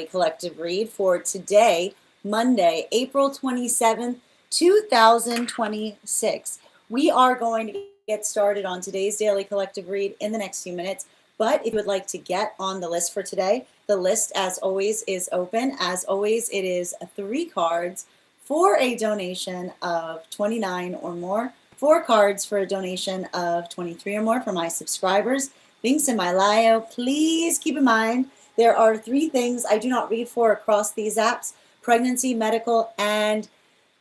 collective read for today, Monday, April 27th, 2026. We are going to get started on today's daily collective read in the next few minutes. But if you would like to get on the list for today, the list, as always, is open. As always, it is 3 cards for a donation of $29 or more, 4 cards for a donation of $23 or more for my subscribers. Links in my bio. Please keep in mind there are 3 things I do not read for across these apps: pregnancy, medical, and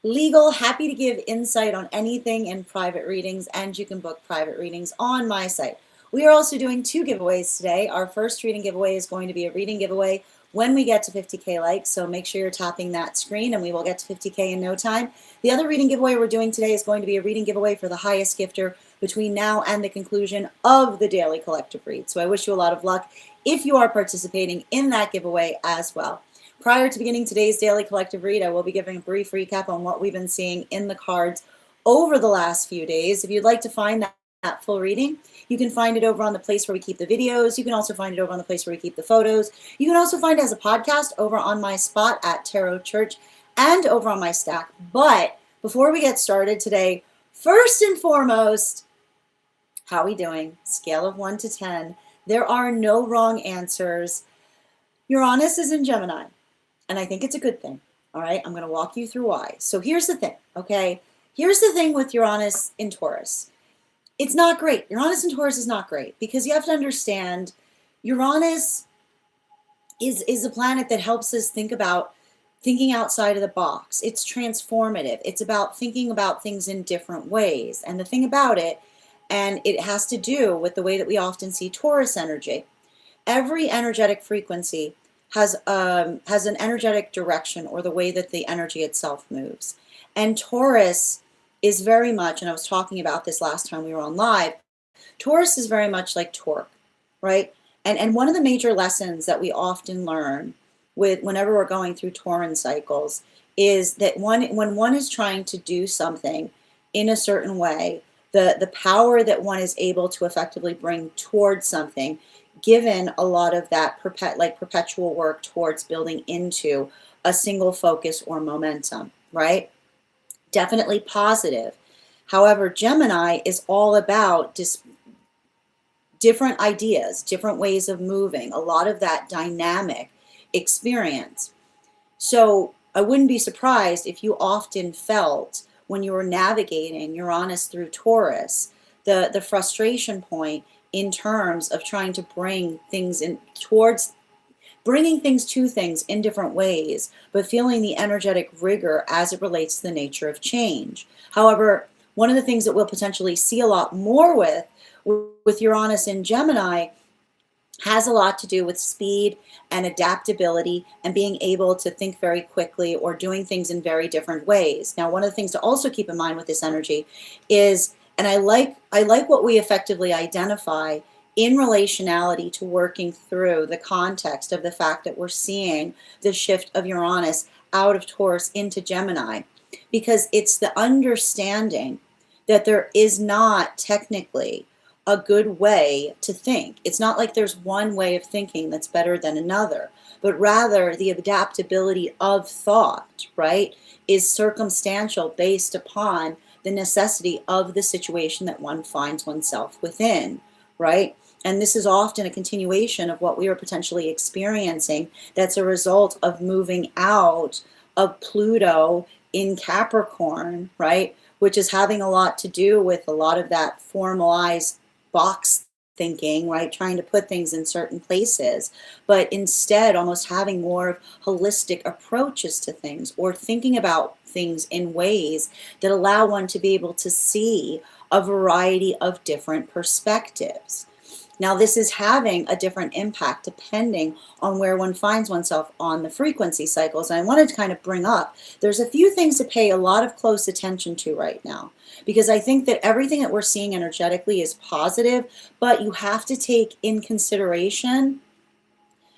legal. Happy to give insight on anything in private readings, and you can book private readings on my site. We are also doing 2 giveaways today. Our first reading giveaway is going to be a reading giveaway when we get to 50K likes, so make sure you're tapping that screen and we will get to 50K in no time. The other reading giveaway we're doing today is going to be a reading giveaway for the highest gifter between now and the conclusion of the daily collective read. So I wish you a lot of luck if you are participating in that giveaway as well. Prior to beginning today's daily collective read, I will be giving a brief recap on what we've been seeing in the cards over the last few days. If you'd like to find that full reading, you can find it over on the place where we keep the videos. You can also find it over on the place where we keep the photos. You can also find it as a podcast over on my spot at Tarot Church and over on my stack. But before we get started today, first and foremost, how are we doing? Scale of 1 to 10. There are no wrong answers. Uranus is in Gemini, and I think it's a good thing. All right, I'm going to walk you through why. So here's the thing, okay? Here's the thing with Uranus in Taurus. It's not great. Uranus in Taurus is not great because you have to understand Uranus is a planet that helps us think about thinking outside of the box. It's transformative. It's about thinking about things in different ways. And the thing about it, and it has to do with the way that we often see Taurus energy. Every energetic frequency has an energetic direction, or the way that the energy itself moves. And Taurus is very much, and I was talking about this last time we were on live, Taurus is very much like torque, right? And one of the major lessons that we often learn whenever we're going through Tauran cycles is that when one is trying to do something in a certain way, the power that one is able to effectively bring towards something, given a lot of that perpetual work towards building into a single focus or momentum, right? Definitely positive. However, Gemini is all about different ideas, different ways of moving, a lot of that dynamic experience. So I wouldn't be surprised if you often felt when you were navigating Uranus through Taurus, the frustration point in terms of trying to bring things in towards bringing things to things in different ways, but feeling the energetic rigor as it relates to the nature of change. However, one of the things that we'll potentially see a lot more with Uranus in Gemini has a lot to do with speed and adaptability and being able to think very quickly or doing things in very different ways. Now, one of the things to also keep in mind with this energy is, and I like what we effectively identify in relationality to working through the context of the fact that we're seeing the shift of Uranus out of Taurus into Gemini, because it's the understanding that there is not technically a good way to think. It's not like there's one way of thinking that's better than another, but rather the adaptability of thought, right, is circumstantial based upon the necessity of the situation that one finds oneself within, right? And this is often a continuation of what we are potentially experiencing that's a result of moving out of Pluto in Capricorn, right? Which is having a lot to do with a lot of that formalized box thinking, right? Trying to put things in certain places, but instead almost having more of holistic approaches to things, or thinking about things in ways that allow one to be able to see a variety of different perspectives. Now, this is having a different impact depending on where one finds oneself on the frequency cycles. And I wanted to kind of bring up, there's a few things to pay a lot of close attention to right now, because I think that everything that we're seeing energetically is positive, but you have to take in consideration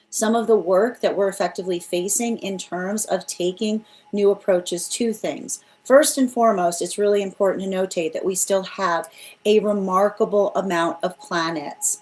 some of the work that we're effectively facing in terms of taking new approaches to things. First and foremost, it's really important to notate that we still have a remarkable amount of planets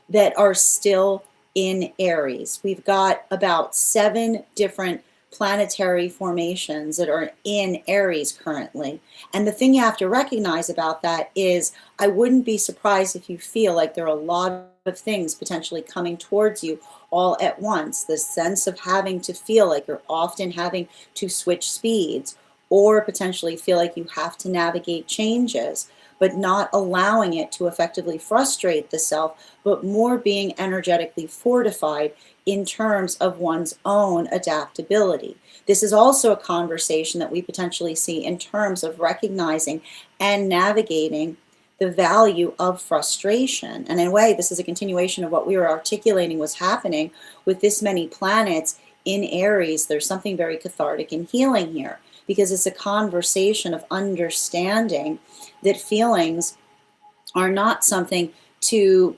that are still in Aries. We've got about 7 different planetary formations that are in Aries currently. And the thing you have to recognize about that is I wouldn't be surprised if you feel like there are a lot of things potentially coming towards you all at once. The sense of having to feel like you're often having to switch speeds, or potentially feel like you have to navigate changes, but not allowing it to effectively frustrate the self, but more being energetically fortified in terms of one's own adaptability. This is also a conversation that we potentially see in terms of recognizing and navigating the value of frustration. And in a way, this is a continuation of what we were articulating was happening with this many planets in Aries. There's something very cathartic and healing here, because it's a conversation of understanding that feelings are not something to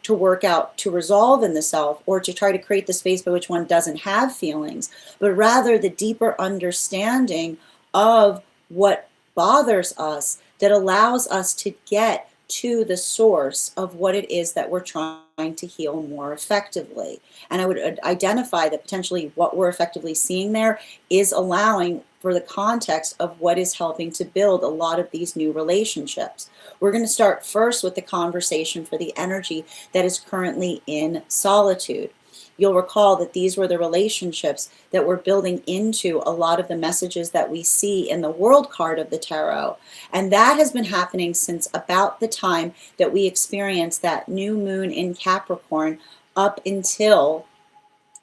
work out, to resolve in the self, or to try to create the space by which one doesn't have feelings, but rather the deeper understanding of what bothers us that allows us to get to the source of what it is that we're trying to heal more effectively. And I would identify that potentially what we're effectively seeing there is allowing for the context of what is helping to build a lot of these new relationships. We're going to start first with the conversation for the energy that is currently in solitude. You'll recall that these were the relationships that were building into a lot of the messages that we see in the world card of the tarot. And that has been happening since about the time that we experienced that new moon in Capricorn up until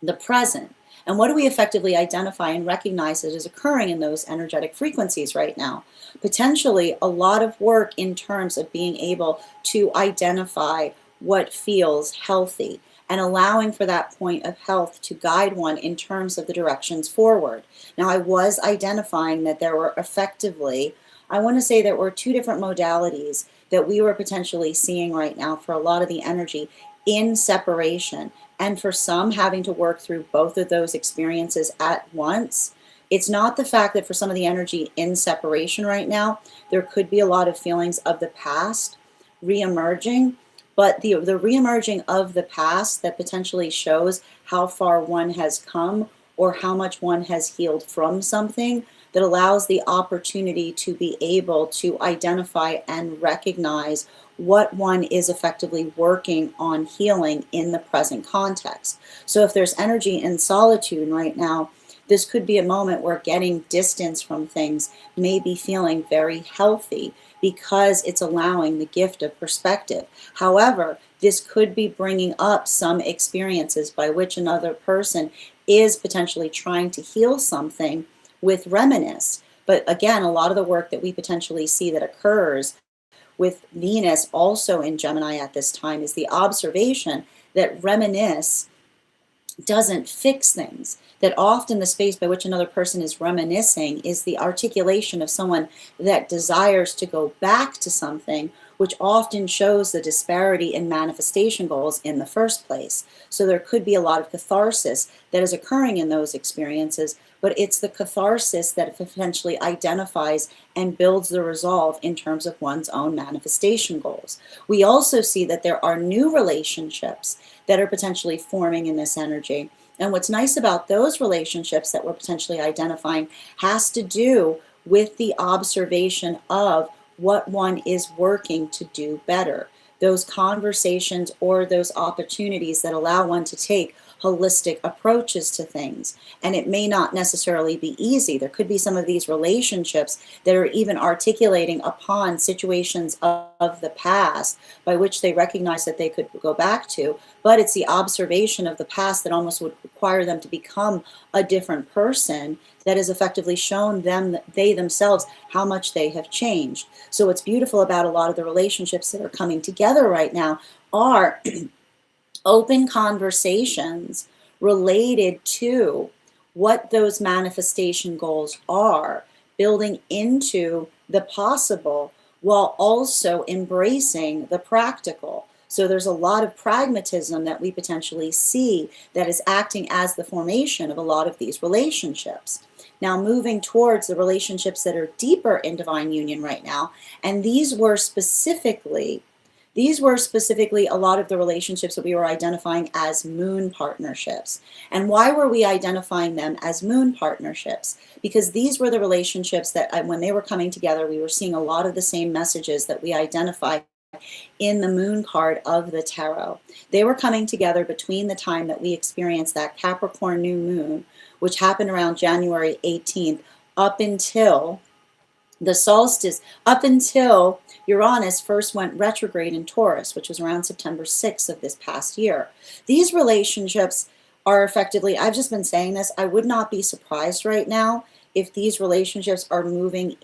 the present. And what do we effectively identify and recognize that is occurring in those energetic frequencies right now? Potentially a lot of work in terms of being able to identify what feels healthy, and allowing for that point of health to guide one in terms of the directions forward. Now, I was identifying that there were effectively, I want to say there were 2 different modalities that we were potentially seeing right now for a lot of the energy in separation. And for some, having to work through both of those experiences at once. It's not the fact that for some of the energy in separation right now, there could be a lot of feelings of the past re-emerging, but the re-emerging of the past that potentially shows how far one has come or how much one has healed from something, that allows the opportunity to be able to identify and recognize what one is effectively working on healing in the present context. So if there's energy in solitude right now, this could be a moment where getting distance from things may be feeling very healthy, because it's allowing the gift of perspective. However, this could be bringing up some experiences by which another person is potentially trying to heal something with reminisce. But again, a lot of the work that we potentially see that occurs with Venus also in Gemini at this time is the observation that reminisce doesn't fix things. That often the space by which another person is reminiscing is the articulation of someone that desires to go back to something, which often shows the disparity in manifestation goals in the first place. So there could be a lot of catharsis that is occurring in those experiences, but it's the catharsis that potentially identifies and builds the resolve in terms of one's own manifestation goals. We also see that there are new relationships that are potentially forming in this energy. And what's nice about those relationships that we're potentially identifying has to do with the observation of what one is working to do better. Those conversations or those opportunities that allow one to take holistic approaches to things. And it may not necessarily be easy. There could be some of these relationships that are even articulating upon situations of the past by which they recognize that they could go back to, but it's the observation of the past that almost would require them to become a different person that has effectively shown them, they themselves, how much they have changed. So what's beautiful about a lot of the relationships that are coming together right now are open conversations related to what those manifestation goals are, building into the possible while also embracing the practical. So there's a lot of pragmatism that we potentially see that is acting as the formation of a lot of these relationships. Now moving towards the relationships that are deeper in divine union right now, and these were specifically These were specifically a lot of the relationships that we were identifying as moon partnerships. And why were we identifying them as moon partnerships? Because these were the relationships that when they were coming together, we were seeing a lot of the same messages that we identified in the moon card of the tarot. They were coming together between the time that we experienced that Capricorn new moon, which happened around January 18th, up until the solstice, up until Uranus first went retrograde in Taurus, which was around September 6th of this past year. These relationships are effectively, I've just been saying this, I would not be surprised right now if these relationships are moving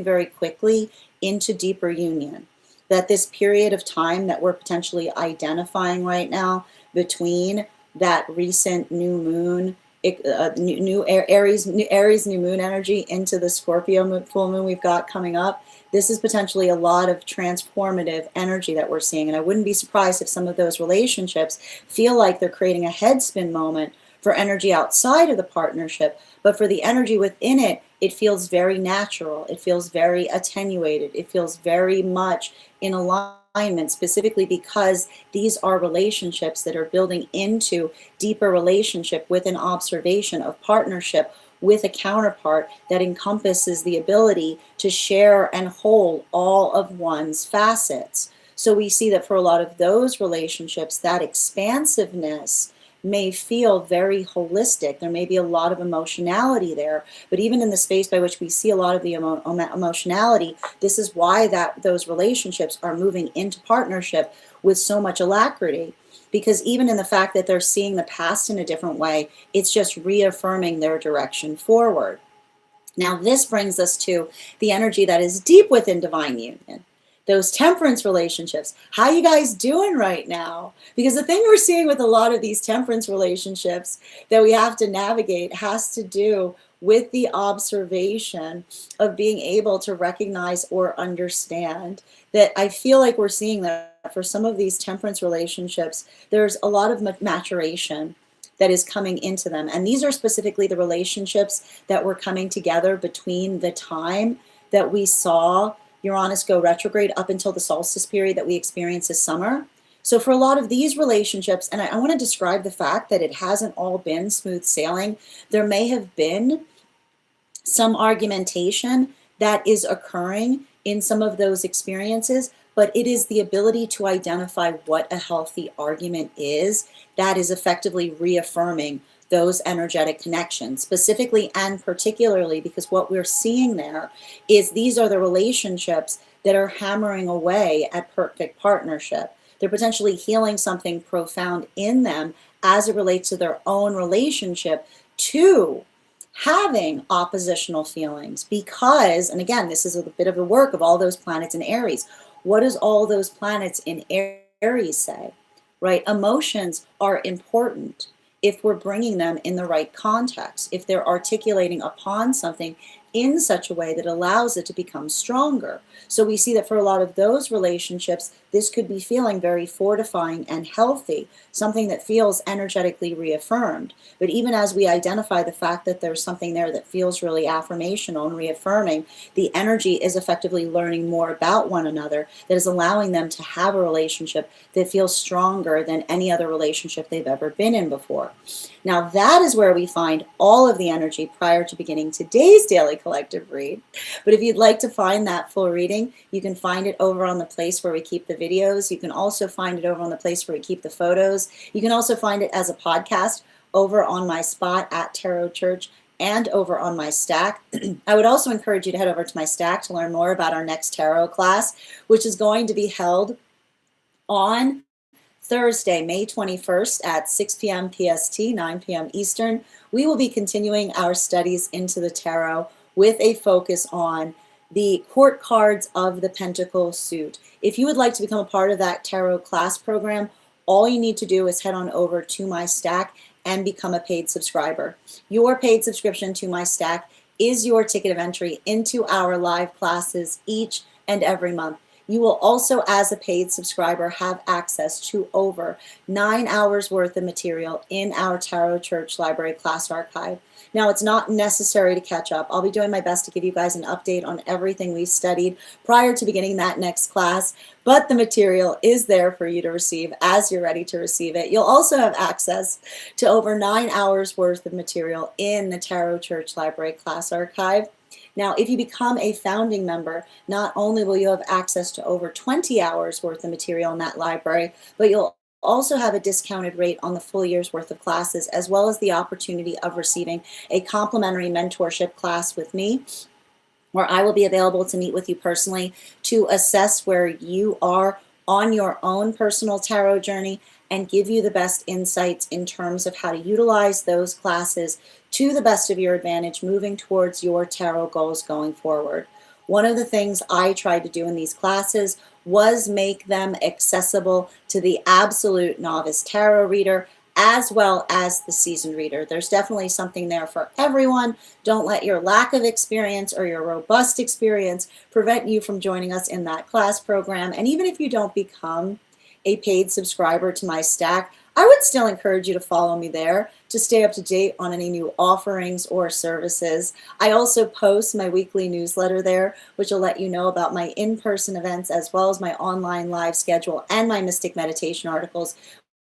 very quickly into deeper union. That this period of time that we're potentially identifying right now between that recent new moon, new Aries new moon energy into the Scorpio full moon we've got coming up, this is potentially a lot of transformative energy that we're seeing. And I wouldn't be surprised if some of those relationships feel like they're creating a headspin moment for energy outside of the partnership, but for the energy within it, it feels very natural. It feels very attenuated. It feels very much in alignment, specifically because these are relationships that are building into deeper relationship with an observation of partnership with a counterpart that encompasses the ability to share and hold all of one's facets. So we see that for a lot of those relationships, that expansiveness may feel very holistic. There may be a lot of emotionality there, but even in the space by which we see a lot of the emotionality, this is why those relationships are moving into partnership with so much alacrity. Because even in the fact that they're seeing the past in a different way, it's just reaffirming their direction forward. Now, this brings us to the energy that is deep within divine union. Those temperance relationships. How you guys doing right now? Because the thing we're seeing with a lot of these temperance relationships that we have to navigate has to do with the observation of being able to recognize or understand that I feel like we're seeing that for some of these temperance relationships, there's a lot of maturation that is coming into them. And these are specifically the relationships that were coming together between the time that we saw Uranus go retrograde up until the solstice period that we experienced this summer. So for a lot of these relationships, and I want to describe the fact that it hasn't all been smooth sailing. There may have been some argumentation that is occurring in some of those experiences, but it is the ability to identify what a healthy argument is that is effectively reaffirming those energetic connections, specifically and particularly because what we're seeing there is these are the relationships that are hammering away at perfect partnership. They're potentially healing something profound in them as it relates to their own relationship to having oppositional feelings because, and again, this is a bit of the work of all those planets in Aries. What does all those planets in Aries say, right? Emotions are important if we're bringing them in the right context, if they're articulating upon something in such a way that allows it to become stronger. So we see that for a lot of those relationships, this could be feeling very fortifying and healthy, something that feels energetically reaffirmed. But even as we identify the fact that there's something there that feels really affirmational and reaffirming, the energy is effectively learning more about one another that is allowing them to have a relationship that feels stronger than any other relationship they've ever been in before. Now that is where we find all of the energy prior to beginning today's daily collective read. But if you'd like to find that full reading, you can find it over on the place where we keep the videos. You can also find it over on the place where we keep the photos. You can also find it as a podcast over on my spot at Tarot Church and over on my stack. I would also encourage you to head over to my stack to learn more about our next tarot class, which is going to be held on Thursday, May 21st at 6 p.m. PST, 9 p.m. Eastern. We will be continuing our studies into the tarot with a focus on the court cards of the Pentacle suit. If you would like to become a part of that tarot class program, all you need to do is head on over to my stack and become a paid subscriber. Your paid subscription to my stack is your ticket of entry into our live classes each and every month. You will also, as a paid subscriber, have access to over 9 hours worth of material in our Tarot Church Library class archive. Now, it's not necessary to catch up. I'll be doing my best to give you guys an update on everything we studied prior to beginning that next class, but the material is there for you to receive as you're ready to receive it. You'll also have access to over 9 hours worth of material in the Tarot Church Library class archive. Now, if you become a founding member, not only will you have access to over 20 hours worth of material in that library, but you'll also have a discounted rate on the full year's worth of classes, as well as the opportunity of receiving a complimentary mentorship class with me, where I will be available to meet with you personally to assess where you are on your own personal tarot journey and give you the best insights in terms of how to utilize those classes to the best of your advantage moving towards your tarot goals going forward. One of the things I tried to do in these classes was make them accessible to the absolute novice tarot reader as well as the seasoned reader. There's definitely something there for everyone. Don't let your lack of experience or your robust experience prevent you from joining us in that class program. And even if you don't become a paid subscriber to my stack, I would still encourage you to follow me there to stay up to date on any new offerings or services. I also post my weekly newsletter there, which will let you know about my in-person events as well as my online live schedule and my mystic meditation articles,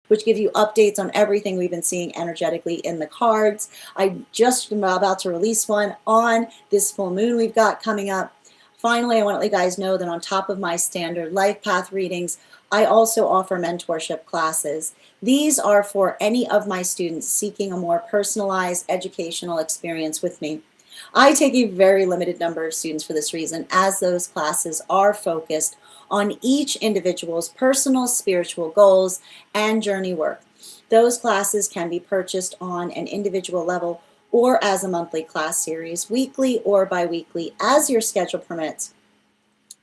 which give you updates on everything we've been seeing energetically in the cards. I just am about to release one on this full moon we've got coming up. Finally, I want to let you guys know that on top of my standard life path readings, I also offer mentorship classes. These are for any of my students seeking a more personalized educational experience with me. I take a very limited number of students for this reason, as those classes are focused on each individual's personal spiritual goals and journey work. Those classes can be purchased on an individual level or as a monthly class series, weekly or bi-weekly, as your schedule permits.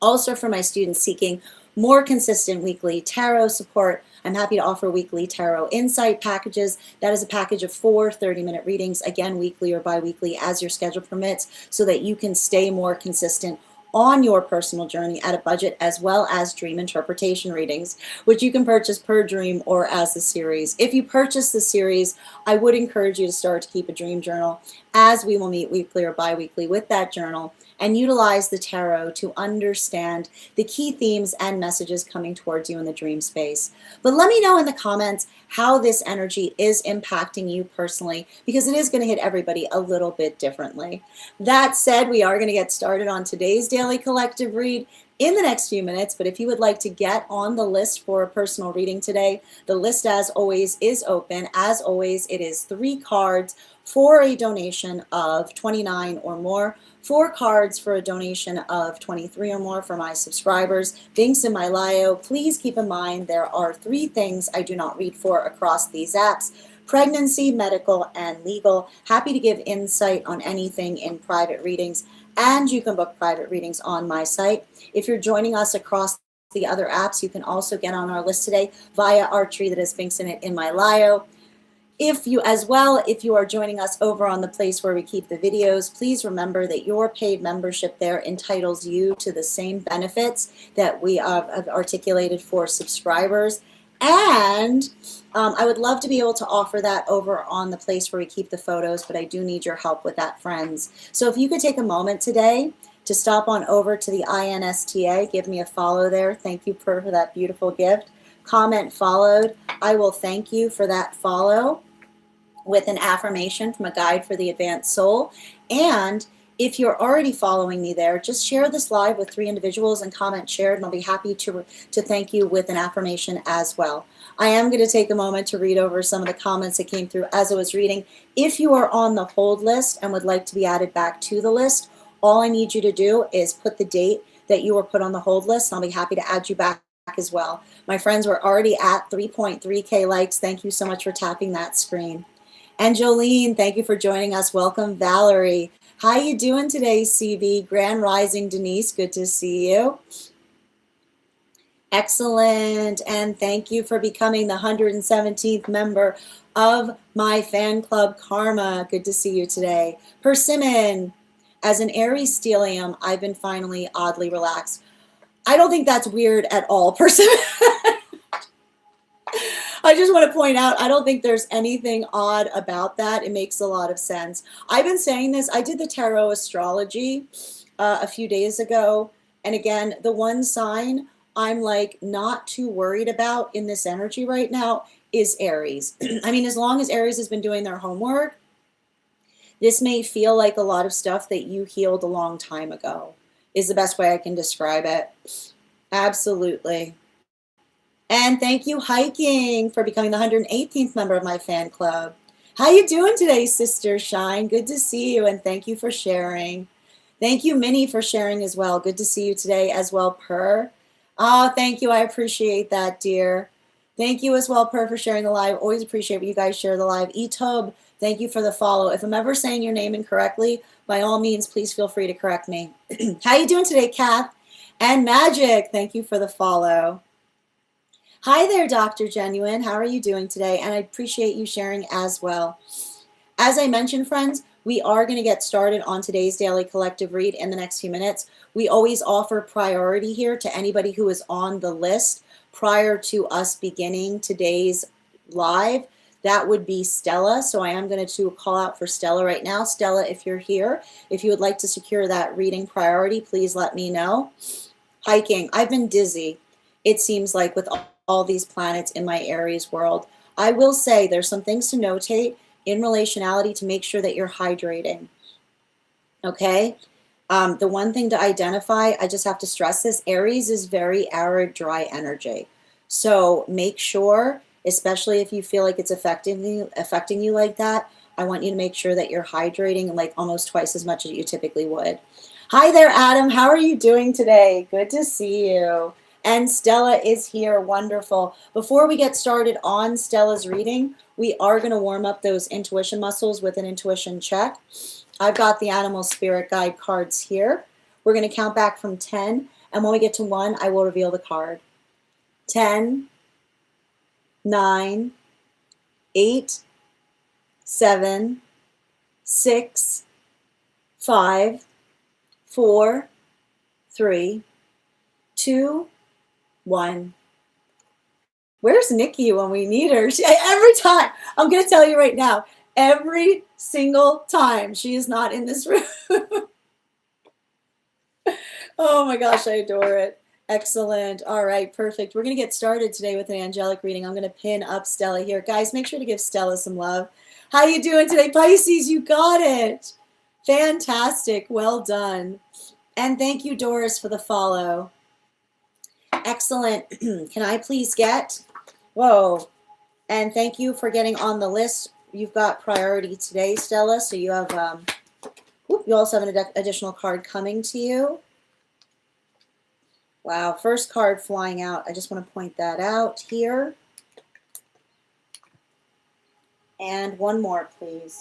Also, for my students seeking more consistent weekly tarot support, I'm happy to offer weekly tarot insight packages. That is a package of 4 30-minute readings, again, weekly or bi-weekly as your schedule permits, so that you can stay more consistent on your personal journey at a budget, as well as dream interpretation readings, which you can purchase per dream or as a series. If you purchase the series, I would encourage you to start to keep a dream journal, as we will meet weekly or bi-weekly with that journal and utilize the tarot to understand the key themes and messages coming towards you in the dream space. But let me know in the comments how this energy is impacting you personally, because it is going to hit everybody a little bit differently. That said, we are going to get started on today's daily collective read in the next few minutes, but if you would like to get on the list for a personal reading today, the list, as always, is open. As always, it is 3 cards for a donation of $29 or more, 4 cards for a donation of $23 or more for my subscribers. Links in my bio. Please keep in mind there are 3 things I do not read for across these apps: pregnancy, medical, and legal. Happy to give insight on anything in private readings, and you can book private readings on my site. If you're joining us across the other apps, you can also get on our list today via Archery, that has links in it in my bio. If you are joining us over on the place where we keep the videos, please remember that your paid membership there entitles you to the same benefits that we have articulated for subscribers. And I would love to be able to offer that over on the place where we keep the photos, but I do need your help with that, friends. So if you could take a moment today to stop on over to the INSTA, give me a follow there. Thank you for that beautiful gift. Comment followed. I will thank you for that follow with an affirmation from a guide for the advanced soul. And if you're already following me there, just share this live with 3 individuals and comment shared, and I'll be happy to thank you with an affirmation as well. I am going to take a moment to read over some of the comments that came through as I was reading. If you are on the hold list and would like to be added back to the list, all I need you to do is put the date that you were put on the hold list, and I'll be happy to add you back as well. My friends, we're already at 3.3K likes. Thank you so much for tapping that screen. And Jolene, thank you for joining us. Welcome, Valerie. How you doing today, CV? Grand Rising, Denise, good to see you. Excellent, and thank you for becoming the 117th member of my fan club, Karma. Good to see you today. Persimmon, as an Aries stellium, I've been finally oddly relaxed. I don't think that's weird at all, person. I just want to point out, I don't think there's anything odd about that. It makes a lot of sense. I've been saying this. I did the tarot astrology a few days ago. And again, the one sign I'm like not too worried about in this energy right now is Aries. I mean, as long as Aries has been doing their homework, this may feel like a lot of stuff that you healed a long time ago, is the best way I can describe it. Absolutely. And thank you, Hiking, for becoming the 118th member of my fan club. How you doing today, Sister Shine? Good to see you, and thank you for sharing. Thank you, Minnie, for sharing as well. Good to see you today as well, Per. Oh, thank you. I appreciate that, dear. Thank you as well, Per, for sharing the live. Always appreciate when you guys share the live. Etub, thank you for the follow. If I'm ever saying your name incorrectly, by all means, please feel free to correct me. How you doing today, Kath? And Magic, thank you for the follow. Hi there, Dr. Genuine. How are you doing today? And I appreciate you sharing as well. As I mentioned, friends, we are going to get started on today's daily collective read in the next few minutes. We always offer priority here to anybody who is on the list prior to us beginning today's live. That would be Stella. So I am going to call out for Stella right now. Stella, if you're here, if you would like to secure that reading priority, please let me know. Hiking. I've been dizzy, it seems like, with all these planets in my Aries world. I will say there's some things to notate in relationality to make sure that you're hydrating. Okay? The one thing to identify, I just have to stress this, Aries is very arid, dry energy. So make sure, especially if you feel like it's affecting you like that, I want you to make sure that you're hydrating like almost twice as much as you typically would. Hi there, Adam. How are you doing today? Good to see you. And Stella is here. Wonderful. Before we get started on Stella's reading, we are going to warm up those intuition muscles with an intuition check. I've got the animal spirit guide cards here. We're going to count back from 10. And when we get to 1, I will reveal the card. 10, 9, 8, 7, 6, 5, 4, 3, 2, 1. Where's Nikki when we need her? Every time, I'm going to tell you right now, every single time she is not in this room. Oh my gosh, I adore it. Excellent. All right, perfect. We're going to get started today with an angelic reading. I'm going to pin up Stella here. Guys, make sure to give Stella some love. How you doing today, Pisces? You got it. Fantastic. Well done. And thank you, Doris, for the follow. Excellent. Can I please get, whoa, and thank you for getting on the list. You've got priority today, Stella, so you have, you also have an additional card coming to you. Wow, first card flying out. I just want to point that out here. And one more, please.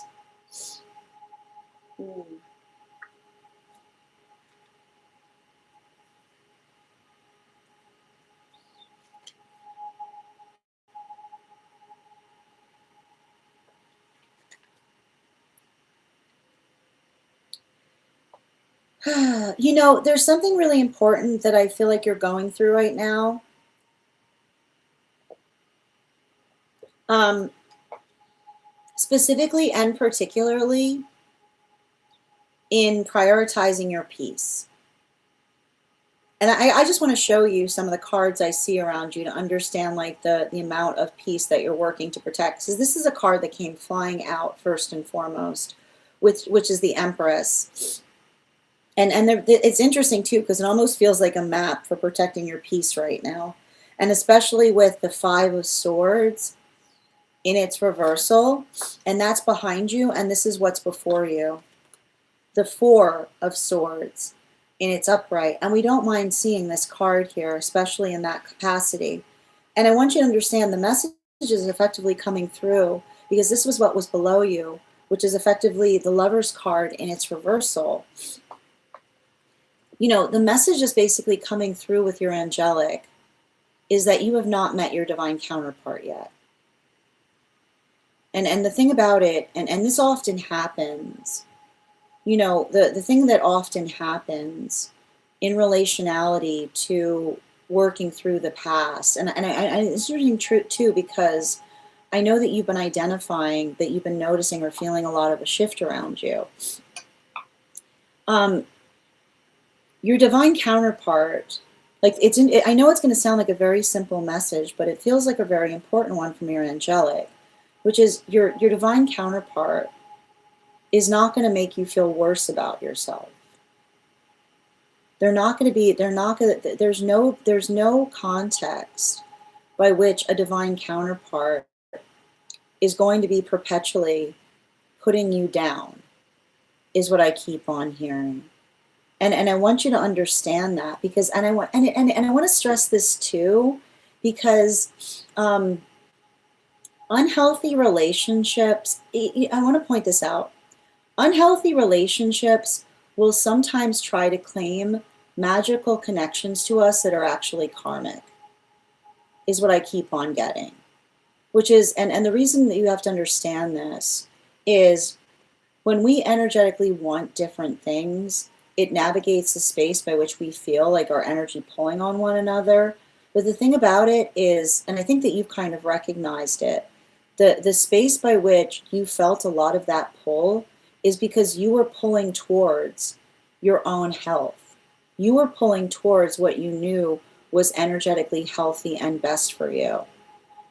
You know, there's something really important that I feel like you're going through right now. Specifically and particularly in prioritizing your peace. And I just want to show you some of the cards I see around you to understand like the amount of peace that you're working to protect. Because this is a card that came flying out first and foremost, which is the Empress. And it's interesting too, because it almost feels like a map for protecting your peace right now. And especially with the 5 of Swords in its reversal, and that's behind you, and this is what's before you. The 4 of Swords in its upright. And we don't mind seeing this card here, especially in that capacity. And I want you to understand the message is effectively coming through, because this was what was below you, which is effectively the Lover's card in its reversal. You know, the message is basically coming through with your angelic is that you have not met your divine counterpart yet. And the thing about it, and this often happens, you know, the thing that often happens in relationality to working through the past. And it's interesting too, because I know that you've been identifying, that you've been noticing or feeling a lot of a shift around you. Your divine counterpart, like I know it's going to sound like a very simple message, but it feels like a very important one from your angelic, which is your divine counterpart is not going to make you feel worse about yourself. They're not going to be, they're not going to, there's no context by which a divine counterpart is going to be perpetually putting you down, is what I keep on hearing. And I want you to understand that, because, and I want to stress this too, because unhealthy relationships, I want to point this out. Unhealthy relationships will sometimes try to claim magical connections to us that are actually karmic, is what I keep on getting. Which is, and the reason that you have to understand this is when we energetically want different things, it navigates the space by which we feel like our energy pulling on one another. But the thing about it is, and I think that you've kind of recognized it, the space by which you felt a lot of that pull is because you were pulling towards your own health. You were pulling towards what you knew was energetically healthy and best for you.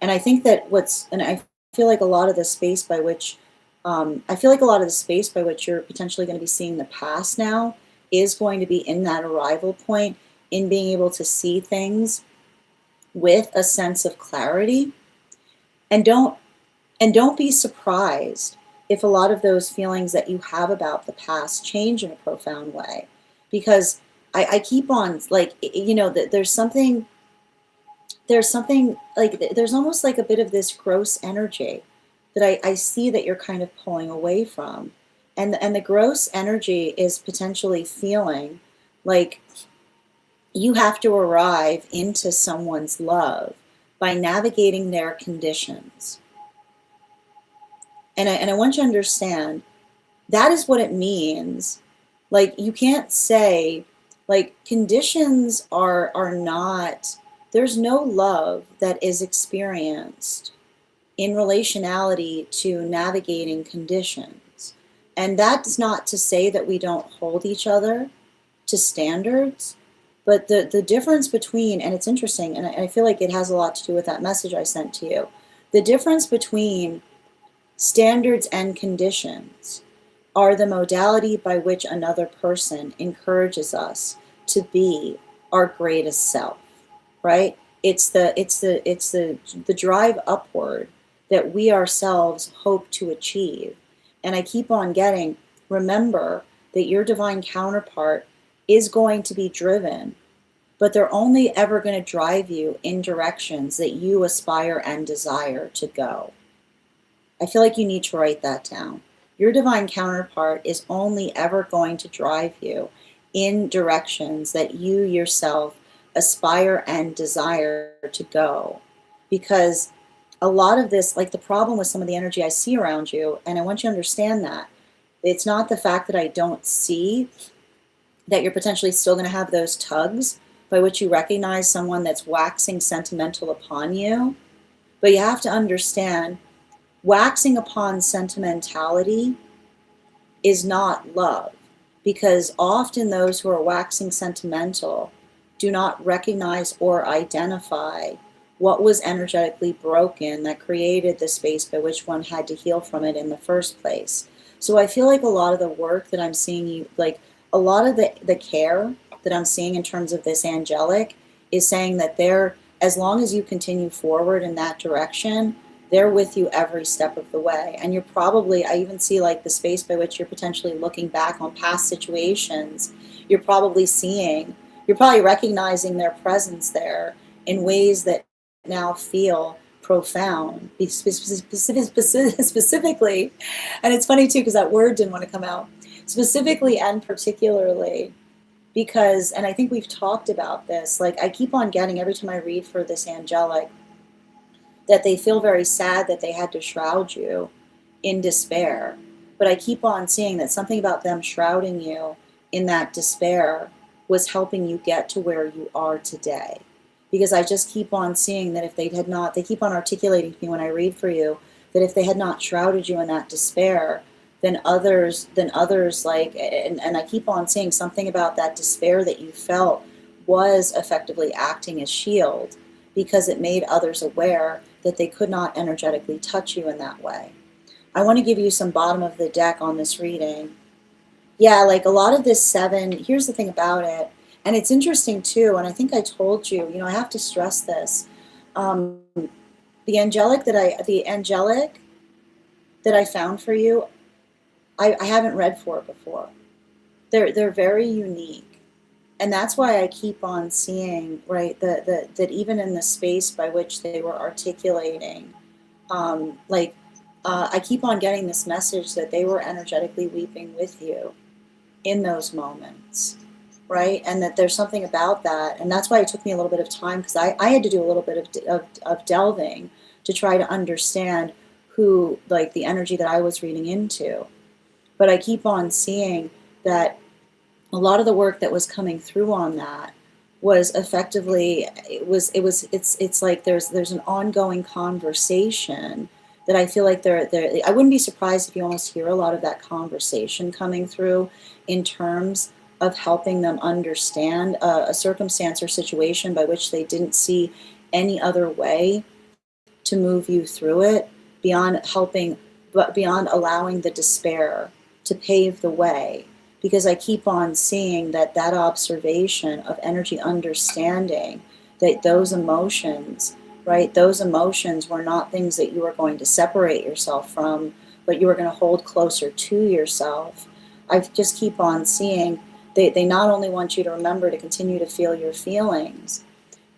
And I think that and I feel like a lot of the space by which, you're potentially going to be seeing the past now is going to be in that arrival point, in being able to see things with a sense of clarity. And don't be surprised if a lot of those feelings that you have about the past change in a profound way, because I keep on, like, there's something like, there's almost like a bit of this gross energy that I see that you're kind of pulling away from. And the gross energy is potentially feeling like you have to arrive into someone's love by navigating their conditions. And I want you to understand that is what it means. Like, you can't say, like, conditions are not, there's no love that is experienced in relationality to navigating conditions. And that's not to say that we don't hold each other to standards, but the difference between, and it's interesting, and I feel like it has a lot to do with that message I sent to you, the difference between standards and conditions are the modality by which another person encourages us to be our greatest self, right? It's the drive upward that we ourselves hope to achieve. And I keep on getting, remember that your divine counterpart is going to be driven, but they're only ever going to drive you in directions that you aspire and desire to go. I feel like you need to write that down. Your divine counterpart is only ever going to drive you in directions that you yourself aspire and desire to go. Because a lot of this, like, the problem with some of the energy I see around you, and I want you to understand that, it's not the fact that I don't see that you're potentially still going to have those tugs by which you recognize someone that's waxing sentimental upon you. But you have to understand, waxing upon sentimentality is not love, because often those who are waxing sentimental do not recognize or identify what was energetically broken that created the space by which one had to heal from it in the first place. So I feel like a lot of the work that I'm seeing you, like a lot of the care that I'm seeing in terms of this angelic is saying that as long as you continue forward in that direction, they're with you every step of the way. And you're probably, I even see like the space by which you're potentially looking back on past situations, you're probably recognizing their presence there in ways that now feel profound, specifically, and it's funny too, because that word didn't want to come out, specifically and particularly, because, and I think we've talked about this, like I keep on getting, every time I read for this angelic, that they feel very sad that they had to shroud you in despair. But I keep on seeing that something about them shrouding you in that despair was helping you get to where you are today. Because I just keep on seeing that if they had not, they keep on articulating to me when I read for you, that if they had not shrouded you in that despair, then others like, and I keep on saying something about that despair that you felt was effectively acting as shield, because it made others aware that they could not energetically touch you in that way. I want to give you some bottom of the deck on this reading. Yeah, like a lot of this seven, here's the thing about it, and it's interesting too, and I think I told you, I have to stress this. Um, the angelic that I found for you, I haven't read for before. They're very unique. And that's why I keep on seeing, right, that even in the space by which they were articulating, I keep on getting this message that they were energetically weeping with you in those moments, right? And that there's something about that. And that's why it took me a little bit of time, because I had to do a little bit of delving to try to understand who, like, the energy that I was reading into. But I keep on seeing that a lot of the work that was coming through on that was effectively, it's like there's an ongoing conversation that I feel like I wouldn't be surprised if you almost hear a lot of that conversation coming through in terms of helping them understand a circumstance or situation by which they didn't see any other way to move you through it beyond helping, but beyond allowing the despair to pave the way. Because I keep on seeing that observation of energy understanding that those emotions, right, those emotions were not things that you were going to separate yourself from, but you were going to hold closer to yourself. I just keep on seeing they not only want you to remember to continue to feel your feelings,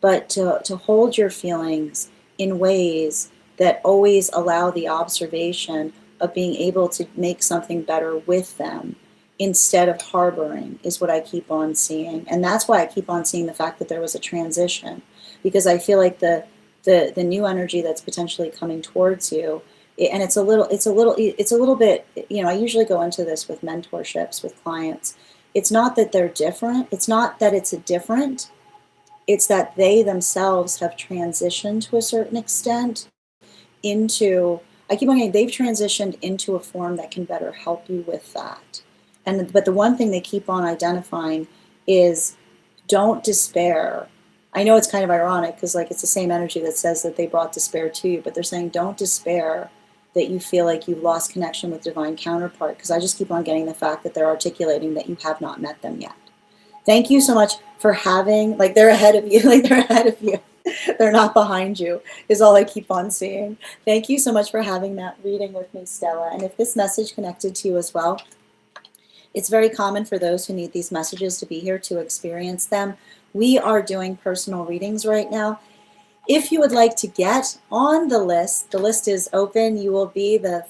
but to hold your feelings in ways that always allow the observation of being able to make something better with them instead of harboring, is what I keep on seeing. And that's why I keep on seeing the fact that there was a transition, because I feel like the new energy that's potentially coming towards you, and it's a little bit, I usually go into this with mentorships with clients. It's not that they're different. It's not that it's a different. It's that they themselves have transitioned to a certain extent into, I keep on saying, they've transitioned into a form that can better help you with that. But the one thing they keep on identifying is, don't despair. I know it's kind of ironic, because like it's the same energy that says that they brought despair to you, but they're saying don't despair that you feel like you've lost connection with divine counterpart, because I just keep on getting the fact that they're articulating that you have not met them yet. Thank you so much for having, like, they're ahead of you, like they're ahead of you. They're not behind you, is all I keep on seeing. Thank you so much for having that reading with me, Stella. And if this message connected to you as well, it's very common for those who need these messages to be here to experience them. We are doing personal readings right now. If you would like to get on the list is open. You will be the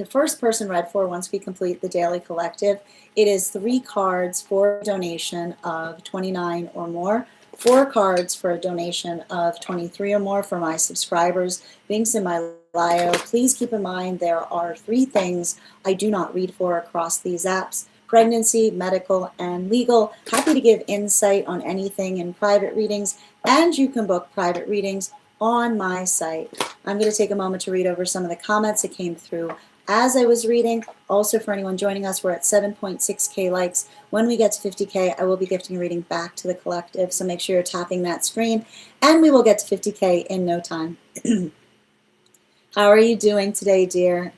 first person read for once we complete the daily collective. It is 3 cards for a donation of $29 or more, 4 cards for a donation of $23 or more for my subscribers. Links in my bio. Please keep in mind there are 3 things I do not read for across these apps: pregnancy, medical, and legal. Happy to give insight on anything in private readings, and you can book private readings on my site. I'm going to take a moment to read over some of the comments that came through as I was reading. Also, for anyone joining us, we're at 7.6K likes. When we get to 50K, I will be gifting a reading back to the collective, so make sure you're tapping that screen, and we will get to 50K in no time. How are you doing today, dear?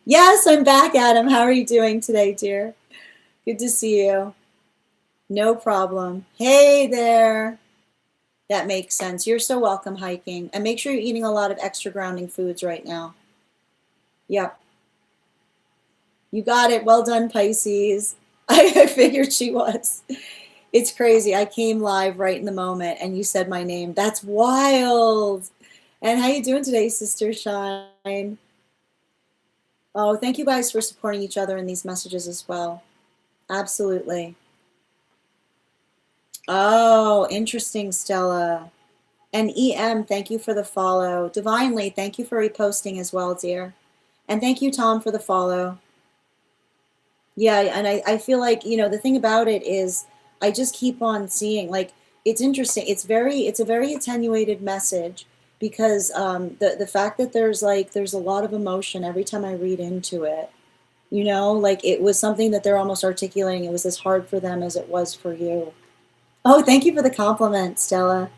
Yes, I'm back, Adam. How are you doing today, dear? Good to see you. No problem. Hey there. That makes sense. You're so welcome hiking. And make sure you're eating a lot of extra grounding foods right now. Yep. You got it. Well done, Pisces. I figured she was. It's crazy. I came live right in the moment and you said my name. That's wild. And how you doing today, Sister Shine? Oh, thank you guys for supporting each other in these messages as well. Absolutely. Oh, interesting, Stella. And EM, thank you for the follow. Divinely, thank you for reposting as well, dear. And thank you, Tom, for the follow. Yeah, and I feel like, the thing about it is I just keep on seeing, like, it's interesting. It's a very attenuated message because the fact that there's a lot of emotion every time I read into it, you know, like it was something that they're almost articulating. It was as hard for them as it was for you. Oh, thank you for the compliment, Stella.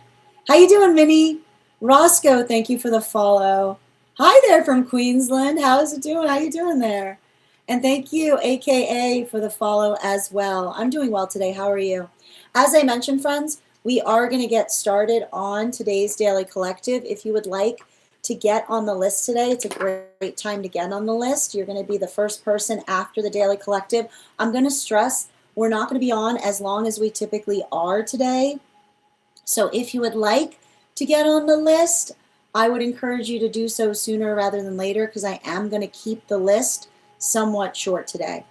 How you doing, Minnie? Roscoe, thank you for the follow. Hi there from Queensland. How's it doing? How you doing there? And thank you, AKA, for the follow as well. I'm doing well today. How are you? As I mentioned, friends, we are going to get started on today's Daily Collective. If you would like to get on the list today, it's a great time to get on the list. You're going to be the first person after the Daily Collective. I'm going to stress we're not going to be on as long as we typically are today. So if you would like to get on the list, I would encourage you to do so sooner rather than later because I am going to keep the list somewhat short today.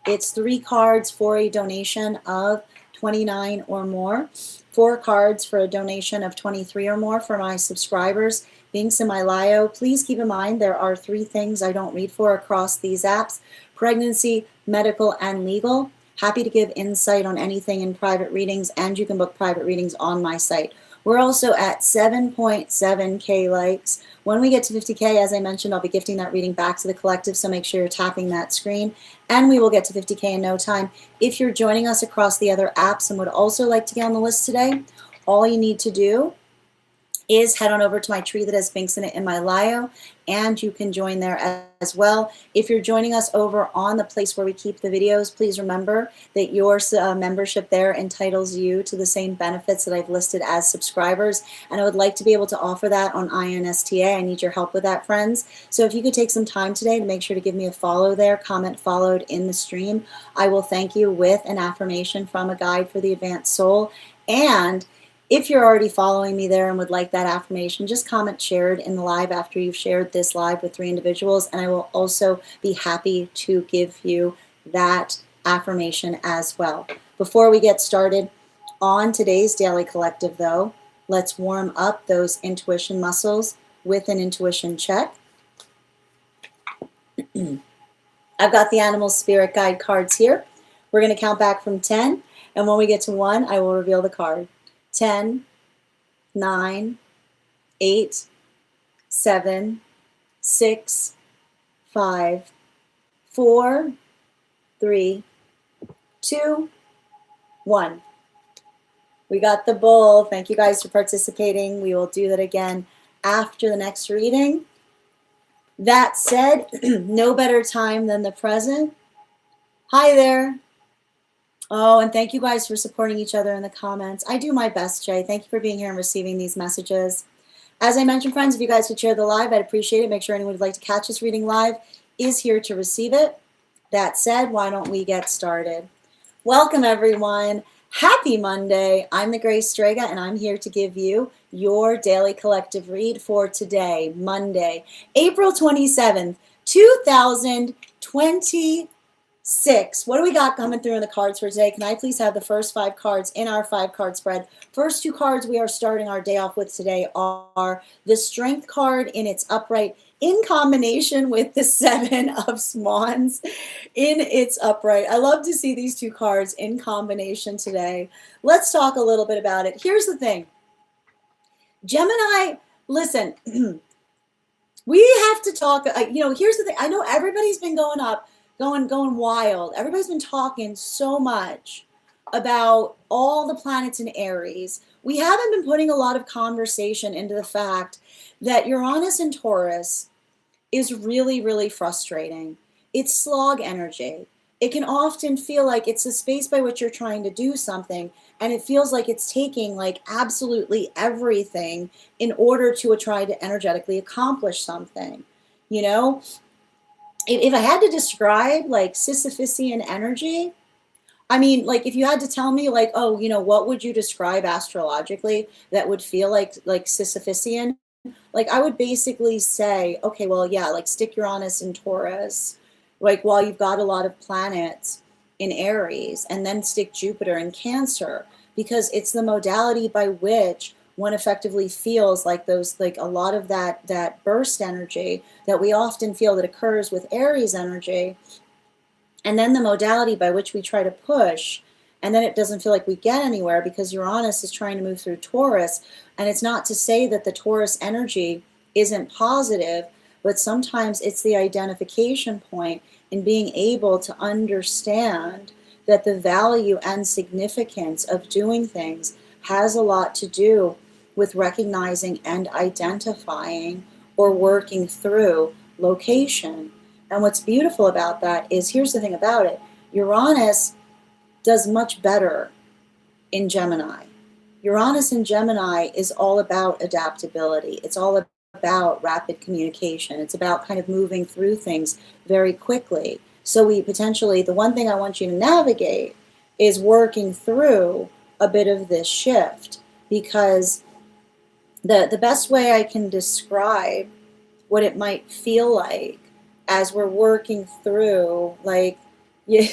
It's 3 cards for a donation of $29 or more, 4 cards for a donation of $23 or more for my subscribers. Links in my bio. Please keep in mind there are 3 things I don't read for across these apps: pregnancy, medical, and legal. Happy to give insight on anything in private readings, and you can book private readings on my site. We're also at 7.7K likes. When we get to 50K, as I mentioned, I'll be gifting that reading back to the collective, so make sure you're tapping that screen, and we will get to 50K in no time. If you're joining us across the other apps and would also like to get on the list today, all you need to do is head on over to my tree that has links in it in my bio, and you can join there as well. If you're joining us over on the place where we keep the videos, please remember that your membership there entitles you to the same benefits that I've listed as subscribers, and I would like to be able to offer that on INSTA. I need your help with that, friends. So if you could take some time today to make sure to give me a follow there, comment followed in the stream, I will thank you with an affirmation from a guide for the advanced soul. And if you're already following me there and would like that affirmation, just comment shared in the live after you've shared this live with 3 individuals, and I will also be happy to give you that affirmation as well. Before we get started on today's Daily Collective, though, let's warm up those intuition muscles with an intuition check. I've got the animal spirit guide cards here. We're going to count back from 10, and when we get to 1, I will reveal the card. 10, 9, 8, 7, 6, 5, 4, 3, 2, 1. We got the bull. Thank you guys for participating. We will do that again after the next reading. That said, no better time than the present. Hi there. Oh, and thank you guys for supporting each other in the comments. I do my best, Jay. Thank you for being here and receiving these messages. As I mentioned, friends, if you guys could share the live, I'd appreciate it. Make sure anyone who'd like to catch this reading live is here to receive it. That said, why don't we get started? Welcome, everyone. Happy Monday. I'm the Grace Strega, and I'm here to give you your daily collective read for today, Monday, April 27th, 2020. 6. What do we got coming through in the cards for today? Can I please have the first 5 cards in our 5-card spread? First 2 cards we are starting our day off with today are the Strength card in its upright in combination with the 7 of Swans in its upright. I love to see these 2 cards in combination today. Let's talk a little bit about it. Here's the thing. Gemini, listen, we have to talk, here's the thing. I know everybody's been going wild. Everybody's been talking so much about all the planets in Aries. We haven't been putting a lot of conversation into the fact that Uranus in Taurus is really, really frustrating. It's slog energy. It can often feel like it's the space by which you're trying to do something, and it feels like it's taking like absolutely everything in order to try to energetically accomplish something, you know? If I had to describe like Sisyphusian energy, I mean, like if you had to tell me like, oh, what would you describe astrologically that would feel like Sisyphusian? Like I would basically say, okay, well, yeah, like stick Uranus in Taurus, like while you've got a lot of planets in Aries, and then stick Jupiter in Cancer, because it's the modality by which one effectively feels like a lot of that burst energy that we often feel that occurs with Aries energy, and then the modality by which we try to push And then it doesn't feel like we get anywhere because Uranus is trying to move through Taurus. And it's not to say that the Taurus energy isn't positive, but sometimes it's the identification point in being able to understand that the value and significance of doing things has a lot to do with recognizing and identifying or working through location. And what's beautiful about that is, here's the thing about it, Uranus does much better in Gemini. Uranus in Gemini is all about adaptability. It's all about rapid communication. It's about kind of moving through things very quickly. So we potentially, the one thing I want you to navigate is working through a bit of this shift, because the best way I can describe what it might feel like as we're working through, like, you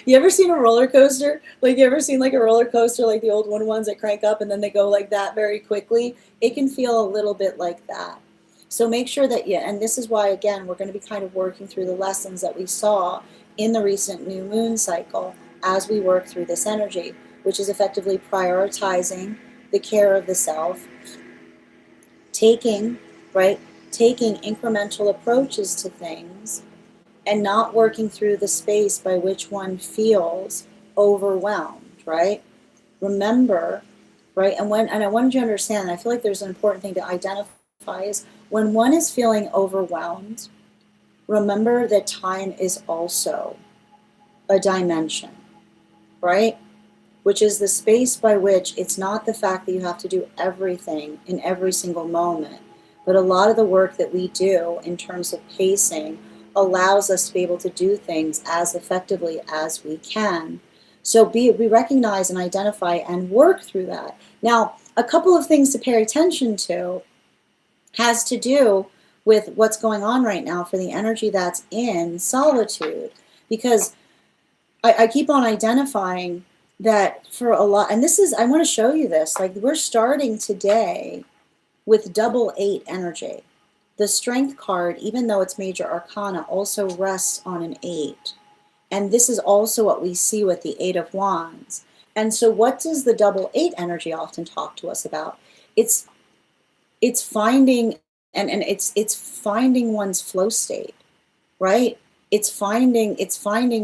ever seen a roller coaster? Like, you ever seen like a roller coaster, like the old ones that crank up and then they go like that very quickly? It can feel a little bit like that. So make sure that, and this is why, again, we're going to be kind of working through the lessons that we saw in the recent new moon cycle as we work through this energy, which is effectively prioritizing the care of the self, taking incremental approaches to things, and not working through the space by which one feels overwhelmed, right? Remember, right? And I wanted you to understand, I feel like there's an important thing to identify, is when one is feeling overwhelmed, remember that time is also a dimension, right? Which is the space by which it's not the fact that you have to do everything in every single moment, but a lot of the work that we do in terms of pacing allows us to be able to do things as effectively as we can. So we recognize and identify and work through that. Now, a couple of things to pay attention to has to do with what's going on right now for the energy that's in solitude, because I keep on identifying that for a lot, and this is, I want to show you this, like we're starting today with 88 energy. The Strength card, even though it's major arcana, also rests on an 8. And this is also what we see with the 8 of Wands. And so what does the 88 energy often talk to us about? It's finding, and it's finding one's flow state, right? It's finding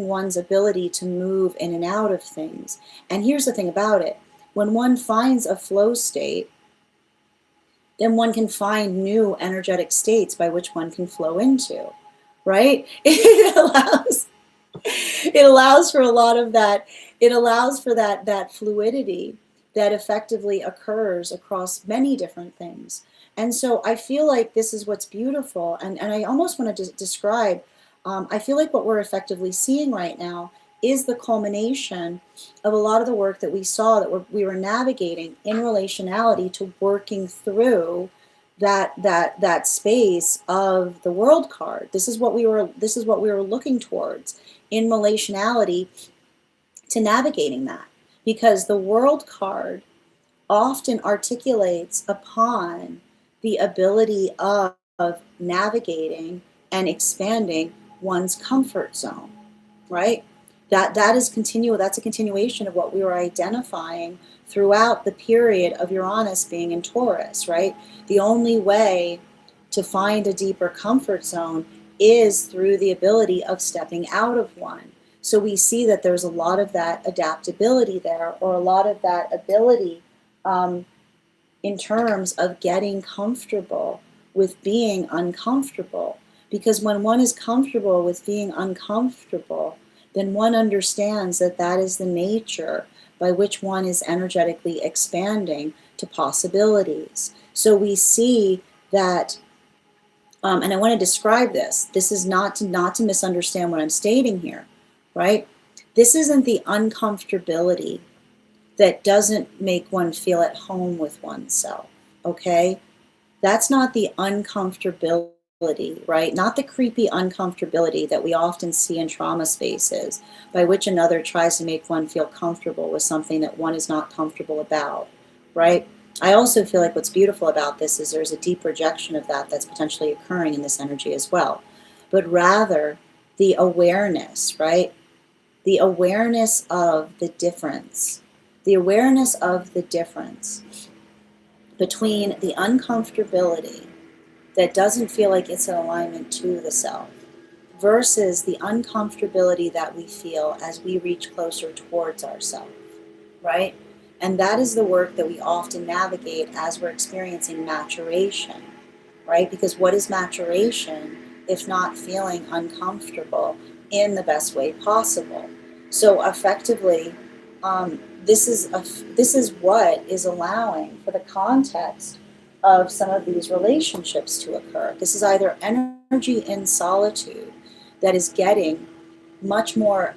one's ability to move in and out of things. And here's the thing about it. When one finds a flow state, then one can find new energetic states by which one can flow into, right? It allows for a lot of that. It allows for that fluidity that effectively occurs across many different things. And so I feel like this is what's beautiful. And I almost want to describe, I feel like what we're effectively seeing right now is the culmination of a lot of the work that we saw, that we were navigating in relationality to working through that space of the World card. This is what we were looking towards in relationality to navigating that, because the World card often articulates upon the ability of navigating and expanding one's comfort zone, right? That's a continuation of what we were identifying throughout the period of Uranus being in Taurus, right? The only way to find a deeper comfort zone is through the ability of stepping out of one. So we see that there's a lot of that adaptability there, or a lot of that ability in terms of getting comfortable with being uncomfortable. Because when one is comfortable with being uncomfortable, then one understands that that is the nature by which one is energetically expanding to possibilities. So we see that, and I want to describe this. This is not to misunderstand what I'm stating here, right? This isn't the uncomfortability that doesn't make one feel at home with oneself, okay? That's not the uncomfortability, right? Not the creepy uncomfortability that we often see in trauma spaces, by which another tries to make one feel comfortable with something that one is not comfortable about, right? I also feel like what's beautiful about this is there's a deep rejection of that that's potentially occurring in this energy as well. But rather the awareness, right? the awareness of the difference, the awareness of the difference between the uncomfortability that doesn't feel like it's in alignment to the self versus the uncomfortability that we feel as we reach closer towards ourself, right? And that is the work that we often navigate as we're experiencing maturation, right? Because what is maturation if not feeling uncomfortable in the best way possible? So effectively, this is what is allowing for the context of some of these relationships to occur. This is either energy in solitude that is getting much more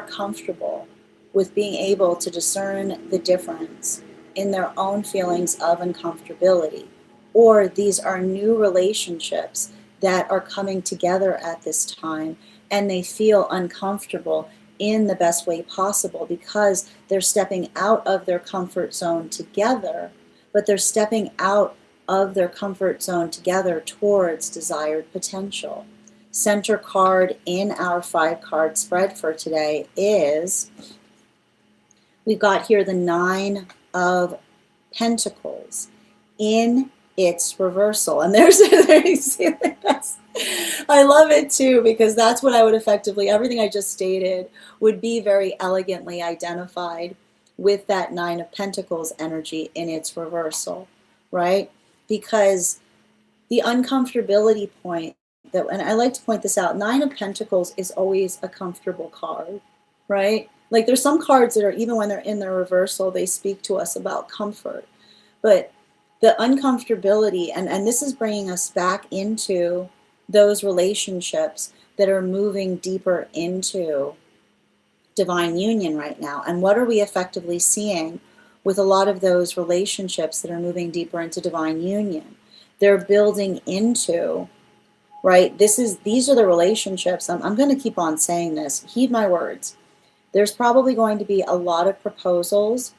comfortable with being able to discern the difference in their own feelings of uncomfortability, or these are new relationships that are coming together at this time and they feel uncomfortable in the best way possible because they're stepping out of their comfort zone together, but they're stepping out of their comfort zone together towards desired potential. Center card in our 5-card spread for today is, we've got here the 9 of Pentacles in its reversal. And there you see that's, I love it too, because that's what I would effectively, everything I just stated would be very elegantly identified with that 9 of Pentacles energy in its reversal, right? Because the uncomfortability point, that, and I like to point this out, 9 of Pentacles is always a comfortable card, right? Like there's some cards that are, even when they're in their reversal, they speak to us about comfort. But the uncomfortability, and this is bringing us back into those relationships that are moving deeper into divine union right now. And what are we effectively seeing with a lot of those relationships that are moving deeper into divine union? They're building into, right? These are the relationships. I'm going to keep on saying this. Heed my words. There's probably going to be a lot of proposals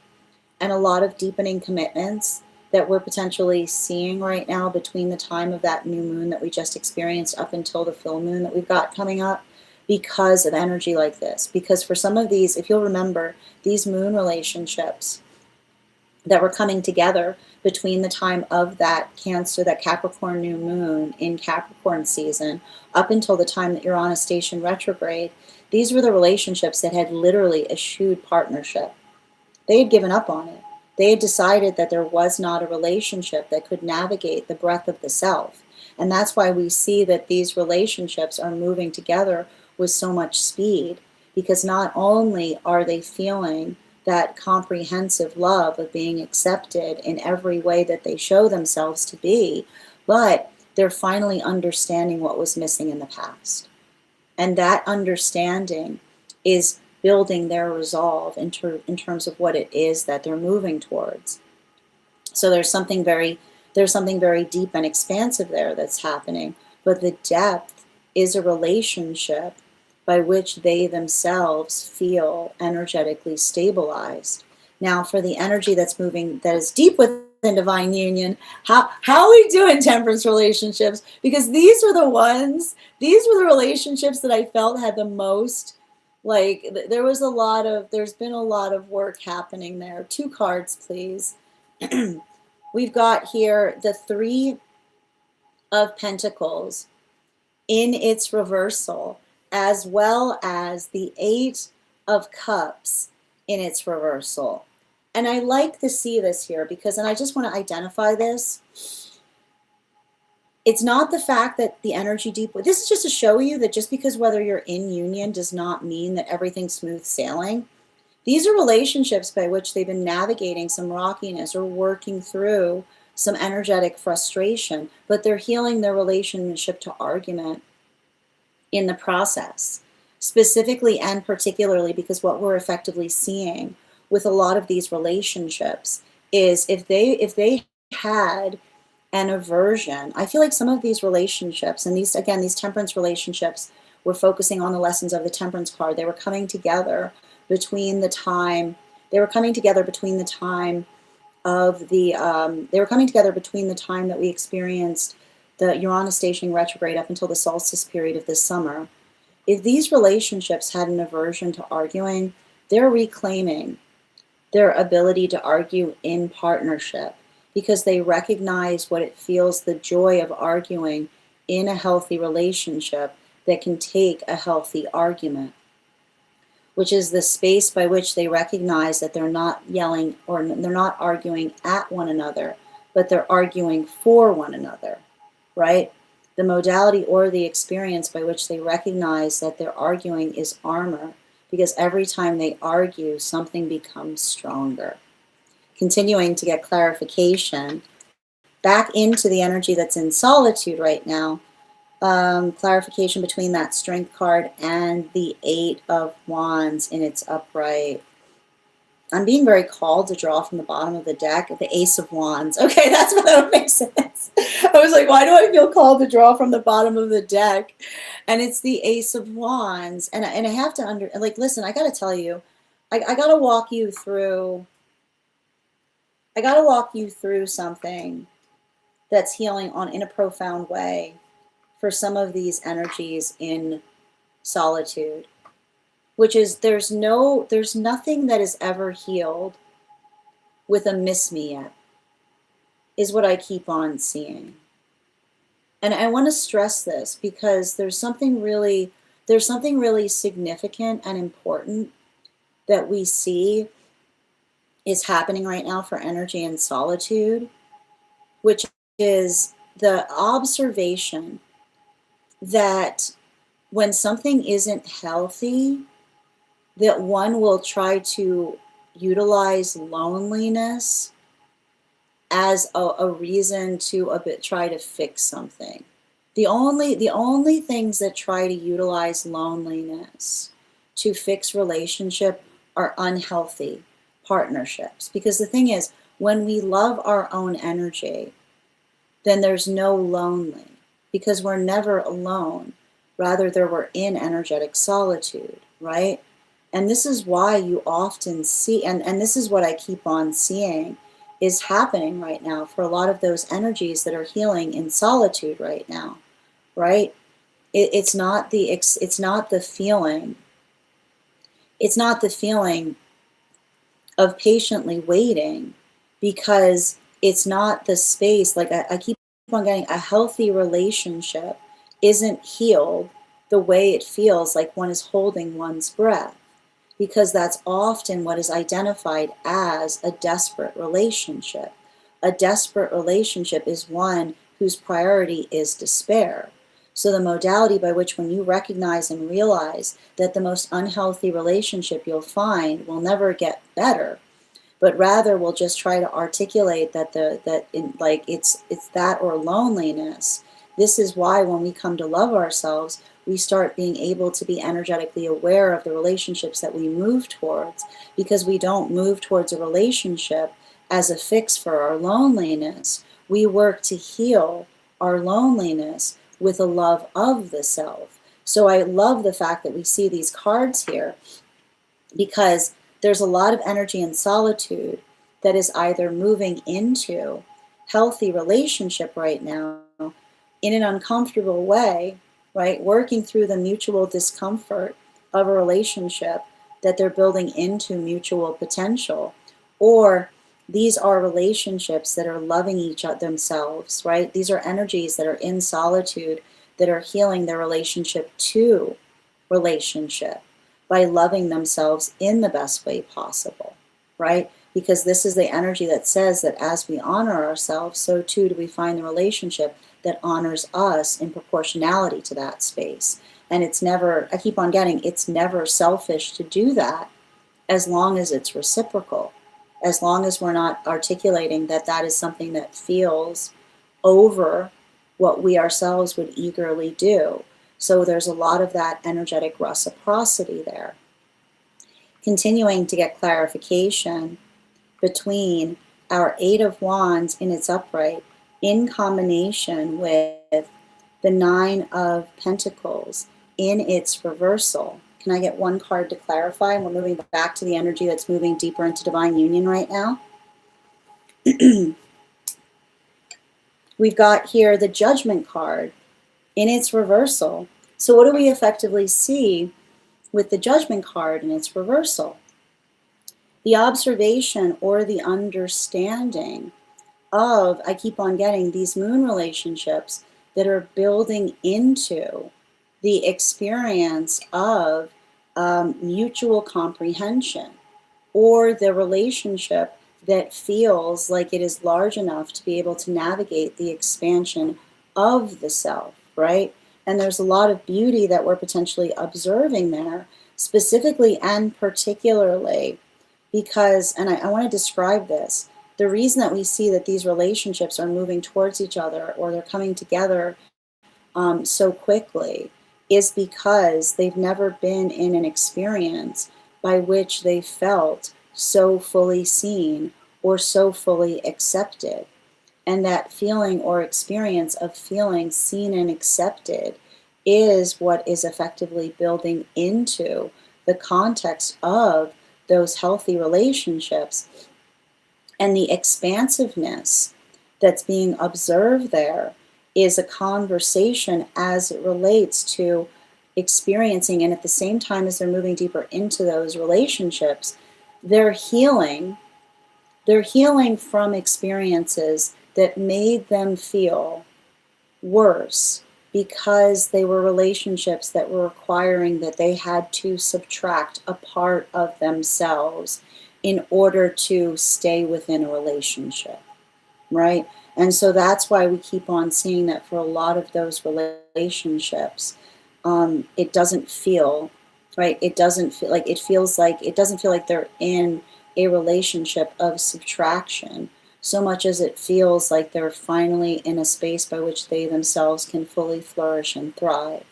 and a lot of deepening commitments that we're potentially seeing right now between the time of that new moon that we just experienced up until the full moon that we've got coming up, because of energy like this. Because for some of these, if you'll remember, these moon relationships that were coming together between the time of that Cancer, that Capricorn new moon in Capricorn season, up until the time that Uranus stationed retrograde, these were the relationships that had literally eschewed partnership. They had given up on it. They had decided that there was not a relationship that could navigate the breadth of the self. And that's why we see that these relationships are moving together with so much speed, because not only are they feeling that comprehensive love of being accepted in every way that they show themselves to be, but they're finally understanding what was missing in the past. And that understanding is building their resolve in terms of what it is that they're moving towards. So there's something very deep and expansive there that's happening, but the depth is a relationship by which they themselves feel energetically stabilized. Now, for the energy that's moving, that is deep within divine union, how are we doing, temperance relationships? Because these were the relationships that I felt had the most, like, there's been a lot of work happening there. 2 cards, please. We've got here the 3 of Pentacles in its reversal, as well as the 8 of Cups in its reversal. And I like to see this here because, and I just want to identify this, it's not the fact that the energy deep, this is just to show you that just because whether you're in union does not mean that everything's smooth sailing. These are relationships by which they've been navigating some rockiness or working through some energetic frustration, but they're healing their relationship to argument in the process, specifically and particularly because what we're effectively seeing with a lot of these relationships is if they had an aversion. I feel like some of these relationships, and these temperance relationships, were focusing on the lessons of the temperance card. They were coming together between the time that we experienced the Uranus stationing retrograde up until the solstice period of this summer. if these relationships had an aversion to arguing, they're reclaiming their ability to argue in partnership because they recognize what it feels, the joy of arguing in a healthy relationship that can take a healthy argument, which is the space by which they recognize that they're not yelling or they're not arguing at one another, but they're arguing for one another, right? The modality or the experience by which they recognize that their arguing is armor, because every time they argue, something becomes stronger. Continuing to get clarification back into the energy that's in solitude right now. Clarification between that strength card and the 8 of Wands in its upright. I'm being very called to draw from the bottom of the deck the Ace of Wands. Okay, that would make sense. I was like, why do I feel called to draw from the bottom of the deck? And it's the Ace of Wands. And I have to listen, I got to tell you, I got to walk you through, something that's healing in a profound way for some of these energies in solitude, which is there's nothing that is ever healed with a miss me yet, is what I keep on seeing. And I want to stress this because there's something really significant and important that we see is happening right now for energy and solitude, which is the observation that when something isn't healthy, that one will try to utilize loneliness as a reason to try to fix something. The only things that try to utilize loneliness to fix relationship are unhealthy partnerships. Because the thing is, when we love our own energy, then there's no lonely, because we're never alone. Rather, we're in energetic solitude, right? And this is why you often see, and this is what I keep on seeing is happening right now for a lot of those energies that are healing in solitude right now, right? It's not the feeling. It's not the feeling of patiently waiting, because it's not the space. Like I keep on getting, a healthy relationship isn't healed the way it feels like one is holding one's breath, because that's often what is identified as a desperate relationship. A desperate relationship is one whose priority is despair. So the modality by which, when you recognize and realize that the most unhealthy relationship you'll find will never get better, but rather will just try to articulate that it's that or loneliness. This is why when we come to love ourselves, we start being able to be energetically aware of the relationships that we move towards, because we don't move towards a relationship as a fix for our loneliness. We work to heal our loneliness with a love of the self. So I love the fact that we see these cards here, because there's a lot of energy in solitude that is either moving into healthy relationship right now in an uncomfortable way, right? Working through the mutual discomfort of a relationship that they're building into mutual potential. Or these are relationships that are loving each other themselves, right? These are energies that are in solitude that are healing their relationship to relationship by loving themselves in the best way possible, right? Because this is the energy that says that as we honor ourselves, so too do we find the relationship that honors us in proportionality to that space. And it's never, I keep on getting, it's never selfish to do that, as long as it's reciprocal, as long as we're not articulating that that is something that feels over what we ourselves would eagerly do. So there's a lot of that energetic reciprocity there. Continuing to get clarification between our 8 of Wands in its upright in combination with the 9 of Pentacles in its reversal. Can I get one card to clarify? And we're moving back to the energy that's moving deeper into divine union right now. We've got here the Judgment card in its reversal So what do we effectively see with the Judgment card and its reversal? The observation or the understanding of, I keep on getting these moon relationships that are building into the experience of mutual comprehension, or the relationship that feels like it is large enough to be able to navigate the expansion of the self, right? And there's a lot of beauty that we're potentially observing there, specifically and particularly because, and I want to describe this, the reason that we see that these relationships are moving towards each other or they're coming together so quickly is because they've never been in an experience by which they felt so fully seen or so fully accepted. And that feeling or experience of feeling seen and accepted is what is effectively building into the context of those healthy relationships. And the expansiveness that's being observed there is a conversation as it relates to experiencing, and at the same time as they're moving deeper into those relationships, they're healing from experiences that made them feel worse because they were relationships that were requiring that they had to subtract a part of themselves in order to stay within a relationship, right? And so that's why we keep on seeing that for a lot of those relationships, it doesn't feel, right? It doesn't feel like, it doesn't feel like they're in a relationship of subtraction so much as it feels like they're finally in a space by which they themselves can fully flourish and thrive.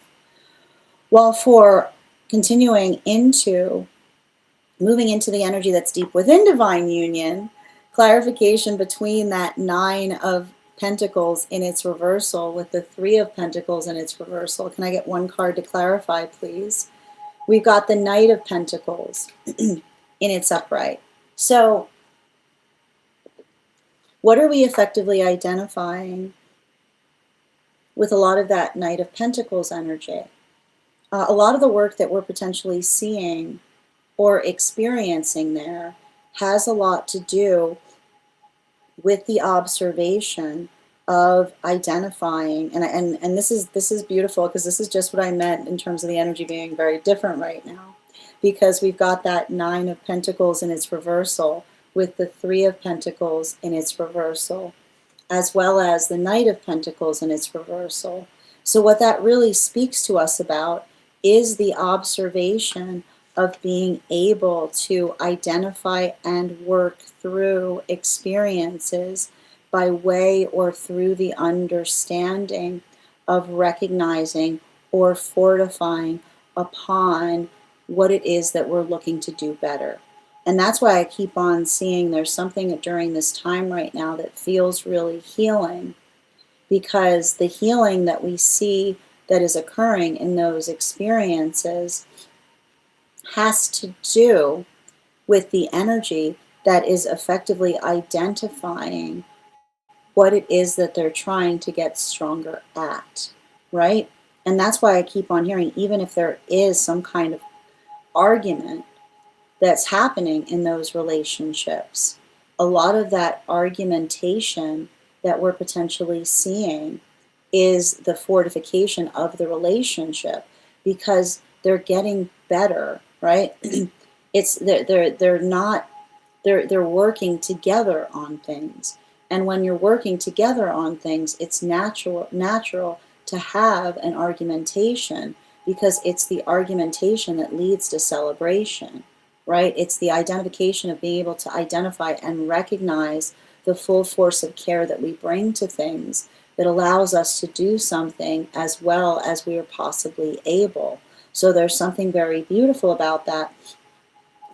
While for continuing into, moving into the energy that's deep within divine union, clarification between that 9 of Pentacles in its reversal with the 3 of Pentacles in its reversal. Can I get one card to clarify, please? We've got the Knight of Pentacles in its upright. So what are we effectively identifying with a lot of that Knight of Pentacles energy? A lot of the work that we're potentially seeing or experiencing there has a lot to do with the observation of identifying, and this is beautiful because this is just what I meant in terms of the energy being very different right now, because we've got that 9 of Pentacles in its reversal with the 3 of Pentacles in its reversal, as well as the Knight of Pentacles in its reversal. So what that really speaks to us about is the observation of being able to identify and work through experiences by way or through the understanding of recognizing or fortifying upon what it is that we're looking to do better. And that's why I keep on seeing there's something during this time right now that feels really healing, because the healing that we see that is occurring in those experiences has to do with the energy that is effectively identifying what it is that they're trying to get stronger at, right? And that's why I keep on hearing, even if there is some kind of argument that's happening in those relationships, a lot of that argumentation that we're potentially seeing is the fortification of the relationship, because they're getting better, right? It's they're working together on things. And when you're working together on things, it's natural to have an argumentation, because it's the argumentation that leads to celebration, right? It's the identification of being able to identify and recognize the full force of care that we bring to things that allows us to do something as well as we are possibly able. So there's something very beautiful about that,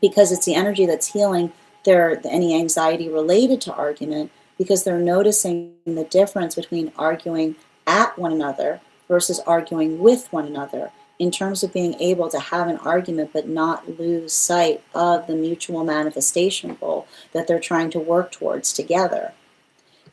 because it's the energy that's healing any anxiety related to argument, because they're noticing the difference between arguing at one another versus arguing with one another, in terms of being able to have an argument but not lose sight of the mutual manifestation goal that they're trying to work towards together.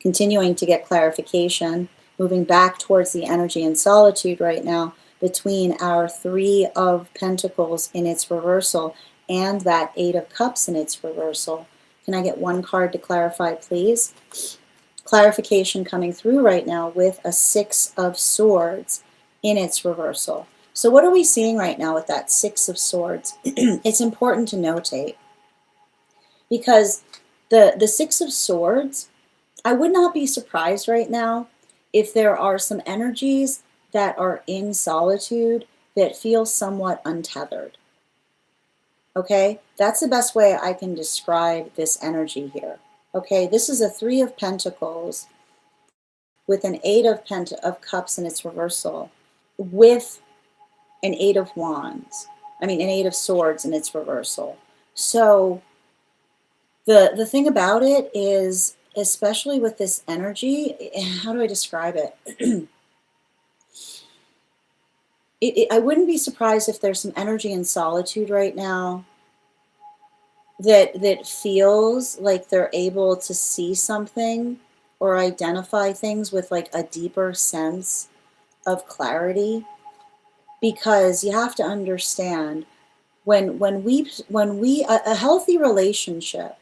Continuing to get clarification, moving back towards the energy and solitude right now, between our Three of Pentacles in its reversal and that Eight of Cups in its reversal. Can I get one card to clarify, please? Clarification coming through right now with a Six of Swords in its reversal. So what are we seeing right now with that Six of Swords? It's important to notate, because the Six of Swords, I would not be surprised right now if there are some energies that are in solitude that feel somewhat untethered. Okay, that's the best way I can describe this energy here. Okay, this is a Three of Pentacles with an Eight of Cups in its reversal, with an Eight of Wands. I mean, an Eight of Swords in its reversal. So the thing about it is, especially with this energy, how do I describe it? I wouldn't be surprised if there's some energy in solitude right now that feels like they're able to see something or identify things with like a deeper sense of clarity. Because you have to understand, when we a healthy relationship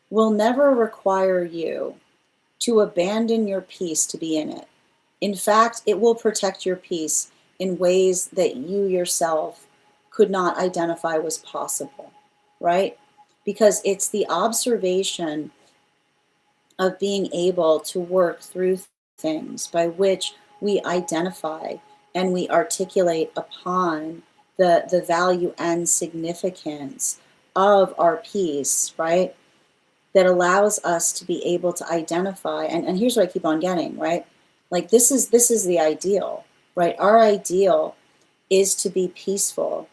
will never require you to abandon your peace to be in it. In fact, it will protect your peace in ways that you yourself could not identify was possible, right? Because it's the observation of being able to work through things by which we identify and we articulate upon the value and significance of our peace, right? That allows us to be able to identify, and here's what I keep on getting, right? Like this is the ideal, right? Our ideal is to be peaceful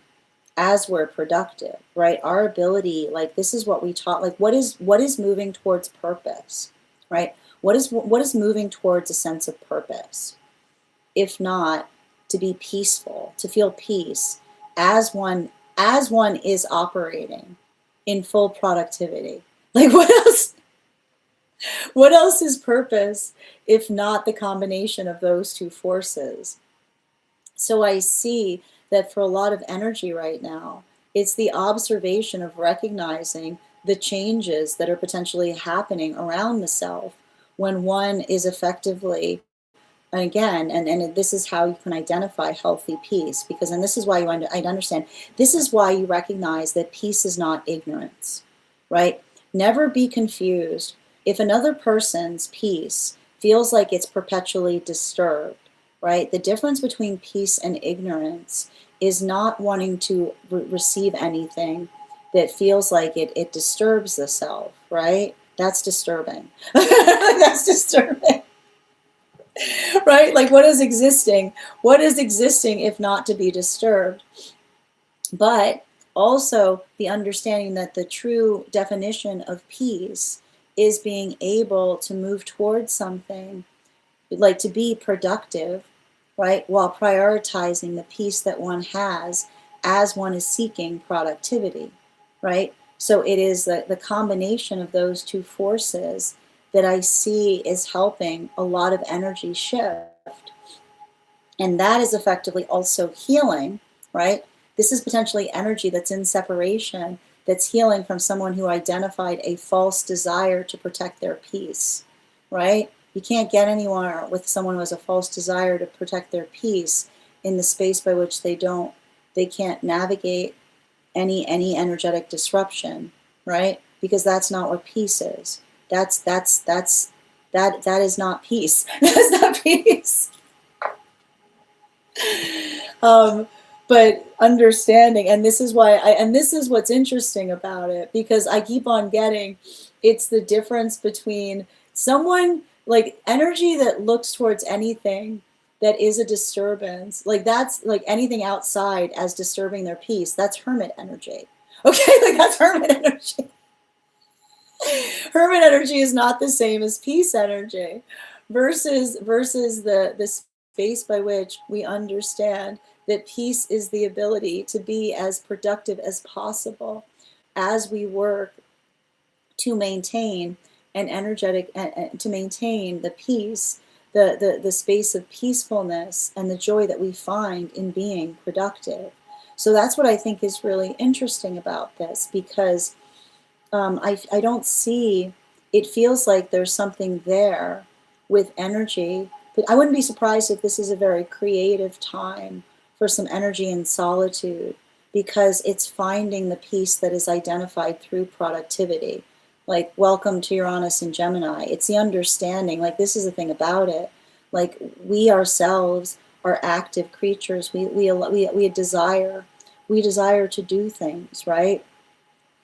as we're productive, right? Our ability, like this is what we taught, like what is moving towards purpose, right? What is moving towards a sense of purpose? If not to be peaceful, to feel peace as one is operating in full productivity. Like what else is purpose if not the combination of those two forces? So I see that for a lot of energy right now, it's the observation of recognizing the changes that are potentially happening around the self when one is effectively, and again, and this is how you can identify healthy peace, because, and this is why I understand, this is why you recognize that peace is not ignorance, right? Never be confused. If another person's peace feels like it's perpetually disturbed, right? The difference between peace and ignorance is not wanting to receive anything that feels like it disturbs the self, right? That's disturbing. That's disturbing. Right? Like what is existing? What is existing if not to be disturbed? But also the understanding that the true definition of peace is being able to move towards something, like to be productive, right? While prioritizing the peace that one has as one is seeking productivity, right? So it is the combination of those two forces that I see is helping a lot of energy shift. And that is effectively also healing, right? This is potentially energy that's in separation, that's healing from someone who identified a false desire to protect their peace, right? You can't get anywhere with someone who has a false desire to protect their peace in the space by which they can't navigate any energetic disruption, right? Because that's not what peace is. That is not peace. That's not peace. But understanding, and this is why and this is what's interesting about it, because I keep on getting, it's the difference between someone, like energy that looks towards anything that is a disturbance, like that's like anything outside as disturbing their peace, that's hermit energy. Okay, like that's hermit energy. Hermit energy is not the same as peace energy, versus the space by which we understand that peace is the ability to be as productive as possible as we work to maintain an energetic, to maintain the peace the space of peacefulness and the joy that we find in being productive. So that's what I think is really interesting about this, because I don't see, it feels like there's something there with energy, but I wouldn't be surprised if this is a very creative time for some energy and solitude, because it's finding the peace that is identified through productivity. Like, welcome to Uranus and Gemini. It's the understanding, like, this is the thing about it. Like, we ourselves are active creatures. We desire. We desire to do things, right?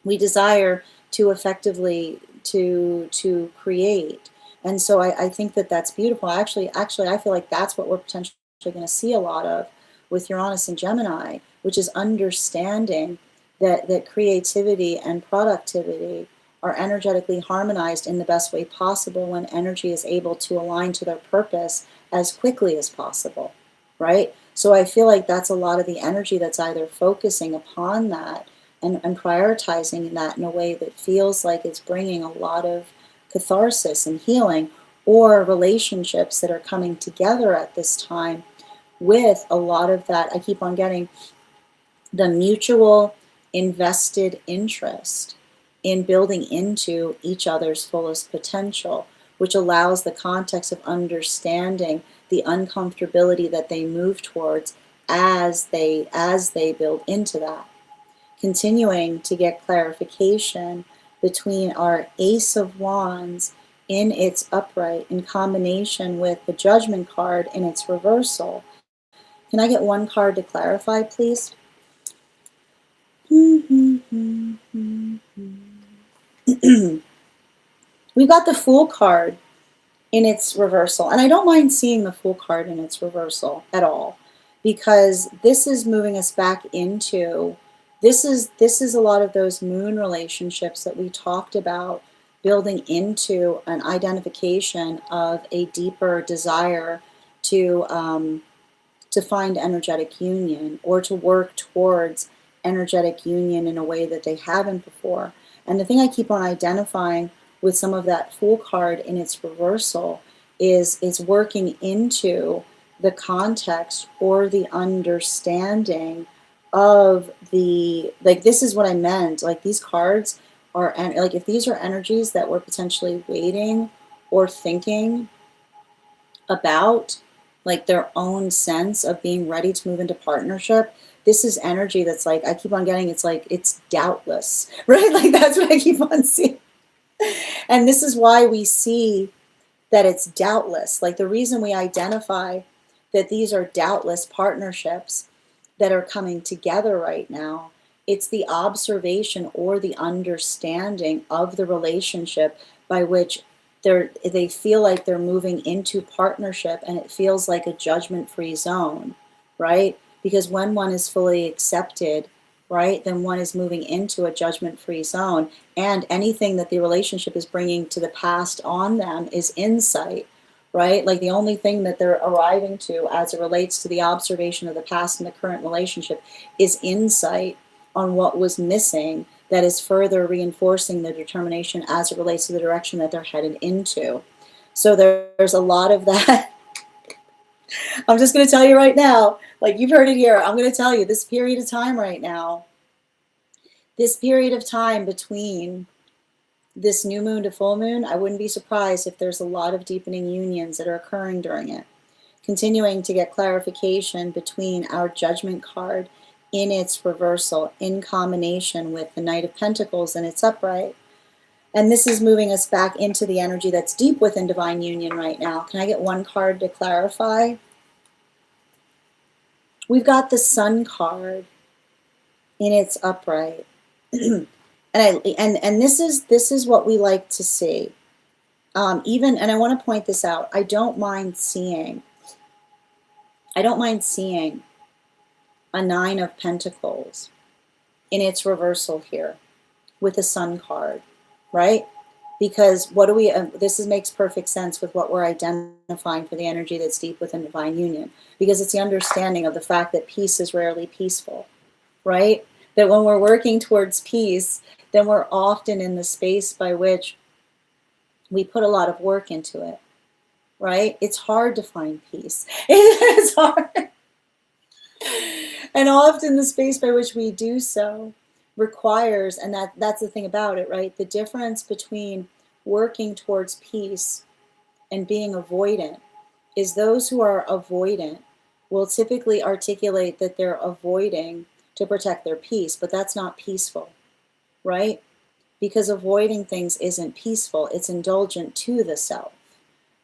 We desire to effectively to create. And so I think that that's beautiful. Actually, I feel like that's what we're potentially going to see a lot of with Uranus and Gemini, which is understanding that creativity and productivity are energetically harmonized in the best way possible when energy is able to align to their purpose as quickly as possible, right? So I feel like that's a lot of the energy that's either focusing upon that and prioritizing that in a way that feels like it's bringing a lot of catharsis and healing, or relationships that are coming together at this time with a lot of that. I keep on getting the mutual invested interest in building into each other's fullest potential, which allows the context of understanding the uncomfortability that they move towards as they build into that. Continuing to get clarification between our Ace of Wands in its upright in combination with the Judgment card in its reversal. Can I get one card to clarify, please? We've got the Fool card in its reversal, and I don't mind seeing the Fool card in its reversal at all, because this is moving us back into, this is a lot of those moon relationships that we talked about, building into an identification of a deeper desire to find energetic union, or to work towards energetic union in a way that they haven't before. And the thing I keep on identifying with some of that Fool card in its reversal is working into the context or the understanding of the, like, this is what I meant, like, these cards are, and like, if these are energies that we're potentially waiting or thinking about, like, their own sense of being ready to move into partnership, this is energy that's like, I keep on getting, it's like, it's doubtless, right? Like, that's what I keep on seeing. And this is why we see that it's doubtless. Like, the reason we identify that these are doubtless partnerships that are coming together right now, it's the observation or the understanding of the relationship by which they feel like they're moving into partnership, and it feels like a judgment-free zone, right? Because when one is fully accepted, right, then one is moving into a judgment-free zone, and anything that the relationship is bringing to the past on them is insight, right? Like, the only thing that they're arriving to as it relates to the observation of the past and the current relationship is insight on what was missing, that is further reinforcing the determination as it relates to the direction that they're headed into. So there's a lot of that. I'm just going to tell you right now, like, you've heard it here, I'm going to tell you, this period of time right now, this period of time between this new moon to full moon, I wouldn't be surprised if there's a lot of deepening unions that are occurring during it. Continuing to get clarification between our Judgment card in its reversal in combination with the Knight of Pentacles in its upright. And this is moving us back into the energy that's deep within divine union right now. Can I get one card to clarify? We've got the Sun card in its upright. and this is what we like to see. Even, and I want to point this out, I don't mind seeing a Nine of Pentacles in its reversal here with the Sun card, right? Because what do we, makes perfect sense with what we're identifying for the energy that's deep within divine union, because it's the understanding of the fact that peace is rarely peaceful, right? That when we're working towards peace, then we're often in the space by which we put a lot of work into it, right? It's hard to find peace. It's hard. And often the space by which we do so requires, and that's the thing about it, right? The difference between working towards peace and being avoidant is those who are avoidant will typically articulate that they're avoiding to protect their peace, but that's not peaceful, right? Because avoiding things isn't peaceful, it's indulgent to the self,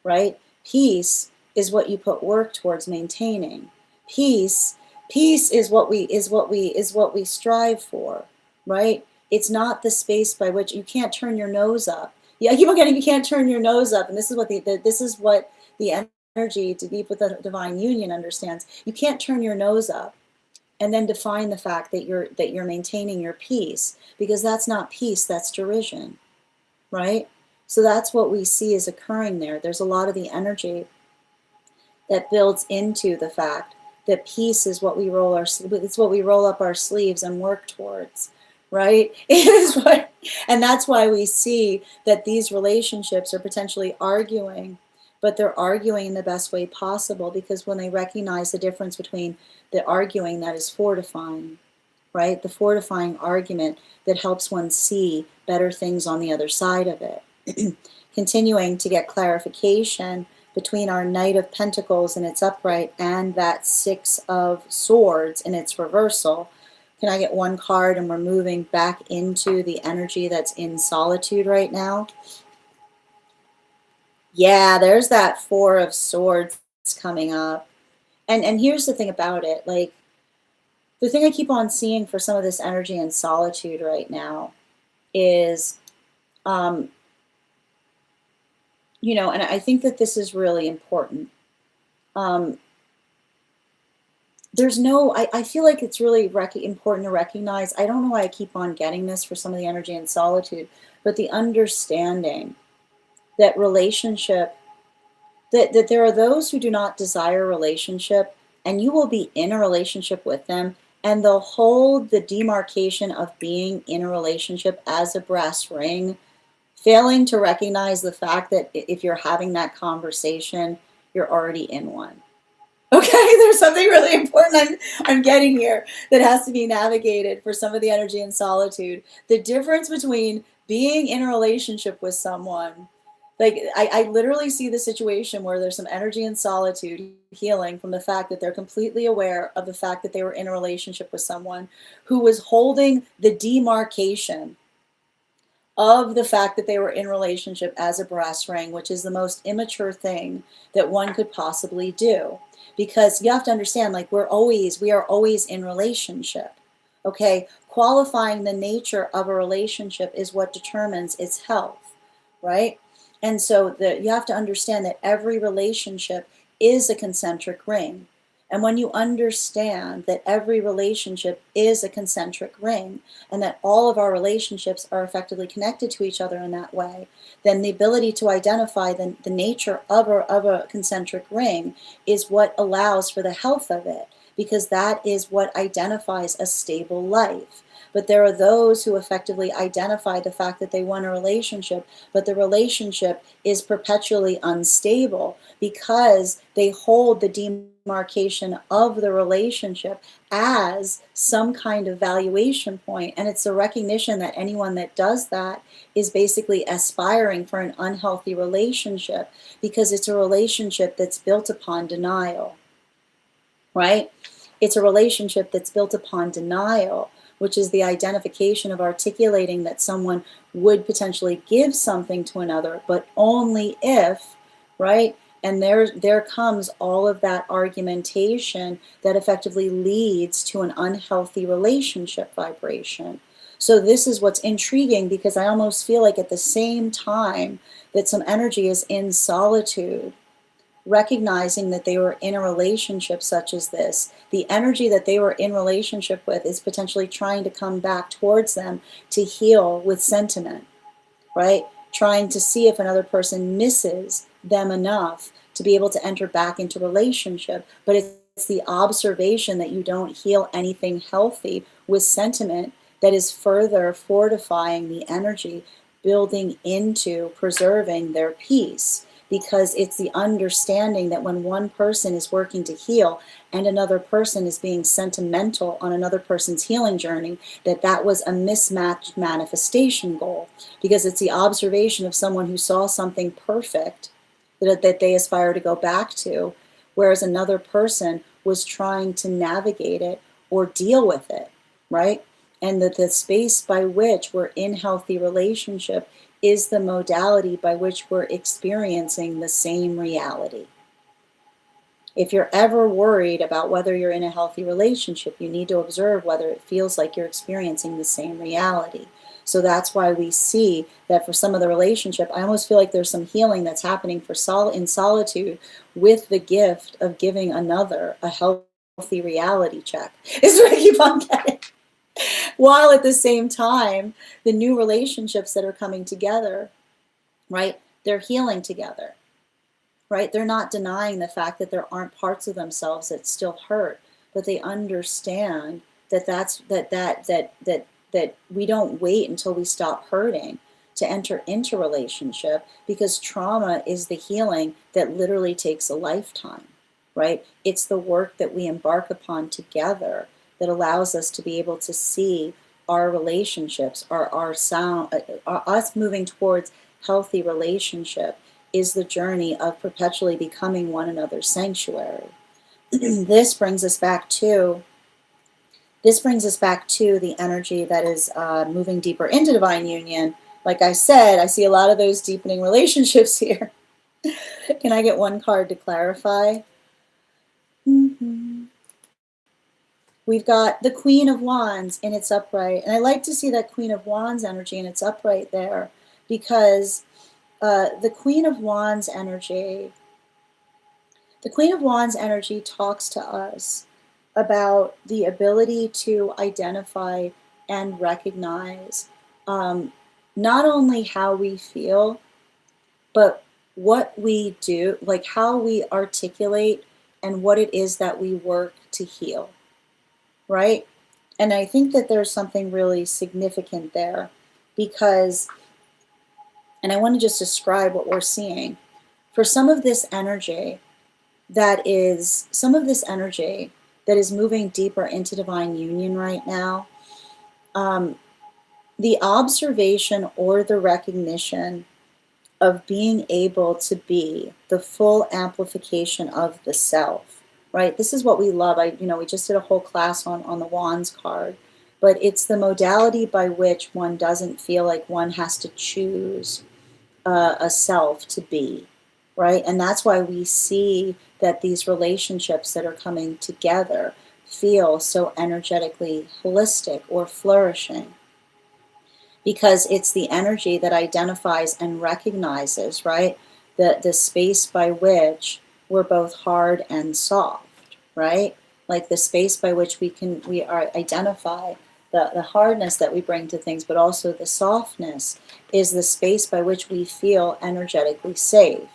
right? Peace is what you put work towards maintaining. Peace is what we strive for, right? It's not the space by which you can't turn your nose up. Yeah, I keep on getting you can't turn your nose up, and this is what the energy to deep with the divine union understands. You can't turn your nose up and then define the fact that you're maintaining your peace, because that's not peace, that's derision, right? So that's what we see is occurring there. There's a lot of the energy that builds into the fact that peace is what we roll up our sleeves and work towards, right? It is what, and that's why we see that these relationships are potentially arguing, but they're arguing in the best way possible, because when they recognize the difference between the arguing that is fortifying, right? The fortifying argument that helps one see better things on the other side of it. Continuing to get clarification between our Knight of Pentacles in its upright and that Six of Swords in its reversal. Can I get one card, and we're moving back into the energy that's in solitude right now? Yeah, there's that Four of Swords coming up. And here's the thing about it, like, the thing I keep on seeing for some of this energy in solitude right now is, you know, and I think that this is really important. There's no, I feel like it's really important to recognize, I don't know why I keep on getting this for some of the energy in solitude, but the understanding that relationship, that there are those who do not desire a relationship, and you will be in a relationship with them, and they'll hold the demarcation of being in a relationship as a brass ring, failing to recognize the fact that if you're having that conversation, you're already in one. Okay, there's something really important I'm getting here that has to be navigated for some of the energy in solitude. The difference between being in a relationship with someone, like I literally see the situation where there's some energy in solitude healing from the fact that they're completely aware of the fact that they were in a relationship with someone who was holding the demarcation of the fact that they were in relationship as a brass ring, which is the most immature thing that one could possibly do. Because you have to understand, like, we are always in relationship. Okay, qualifying the nature of a relationship is what determines its health, right? And so you have to understand that every relationship is a concentric ring. And when you understand that every relationship is a concentric ring, and that all of our relationships are effectively connected to each other in that way, then the ability to identify the nature of a concentric ring is what allows for the health of it, because that is what identifies a stable life. But there are those who effectively identify the fact that they want a relationship, but the relationship is perpetually unstable because they hold the demarcation of the relationship as some kind of valuation point. And it's a recognition that anyone that does that is basically aspiring for an unhealthy relationship, because it's a relationship that's built upon denial, right? It's a relationship that's built upon denial, which is the identification of articulating that someone would potentially give something to another, but only if, right? And there comes all of that argumentation that effectively leads to an unhealthy relationship vibration. So this is what's intriguing, because I almost feel like at the same time that some energy is in solitude, recognizing that they were in a relationship such as this, the energy that they were in relationship with is potentially trying to come back towards them to heal with sentiment, right? Trying to see if another person misses them enough to be able to enter back into relationship. But it's the observation that you don't heal anything healthy with sentiment that is further fortifying the energy, building into preserving their peace. because it's the understanding that when one person is working to heal and another person is being sentimental on another person's healing journey, that that was a mismatched manifestation goal, because it's the observation of someone who saw something perfect that they aspire to go back to, whereas another person was trying to navigate it or deal with it, right? And that the space by which we're in healthy relationship is the modality by which we're experiencing the same reality. If you're ever worried about whether you're in a healthy relationship, you need to observe whether it feels like you're experiencing the same reality. So that's why we see that for some of the relationship, I almost feel like there's some healing that's happening in solitude, with the gift of giving another a healthy reality check. Is what I keep on getting. While at the same time, the new relationships that are coming together, right, they're healing together, right? They're not denying the fact that there aren't parts of themselves that still hurt, but they understand that that we don't wait until we stop hurting to enter into relationship, because trauma is the healing that literally takes a lifetime, right? It's the work that we embark upon together that allows us to be able to see our relationships, our sound, us moving towards healthy relationship is the journey of perpetually becoming one another's sanctuary. This brings us back to the energy that is moving deeper into divine union. Like I said, I see a lot of those deepening relationships here. Can I get one card to clarify? Mm-hmm. We've got the Queen of Wands in its upright. And I like to see that Queen of Wands energy in its upright there, because the Queen of Wands energy talks to us about the ability to identify and recognize not only how we feel, but what we do, like how we articulate and what it is that we work to heal, right? And I think that there's something really significant there, because, and I want to just describe what we're seeing. For some of this energy that is moving deeper into divine union right now, the observation or the recognition of being able to be the full amplification of the self, right? This is what we love. We just did a whole class on the Wands card, but it's the modality by which one doesn't feel like one has to choose a self to be, right? And that's why we see that these relationships that are coming together feel so energetically holistic or flourishing, because it's the energy that identifies and recognizes, right, the space by which we're both hard and soft, right? Like the space by which we identify the hardness that we bring to things, but also the softness is the space by which we feel energetically safe,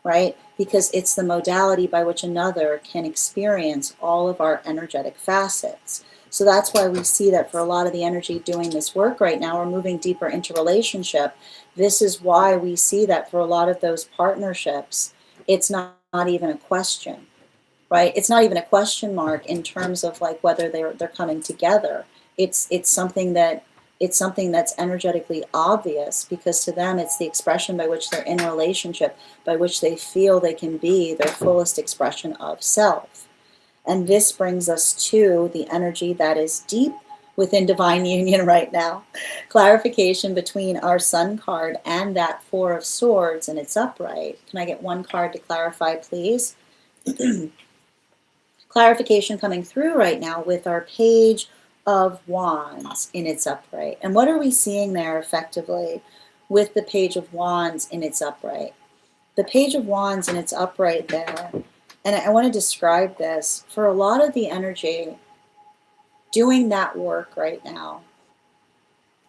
right? Because it's the modality by which another can experience all of our energetic facets. So that's why we see that for a lot of the energy doing this work right now, we're moving deeper into relationship. This is why we see that for a lot of those partnerships, it's not even a question, right? It's not even a question mark in terms of like whether they're coming together. It's something that's energetically obvious, because to them it's the expression by which they're in a relationship, by which they feel they can be their fullest expression of self. And this brings us to the energy that is deep within divine union right now. Clarification between our Sun card and that Four of Swords and its upright. Can I get one card to clarify, please? Clarification coming through right now with our Page of Wands in its upright. And what are we seeing there effectively with the Page of Wands in its upright? The Page of Wands in its upright there, and I want to describe this, for a lot of the energy doing that work right now,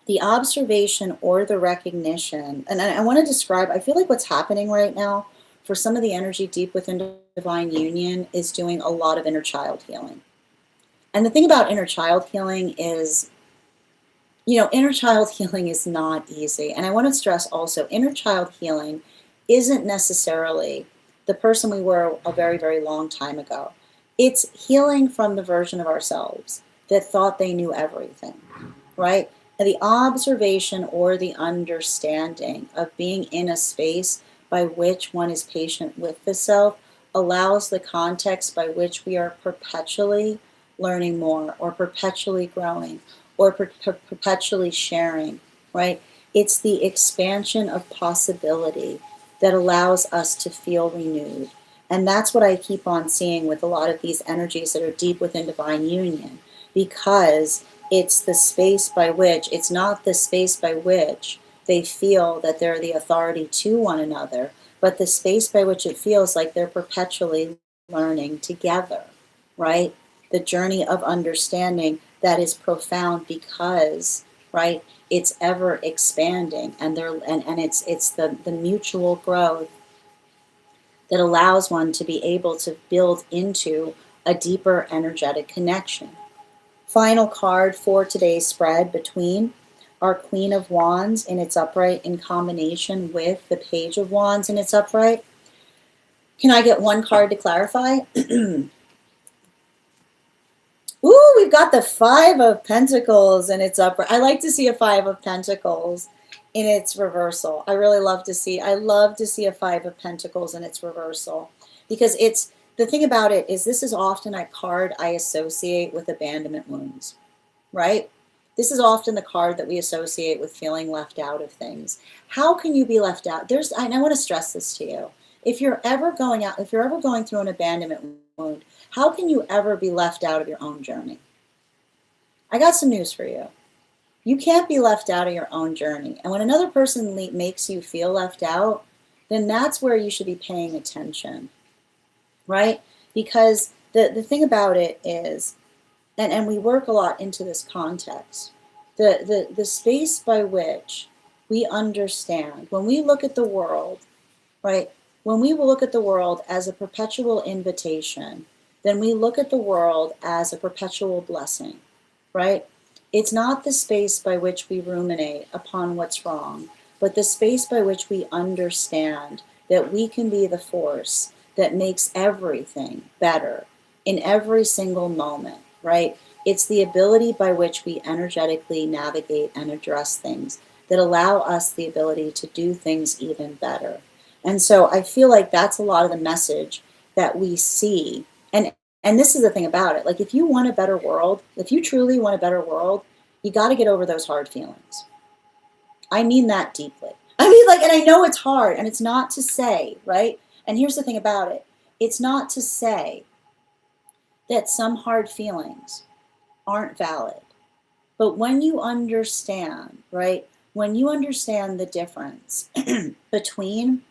the observation or the recognition, and I want to describe, I feel like what's happening right now for some of the energy deep within divine union is doing a lot of inner child healing. And the thing about inner child healing is, inner child healing is not easy. And I want to stress also, inner child healing isn't necessarily the person we were a very, very long time ago. It's healing from the version of ourselves that thought they knew everything, right? And the observation or the understanding of being in a space by which one is patient with the self allows the context by which we are perpetually learning more or perpetually growing or perpetually sharing, right? It's the expansion of possibility that allows us to feel renewed. And that's what I keep on seeing with a lot of these energies that are deep within divine union, because it's the space by which, it's not the space by which they feel that they're the authority to one another, but the space by which it feels like they're perpetually learning together, right? The journey of understanding that is profound because, right, it's ever expanding, and it's the mutual growth that allows one to be able to build into a deeper energetic connection. Final card for today's spread between our Queen of Wands in its upright in combination with the Page of Wands in its upright. Can I get one card to clarify? Ooh, we've got the Five of Pentacles in its upright. I like to see a Five of Pentacles in its reversal. I love to see a Five of Pentacles in its reversal, because it's, the thing about it is this is often a card I associate with abandonment wounds, right? This is often the card that we associate with feeling left out of things. How can you be left out? And I want to stress this to you. If you're ever going through an abandonment wound, how can you ever be left out of your own journey? I got some news for you. You can't be left out of your own journey. And when another person makes you feel left out, then that's where you should be paying attention, right? Because the thing about it is, and we work a lot into this context, the space by which we understand, when we look at the world, right? When we look at the world as a perpetual invitation, then we look at the world as a perpetual blessing, right? It's not the space by which we ruminate upon what's wrong, but the space by which we understand that we can be the force that makes everything better in every single moment, right? It's the ability by which we energetically navigate and address things that allow us the ability to do things even better. And so I feel like that's a lot of the message that we see. And this is the thing about it. Like, if you want a better world, if you truly want a better world, you got to get over those hard feelings. I mean that deeply. I mean, like, and I know it's hard, and it's not to say, right? And here's the thing about it. It's not to say that some hard feelings aren't valid. But when you understand, right? When you understand the difference between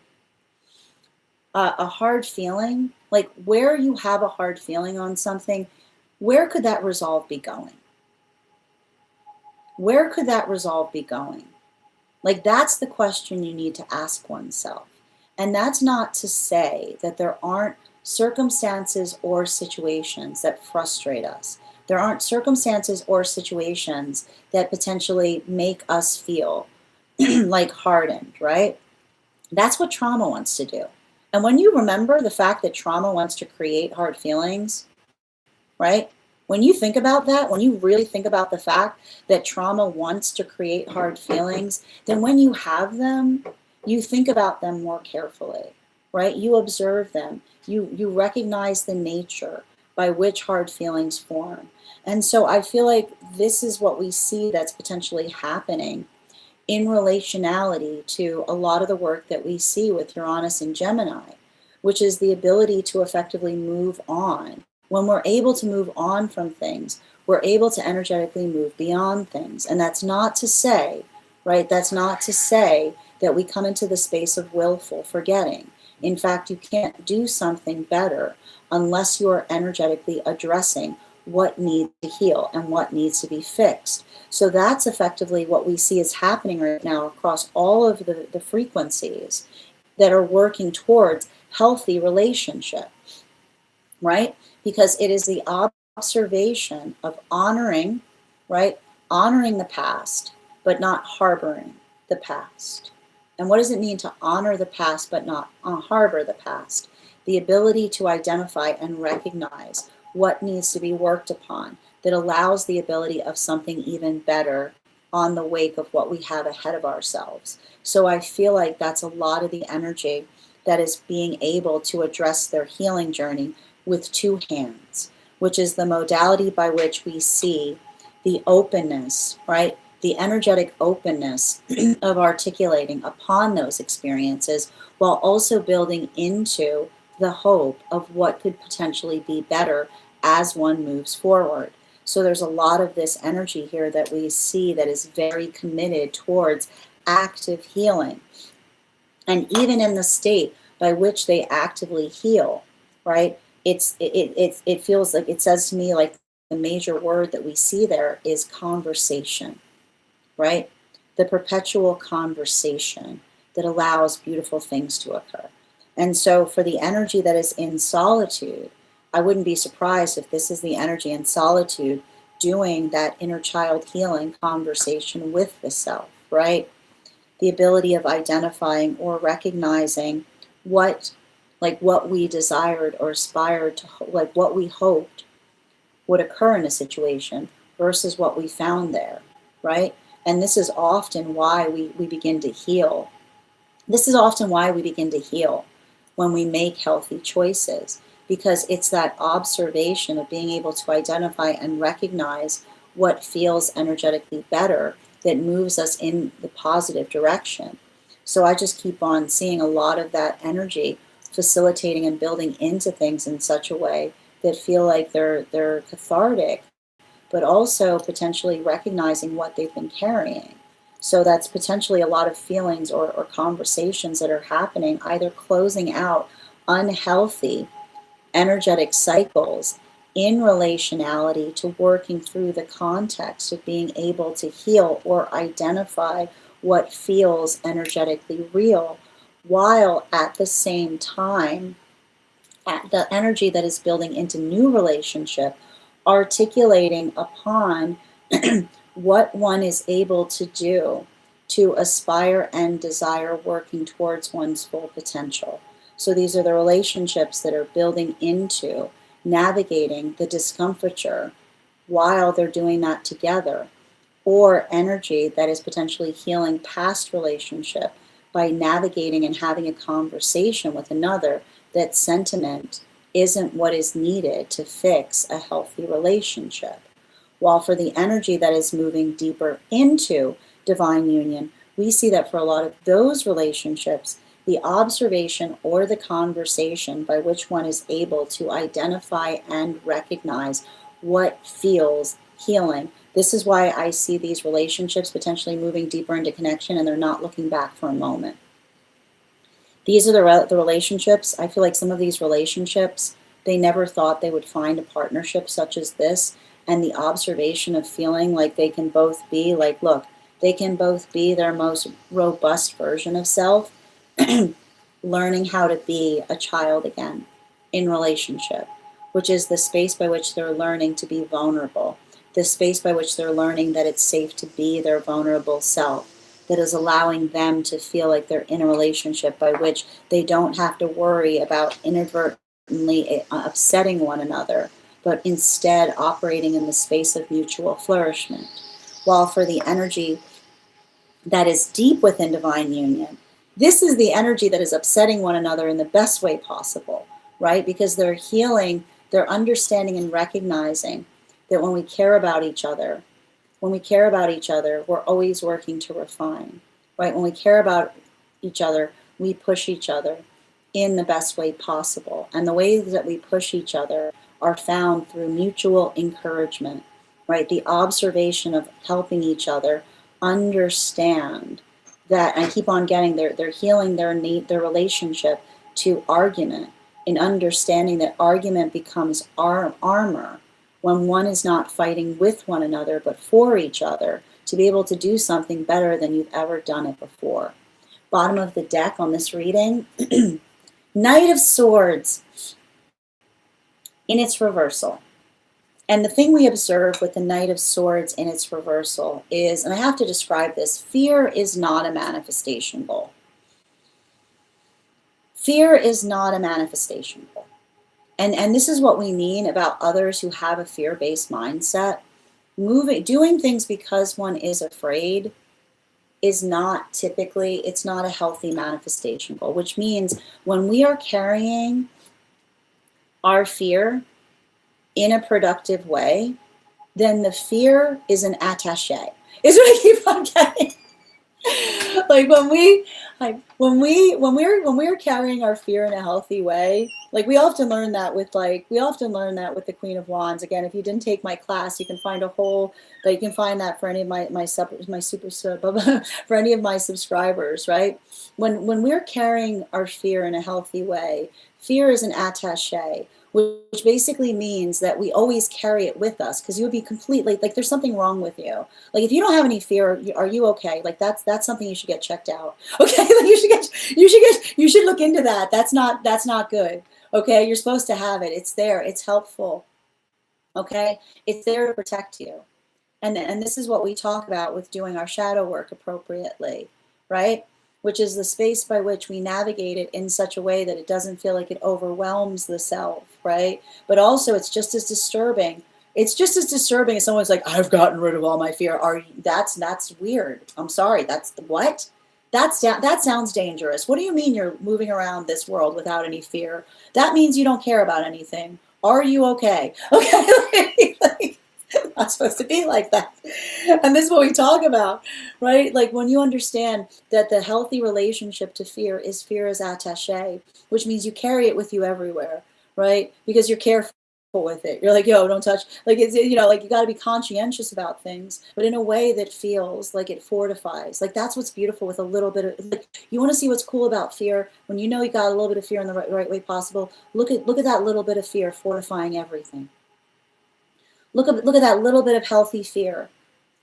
a hard feeling, like where you have a hard feeling on something, where could that resolve be going? Where could that resolve be going? Like, that's the question you need to ask oneself. And that's not to say that there aren't circumstances or situations that frustrate us. There aren't circumstances or situations that potentially make us feel like hardened, right? That's what trauma wants to do. And when you remember the fact that trauma wants to create hard feelings, right? When you think about that, when you really think about the fact that trauma wants to create hard feelings, then when you have them, you think about them more carefully, right? You observe them. You recognize the nature by which hard feelings form. And so I feel like this is what we see that's potentially happening in relationality to a lot of the work that we see with Uranus and Gemini, which is the ability to effectively move on. When we're able to move on from things, we're able to energetically move beyond things. And that's not to say, right? That's not to say that we come into the space of willful forgetting. In fact, you can't do something better unless you are energetically addressing what needs to heal and what needs to be fixed. So that's effectively what we see is happening right now across all of the frequencies that are working towards healthy relationship, right? Because it is the observation of honoring, right? Honoring the past, but not harboring the past, And what does it mean to honor the past but not harbor the past? The ability to identify and recognize what needs to be worked upon that allows the ability of something even better on the wake of what we have ahead of ourselves. So I feel like that's a lot of the energy that is being able to address their healing journey with two hands, which is the modality by which we see the openness, right? The energetic openness of articulating upon those experiences while also building into the hope of what could potentially be better as one moves forward. So there's a lot of this energy here that we see that is very committed towards active healing. And even in the state by which they actively heal, right? It feels like, it says to me like the major word that we see there is conversation, right? The perpetual conversation that allows beautiful things to occur. And so for the energy that is in solitude, I wouldn't be surprised if this is the energy in solitude doing that inner child healing conversation with the self, right? The ability of identifying or recognizing what we desired or aspired to, like what we hoped would occur in a situation versus what we found there, right? And this is often why we begin to heal. This is often why we begin to heal when we make healthy choices, because it's that observation of being able to identify and recognize what feels energetically better that moves us in the positive direction. So I just keep on seeing a lot of that energy facilitating and building into things in such a way that feel like they're cathartic, but also potentially recognizing what they've been carrying. So that's potentially a lot of feelings or conversations that are happening, either closing out unhealthy energetic cycles in relationality to working through the context of being able to heal or identify what feels energetically real, while at the same time, at the energy that is building into new relationship, articulating upon what one is able to do to aspire and desire working towards one's full potential. So these are the relationships that are building into navigating the discomfiture while they're doing that together, or energy that is potentially healing past relationship by navigating and having a conversation with another that sentiment isn't what is needed to fix a healthy relationship. While for the energy that is moving deeper into divine union, we see that for a lot of those relationships, the observation or the conversation by which one is able to identify and recognize what feels healing. This is why I see these relationships potentially moving deeper into connection and they're not looking back for a moment. These are the relationships. I feel like some of these relationships, they never thought they would find a partnership such as this. And the observation of feeling like they can both be like, look, they can both be their most robust version of self, learning how to be a child again in relationship, which is the space by which they're learning to be vulnerable, the space by which they're learning that it's safe to be their vulnerable self, that is allowing them to feel like they're in a relationship by which they don't have to worry about inadvertently upsetting one another, but instead operating in the space of mutual flourishment. While for the energy that is deep within divine union, this is the energy that is upsetting one another in the best way possible, right? Because they're healing, they're understanding and recognizing that when we care about each other, we're always working to refine, right? When we care about each other, we push each other in the best way possible. And the ways that we push each other are found through mutual encouragement, right? The observation of helping each other understand that, and I keep on getting they're healing their relationship to argument, in understanding that argument becomes armor when one is not fighting with one another, but for each other, to be able to do something better than you've ever done it before. Bottom of the deck on this reading, Knight of Swords in its reversal. And the thing we observe with the Knight of Swords in its reversal is, and I have to describe this, fear is not a manifestation goal. Fear is not a manifestation goal. And this is what we mean about others who have a fear-based mindset. Doing things because one is afraid is not typically, it's not a healthy manifestation goal, which means when we are carrying our fear in a productive way, then the fear is an attaché. Is what I keep on getting. Like when we're carrying our fear in a healthy way, like we often learn that with the Queen of Wands. Again, if you didn't take my class, you can find a whole, but you can find that for any of for any of my subscribers, right? When we're carrying our fear in a healthy way, fear is an attaché, which basically means that we always carry it with us, because you would be completely, like, there's something wrong with you. Like, if you don't have any fear, are you okay? Like, that's something you should get checked out. Okay, like you should look into that. That's not good. Okay, you're supposed to have it. It's there. It's helpful. Okay, it's there to protect you. And this is what we talk about with doing our shadow work appropriately, right? Which is the space by which we navigate it in such a way that it doesn't feel like it overwhelms the self, right? But also it's just as disturbing. It's just as disturbing as someone's like, I've gotten rid of all my fear. That's weird. I'm sorry. That's what? That sounds dangerous. What do you mean you're moving around this world without any fear? That means you don't care about anything. Are you okay? Okay. Not supposed to be like that. And this is what we talk about, right? Like when you understand that the healthy relationship to fear is attaché, which means you carry it with you everywhere, right? Because you're careful with it. You're like, yo, don't touch. Like, it's, like you got to be conscientious about things, but in a way that feels like it fortifies. Like that's what's beautiful with a little bit of, like, you want to see what's cool about fear. When you know you got a little bit of fear in the right way possible, look at that little bit of fear fortifying everything. Look at that little bit of healthy fear,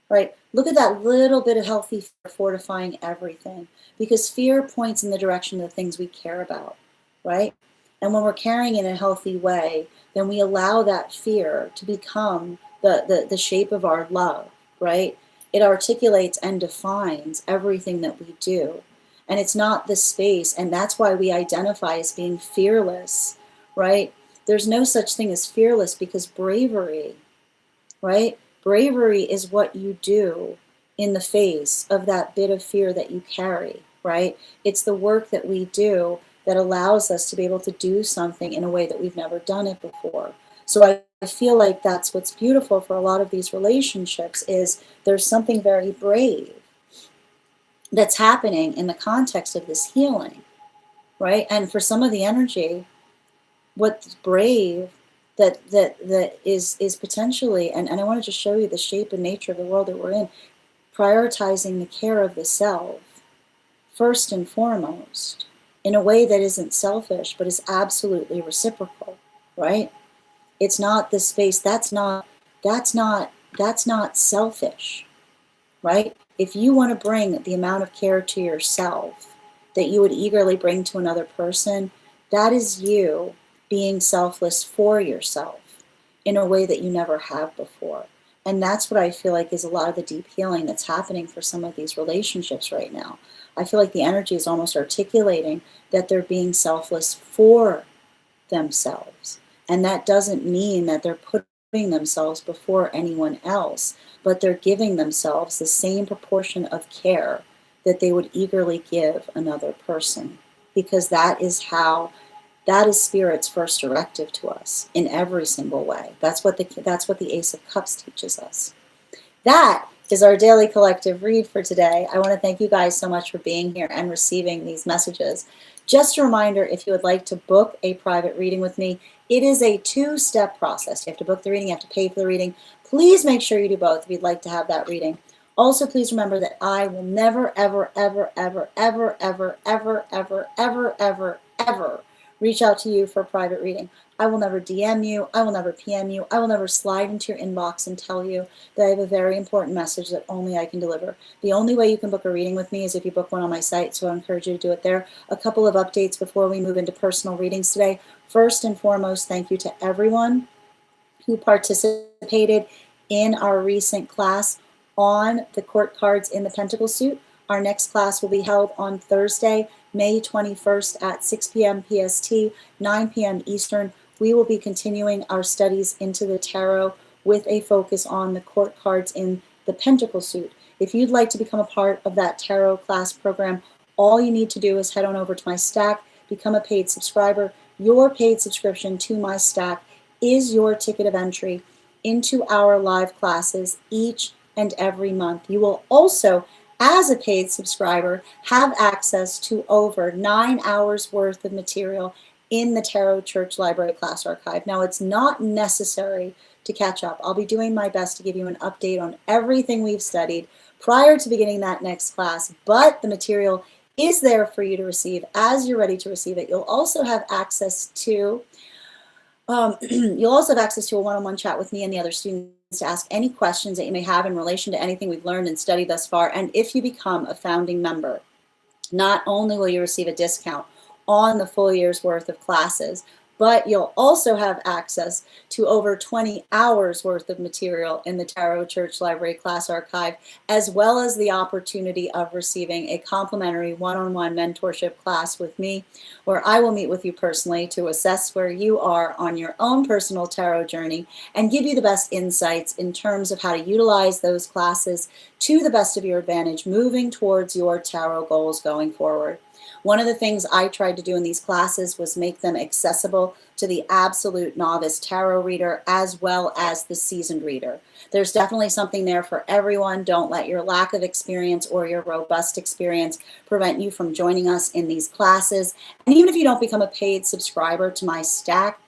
right? Look at that little bit of healthy fear fortifying everything, because fear points in the direction of the things we care about, right? And when we're carrying it in a healthy way, then we allow that fear to become the shape of our love, right? It articulates and defines everything that we do. And it's not the space, and that's why we identify as being fearless, right? There's no such thing as fearless, because bravery, right? Bravery is what you do in the face of that bit of fear that you carry, right? It's the work that we do that allows us to be able to do something in a way that we've never done it before. So I feel like that's what's beautiful for a lot of these relationships, is there's something very brave that's happening in the context of this healing, right? And for some of the energy, what's brave that is potentially, and I want to just show you the shape and nature of the world that we're in, prioritizing the care of the self first and foremost, in a way that isn't selfish, but is absolutely reciprocal, right? It's not the space, that's not selfish, right? If you want to bring the amount of care to yourself that you would eagerly bring to another person, that is you being selfless for yourself in a way that you never have before. And that's what I feel like is a lot of the deep healing that's happening for some of these relationships right now. I feel like the energy is almost articulating that they're being selfless for themselves. And that doesn't mean that they're putting themselves before anyone else, but they're giving themselves the same proportion of care that they would eagerly give another person, because that is Spirit's first directive to us in every single way. That's what the Ace of Cups teaches us. That is our daily collective read for today. I want to thank you guys so much for being here and receiving these messages. Just a reminder, if you would like to book a private reading with me, it is a two-step process. You have to book the reading, you have to pay for the reading. Please make sure you do both if you'd like to have that reading. Also, please remember that I will never, ever, ever, ever, ever, ever, ever, ever, ever, ever, ever reach out to you for a private reading. I will never DM you. I will never PM you. I will never slide into your inbox and tell you that I have a very important message that only I can deliver. The only way you can book a reading with me is if you book one on my site, so I encourage you to do it there. A couple of updates before we move into personal readings today. First and foremost, thank you to everyone who participated in our recent class on the court cards in the Pentacle suit. Our next class will be held on Thursday, May 21st at 6 p.m. PST, 9 p.m. Eastern. We will be continuing our studies into the tarot with a focus on the court cards in the Pentacle suit. If you'd like to become a part of that tarot class program, all you need to do is head on over to my Stack, become a paid subscriber. Your paid subscription to my Stack is your ticket of entry into our live classes each and every month. You will also, as a paid subscriber, have access to over 9 hours worth of material in the Tarot Church Library Class Archive. Now, it's not necessary to catch up. I'll be doing my best to give you an update on everything we've studied prior to beginning that next class, but the material is there for you to receive as you're ready to receive it. You'll also have access to a one-on-one chat with me and the other students to ask any questions that you may have in relation to anything we've learned and studied thus far. And if you become a founding member, not only will you receive a discount on the full year's worth of classes, but you'll also have access to over 20 hours worth of material in the Tarot Church Library Class Archive, as well as the opportunity of receiving a complimentary one-on-one mentorship class with me, where I will meet with you personally to assess where you are on your own personal tarot journey and give you the best insights in terms of how to utilize those classes to the best of your advantage, moving towards your tarot goals going forward. One of the things I tried to do in these classes was make them accessible to the absolute novice tarot reader as well as the seasoned reader. There's definitely something there for everyone. Don't let your lack of experience or your robust experience prevent you from joining us in these classes. And even if you don't become a paid subscriber to my Stack,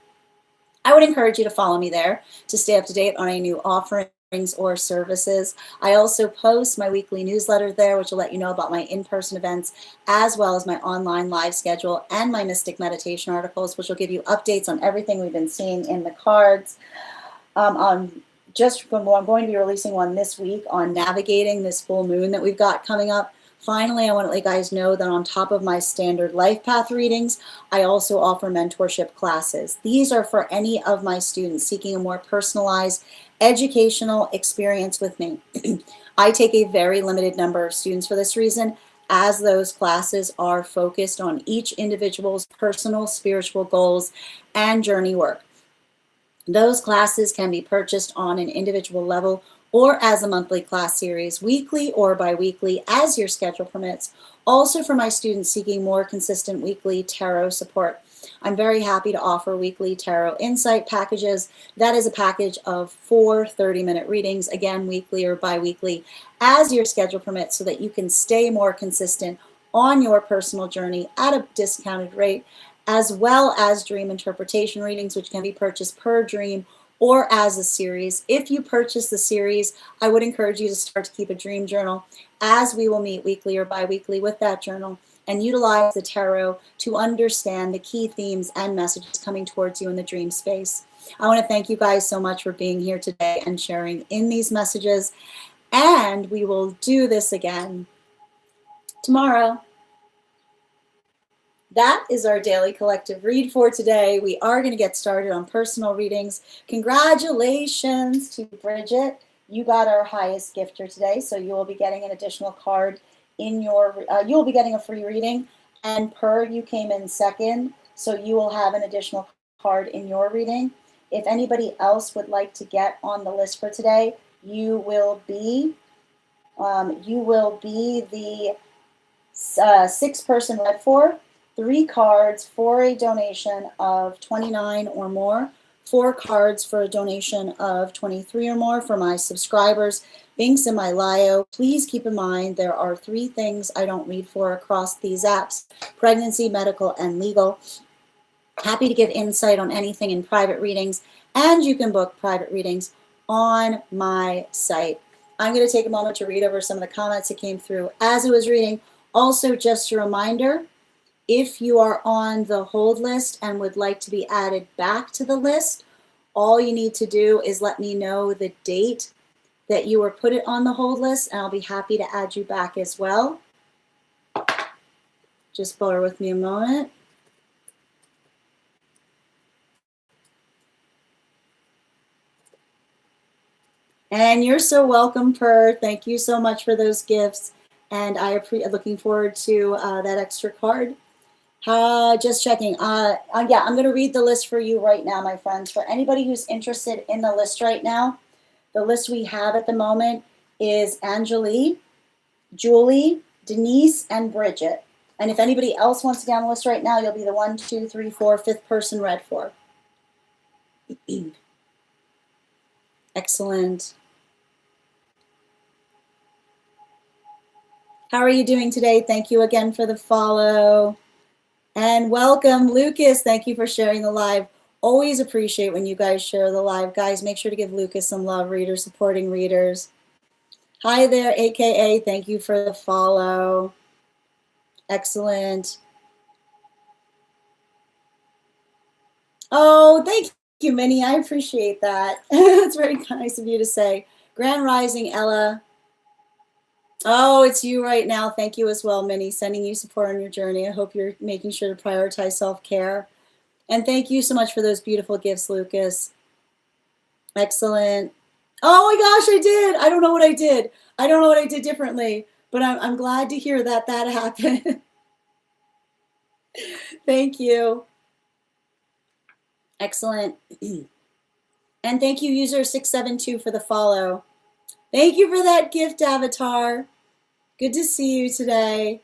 I would encourage you to follow me there to stay up to date on any new offerings or services. I also post my weekly newsletter there, which will let you know about my in-person events, as well as my online live schedule and my mystic meditation articles, which will give you updates on everything we've been seeing in the cards. I'm going to be releasing one this week on navigating this full moon that we've got coming up. Finally, I want to let you guys know that on top of my standard life path readings, I also offer mentorship classes. These are for any of my students seeking a more personalized educational experience with me. I take a very limited number of students for this reason, as those classes are focused on each individual's personal spiritual goals and journey work. Those classes can be purchased on an individual level or as a monthly class series, weekly or bi-weekly, as your schedule permits. Also for my students seeking more consistent weekly tarot support, I'm very happy to offer weekly tarot insight packages. That is a package of 4 30-minute readings, again, weekly or bi-weekly, as your schedule permits, so that you can stay more consistent on your personal journey at a discounted rate, as well as dream interpretation readings, which can be purchased per dream or as a series. If you purchase the series, I would encourage you to start to keep a dream journal, as we will meet weekly or bi-weekly with that journal and utilize the tarot to understand the key themes and messages coming towards you in the dream space. I want to thank you guys so much for being here today and sharing in these messages, and we will do this again tomorrow. That is our daily collective read for today. We are going to get started on personal readings. Congratulations to Bridget. You got our highest gifter today, so you will be getting an additional card in your, you will be getting a free reading, and you came in second, so you will have an additional card in your reading. If anybody else would like to get on the list for today, you will be the 6th person read for. 3 cards for a donation of $29 or more, 4 cards for a donation of $23 or more for my subscribers. Links in my bio. Please keep in mind there are 3 things I don't read for across these apps: pregnancy, medical, and legal. Happy to give insight on anything in private readings, and you can book private readings on my site. I'm going to take a moment to read over some of the comments that came through as I was reading. Also, just a reminder, if you are on the hold list and would like to be added back to the list, all you need to do is let me know the date that you were put it on the hold list, and I'll be happy to add you back as well. Just bear with me a moment. And you're so welcome, Per. Thank you so much for those gifts. And looking forward to that extra card. Just checking. Yeah, I'm going to read the list for you right now, my friends. For anybody who's interested in the list right now, the list we have at the moment is Angelique, Julie, Denise, and Bridget. And if anybody else wants to get on the list right now, you'll be the 1, 2, 3, 4, 5th person read for. Excellent. How are you doing today? Thank you again for the follow. And welcome, Lucas. Thank you for sharing the live. Always appreciate when you guys share the live. Guys, make sure to give Lucas some love, readers supporting readers. Hi there, AKA. Thank you for the follow. Excellent. Oh, thank you, Minnie. I appreciate that. That's very nice of you to say. Grand Rising, Ella. Oh, it's you right now. Thank you as well, Minnie. Sending you support on your journey. I hope you're making sure to prioritize self-care. And thank you so much for those beautiful gifts, Lucas. Excellent. Oh my gosh, I did. I don't know what I did. I don't know what I did differently, but I'm glad to hear that that happened. Thank you. Excellent. And thank you, user 672, for the follow. Thank you for that gift, Avatar. Good to see you today.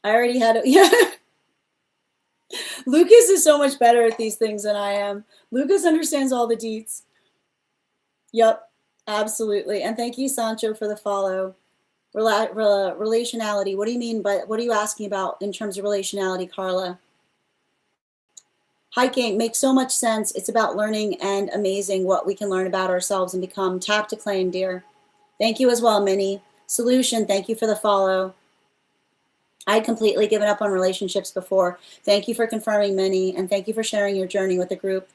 I already had it. Yeah. Lucas is so much better at these things than I am. Lucas understands all the deets. Yep, absolutely. And thank you, Sancho, for the follow. Relationality. What do you mean by, what are you asking about in terms of relationality, Carla? Hiking makes so much sense. It's about learning and amazing what we can learn about ourselves and become. Tap to claim, dear. Thank you as well, Minnie. Solution, thank you for the follow. I'd completely given up on relationships before. Thank you for confirming, Minnie, and thank you for sharing your journey with the group.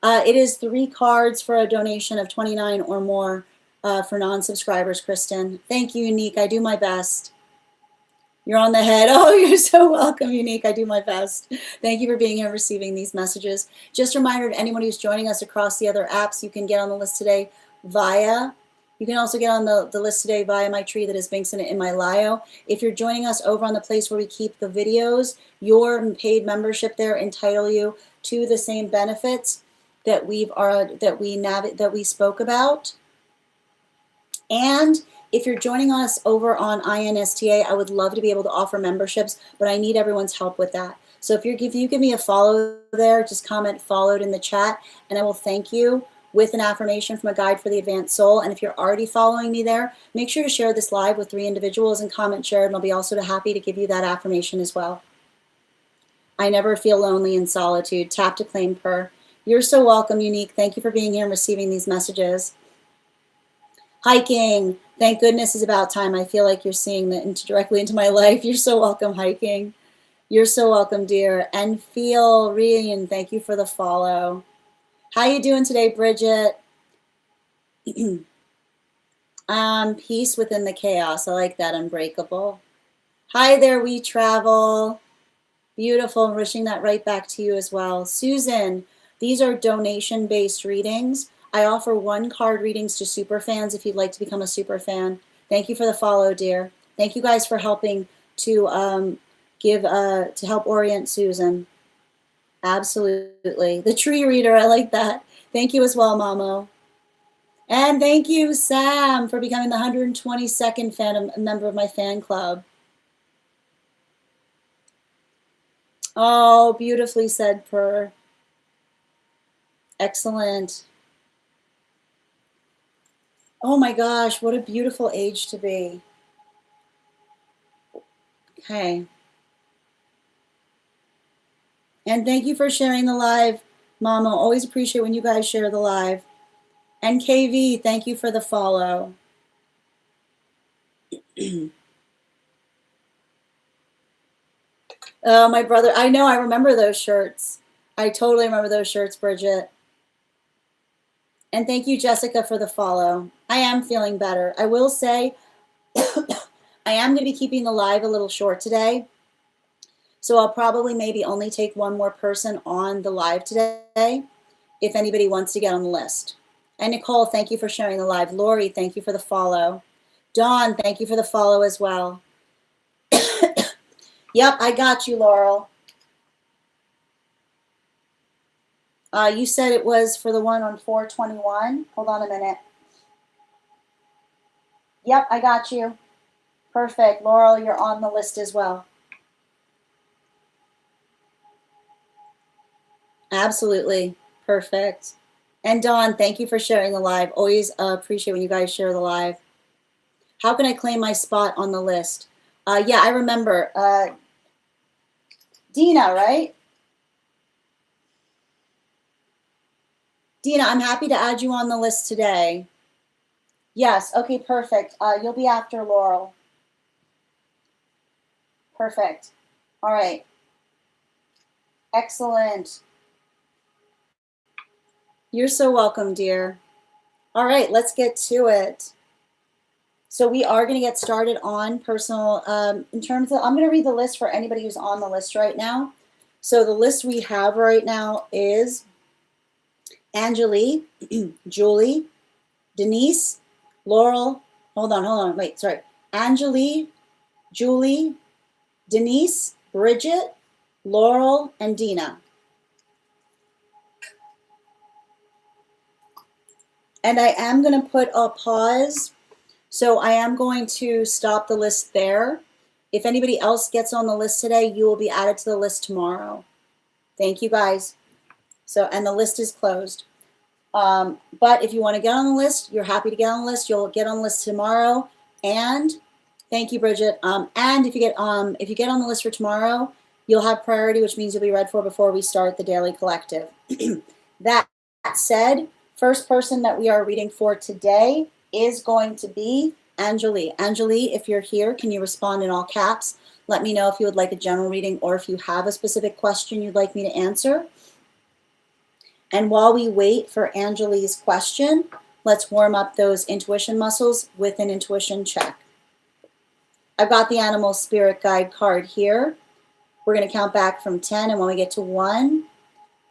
It is 3 cards for a donation of $29 or more for non-subscribers, Kristen. Thank you, Unique. I do my best. You're on the head. Oh, you're so welcome, Unique. I do my best. Thank you for being here and receiving these messages. Just a reminder to anyone who's joining us across the other apps, you can get on the list today via, you can also get on the list today via my tree that is linked in my bio. If you're joining us over on the place where we keep the videos, your paid membership there entitle you to the same benefits that we spoke about. And if you're joining us over on INSTA, I would love to be able to offer memberships, but I need everyone's help with that. So if you give me a follow there, just comment followed in the chat, and I will thank you with an affirmation from a guide for the advanced soul. And if you're already following me there, make sure to share this live with 3 individuals and comment share, and I'll be also happy to give you that affirmation as well. I never feel lonely in solitude. Tap to claim per. You're so welcome, Unique. Thank you for being here and receiving these messages. Hiking. Thank goodness is about time. I feel like you're seeing that directly into my life. You're so welcome, Hiking. You're so welcome, dear. And feel Rian, thank you for the follow. How you doing today, Bridget? Peace within the chaos. I like that. Unbreakable. Hi there, We Travel. Beautiful. Wishing that right back to you as well. Susan, these are donation-based readings. I offer 1 card readings to super fans if you'd like to become a super fan. Thank you for the follow, dear. Thank you guys for helping to help orient Susan. Absolutely. The tree reader, I like that. Thank you as well, Mamo. And thank you, Sam, for becoming the 122nd member of my fan club. Oh, beautifully said, Per. Excellent. Oh my gosh, what a beautiful age to be. Okay. And thank you for sharing the live, Mama. Always appreciate when you guys share the live. And KV, thank you for the follow. Oh, my brother. I know, I remember those shirts. I totally remember those shirts, Bridget. And thank you, Jessica, for the follow. I am feeling better. I will say I am going to be keeping the live a little short today. So I'll probably maybe only take 1 more person on the live today if anybody wants to get on the list. And Nicole, thank you for sharing the live. Lori, thank you for the follow. Dawn, thank you for the follow as well. Yep, I got you, Laurel. You said it was for the one on 421. Hold on a minute. Yep, I got you. Perfect. Laurel, you're on the list as well. Absolutely. Perfect. And Dawn, thank you for sharing the live. Always appreciate when you guys share the live. How can I claim my spot on the list? Yeah, I remember. Dina, right? Dina, I'm happy to add you on the list today. Yes, okay, perfect. You'll be after Laurel. Perfect. All right. Excellent. You're so welcome, dear. All right, let's get to it. So we are going to get started on personal, in terms of, I'm going to read the list for anybody who's on the list right now. So the list we have right now is Angelique, Julie, Denise, Laurel, hold on, wait, sorry. Angelique, Julie, Denise, Bridget, Laurel, and Dina. And I am going to put a pause. So I am going to stop the list there. If anybody else gets on the list today, you will be added to the list tomorrow. Thank you guys. So, and the list is closed. But if you want to get on the list, you're happy to get on the list. You'll get on the list tomorrow. And thank you, Bridget. And if you get on the list for tomorrow, you'll have priority, which means you'll be read for before we start the daily collective. That said, first person that we are reading for today is going to be Angelique. Angelique, if you're here, can you respond in all caps? Let me know if you would like a general reading or if you have a specific question you'd like me to answer. And while we wait for Angelique's question, let's warm up those intuition muscles with an intuition check. I've got the animal spirit guide card here. We're going to count back from 10, and when we get to 1,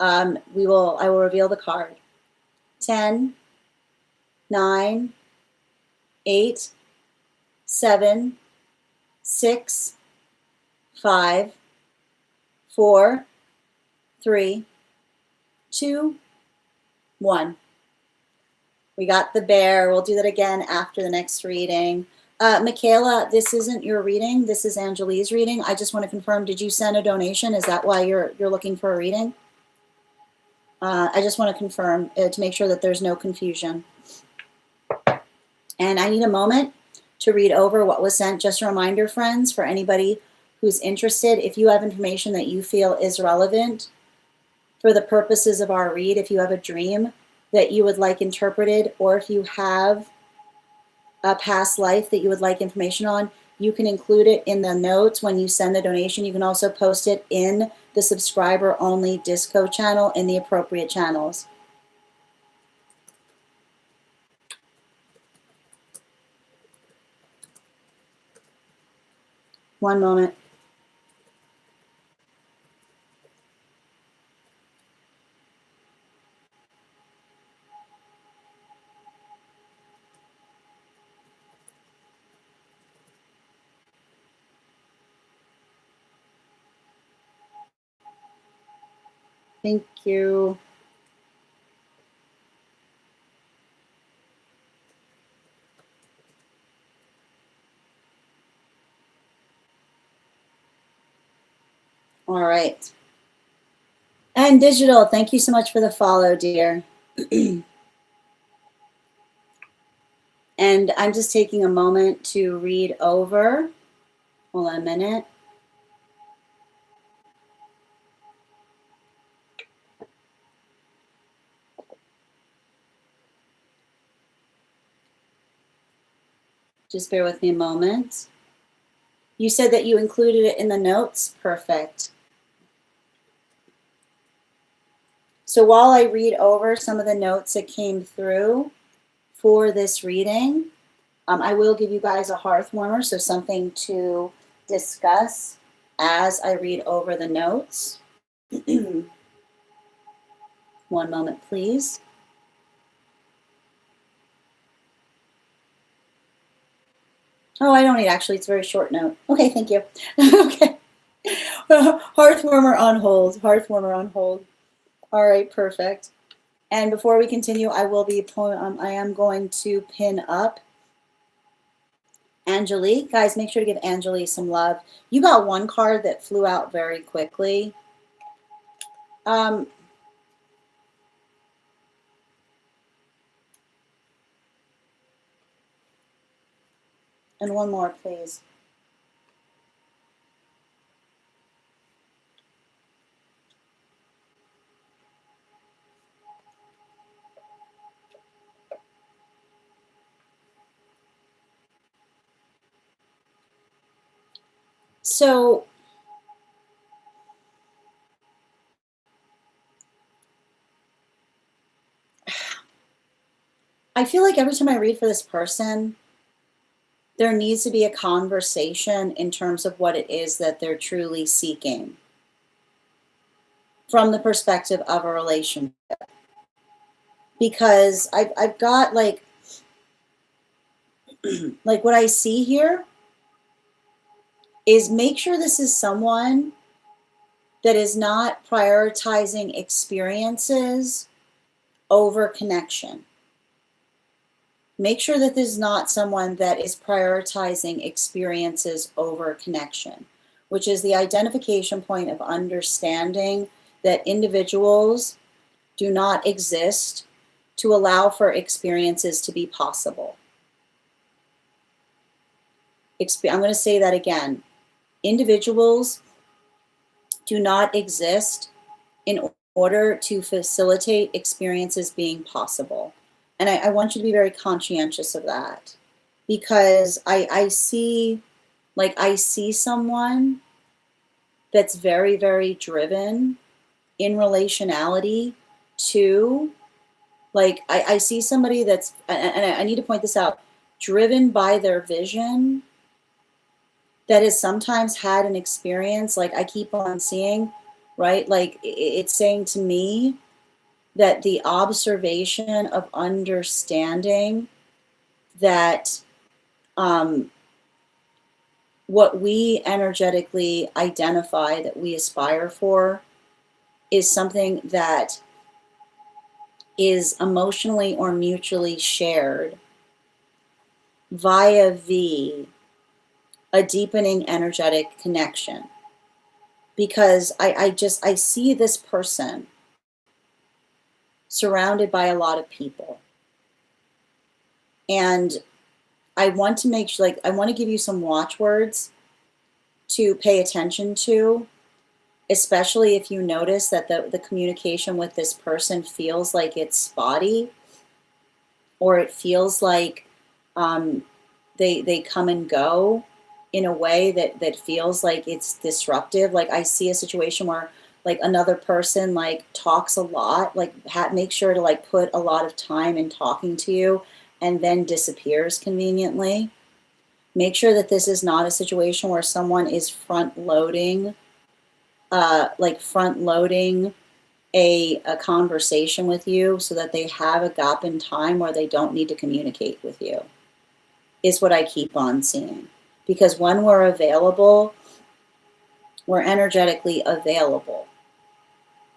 I will reveal the card. 10, 9, 8, 7, 6, 5, 4, 3, 2, 1. We got the bear. We'll do that again after the next reading. Michaela, this isn't your reading. This is Angelique's reading. I just want to confirm, did you send a donation? Is that why you're looking for a reading? I just want to confirm to make sure that there's no confusion. And I need a moment to read over what was sent. Just a reminder, friends, for anybody who's interested, if you have information that you feel is relevant for the purposes of our read, if you have a dream that you would like interpreted, or if you have a past life that you would like information on, you can include it in the notes when you send the donation. You can also post it in the subscriber only Disco channel in the appropriate channels. One moment. Thank you. All right. And Digital, thank you so much for the follow, dear. And I'm just taking a moment to read over. Hold on a minute. Just bear with me a moment. You said that you included it in the notes. Perfect. So while I read over some of the notes that came through for this reading, I will give you guys a hearth warmer, so something to discuss as I read over the notes. One moment, please. Oh, I don't need, actually, it's a very short note. Okay, thank you. Okay. Hearth warmer on hold. Hearth warmer on hold. All right, perfect. And before we continue, I am going to pin up Angelique. Guys, make sure to give Angelique some love. You got one card that flew out very quickly. And one more, please. So I feel like every time I read for this person, there needs to be a conversation in terms of what it is that they're truly seeking from the perspective of a relationship. Because I've got like what I see here is, make sure this is someone that is not prioritizing experiences over connection. Make sure that this is not someone that is prioritizing experiences over connection, which is the identification point of understanding that individuals do not exist to allow for experiences to be possible. I'm going to say that again. Individuals do not exist in order to facilitate experiences being possible. And I want you to be very conscientious of that, because I see someone that's very, very driven in relationality to, I see somebody that's, and I need to point this out, driven by their vision, that has sometimes had an experience, like I keep on seeing, right? Like it's saying to me that the observation of understanding that what we energetically identify that we aspire for is something that is emotionally or mutually shared via a deepening energetic connection. Because I see this person surrounded by a lot of people. And I want to make sure, I want to give you some watchwords to pay attention to, especially if you notice that the communication with this person feels like it's spotty, or it feels like they come and go in a way that feels like it's disruptive. Like I see a situation where another person talks a lot, make sure to put a lot of time in talking to you and then disappears conveniently. Make sure that this is not a situation where someone is front loading a conversation with you so that they have a gap in time where they don't need to communicate with you, is what I keep on seeing. Because when we're available, we're energetically available,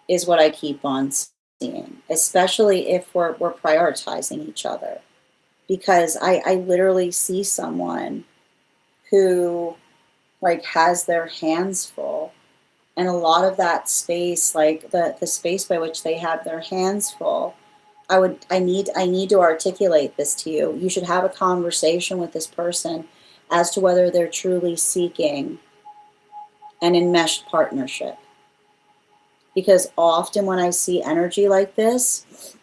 is what I keep on seeing, especially if we're prioritizing each other. Because I literally see someone who has their hands full, and a lot of that space, the space by which they have their hands full, I need to articulate this to you. You should have a conversation with this person as to whether they're truly seeking an enmeshed partnership. Because often when I see energy like this,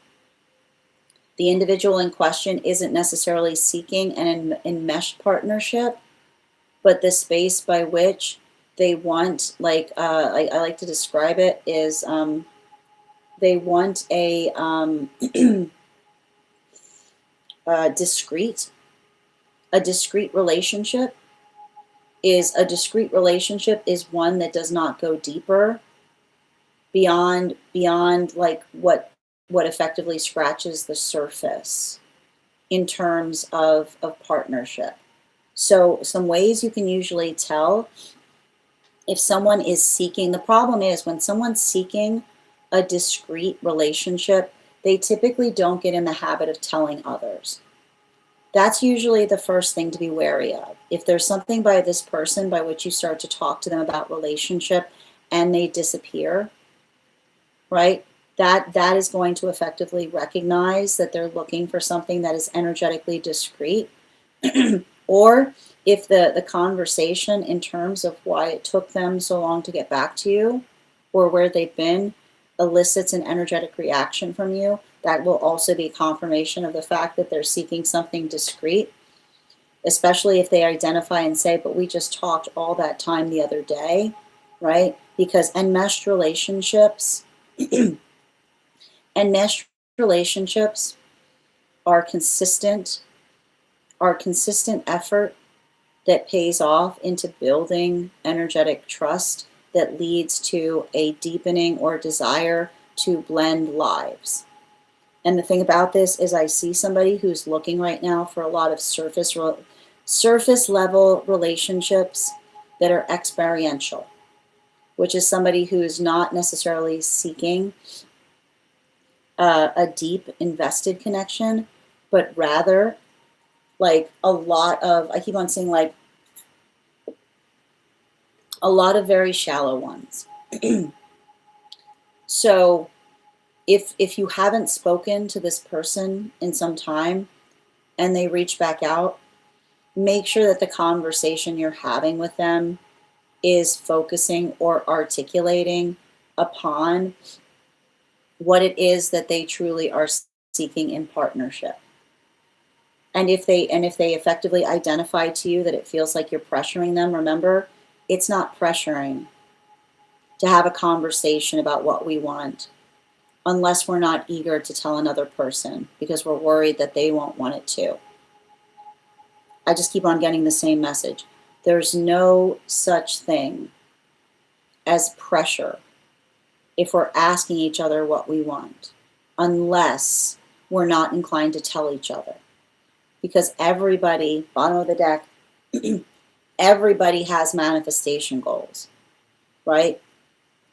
the individual in question isn't necessarily seeking an enmeshed partnership, but the space by which they want, I like to describe it, is they want a discrete relationship. A discrete relationship is one that does not go deeper beyond what effectively scratches the surface in terms of partnership. So some ways you can usually tell if someone is seeking, the problem is when someone's seeking a discrete relationship, they typically don't get in the habit of telling others. That's usually the first thing to be wary of. If there's something by this person by which you start to talk to them about relationship and they disappear, right? That is going to effectively recognize that they're looking for something that is energetically discrete. Or if the conversation in terms of why it took them so long to get back to you or where they've been elicits an energetic reaction from you, that will also be confirmation of the fact that they're seeking something discrete, especially if they identify and say, but we just talked all that time the other day, right? Because enmeshed relationships are consistent effort that pays off into building energetic trust that leads to a deepening or desire to blend lives. And the thing about this is I see somebody who's looking right now for a lot of surface level relationships that are experiential, which is somebody who's not necessarily seeking a deep invested connection, but rather like a lot of, I keep on saying like a lot of very shallow ones. So if you haven't spoken to this person in some time and they reach back out, make sure that the conversation you're having with them is focusing or articulating upon what it is that they truly are seeking in partnership. And if they effectively identify to you that it feels like you're pressuring them, remember, it's not pressuring to have a conversation about what we want unless we're not eager to tell another person because we're worried that they won't want it too. I just keep on getting the same message. There's no such thing as pressure if we're asking each other what we want, unless we're not inclined to tell each other. Because everybody, bottom of the deck, everybody has manifestation goals, right?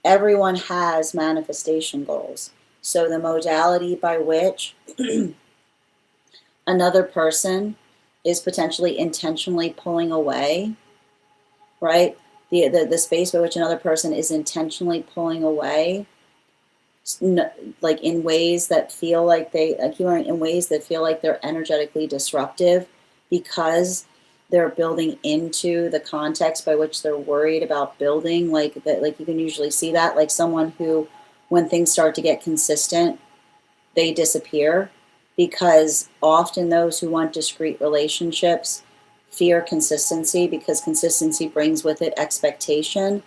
Everyone has manifestation goals. So the modality by which another person is potentially intentionally pulling away, right? The space by which another person is intentionally pulling away, like in ways that feel like in ways that feel like they're energetically disruptive because they're building into the context by which they're worried about building, like that, like you can usually see that, like someone who, when things start to get consistent, they disappear, because often those who want discrete relationships fear consistency, because consistency brings with it expectation,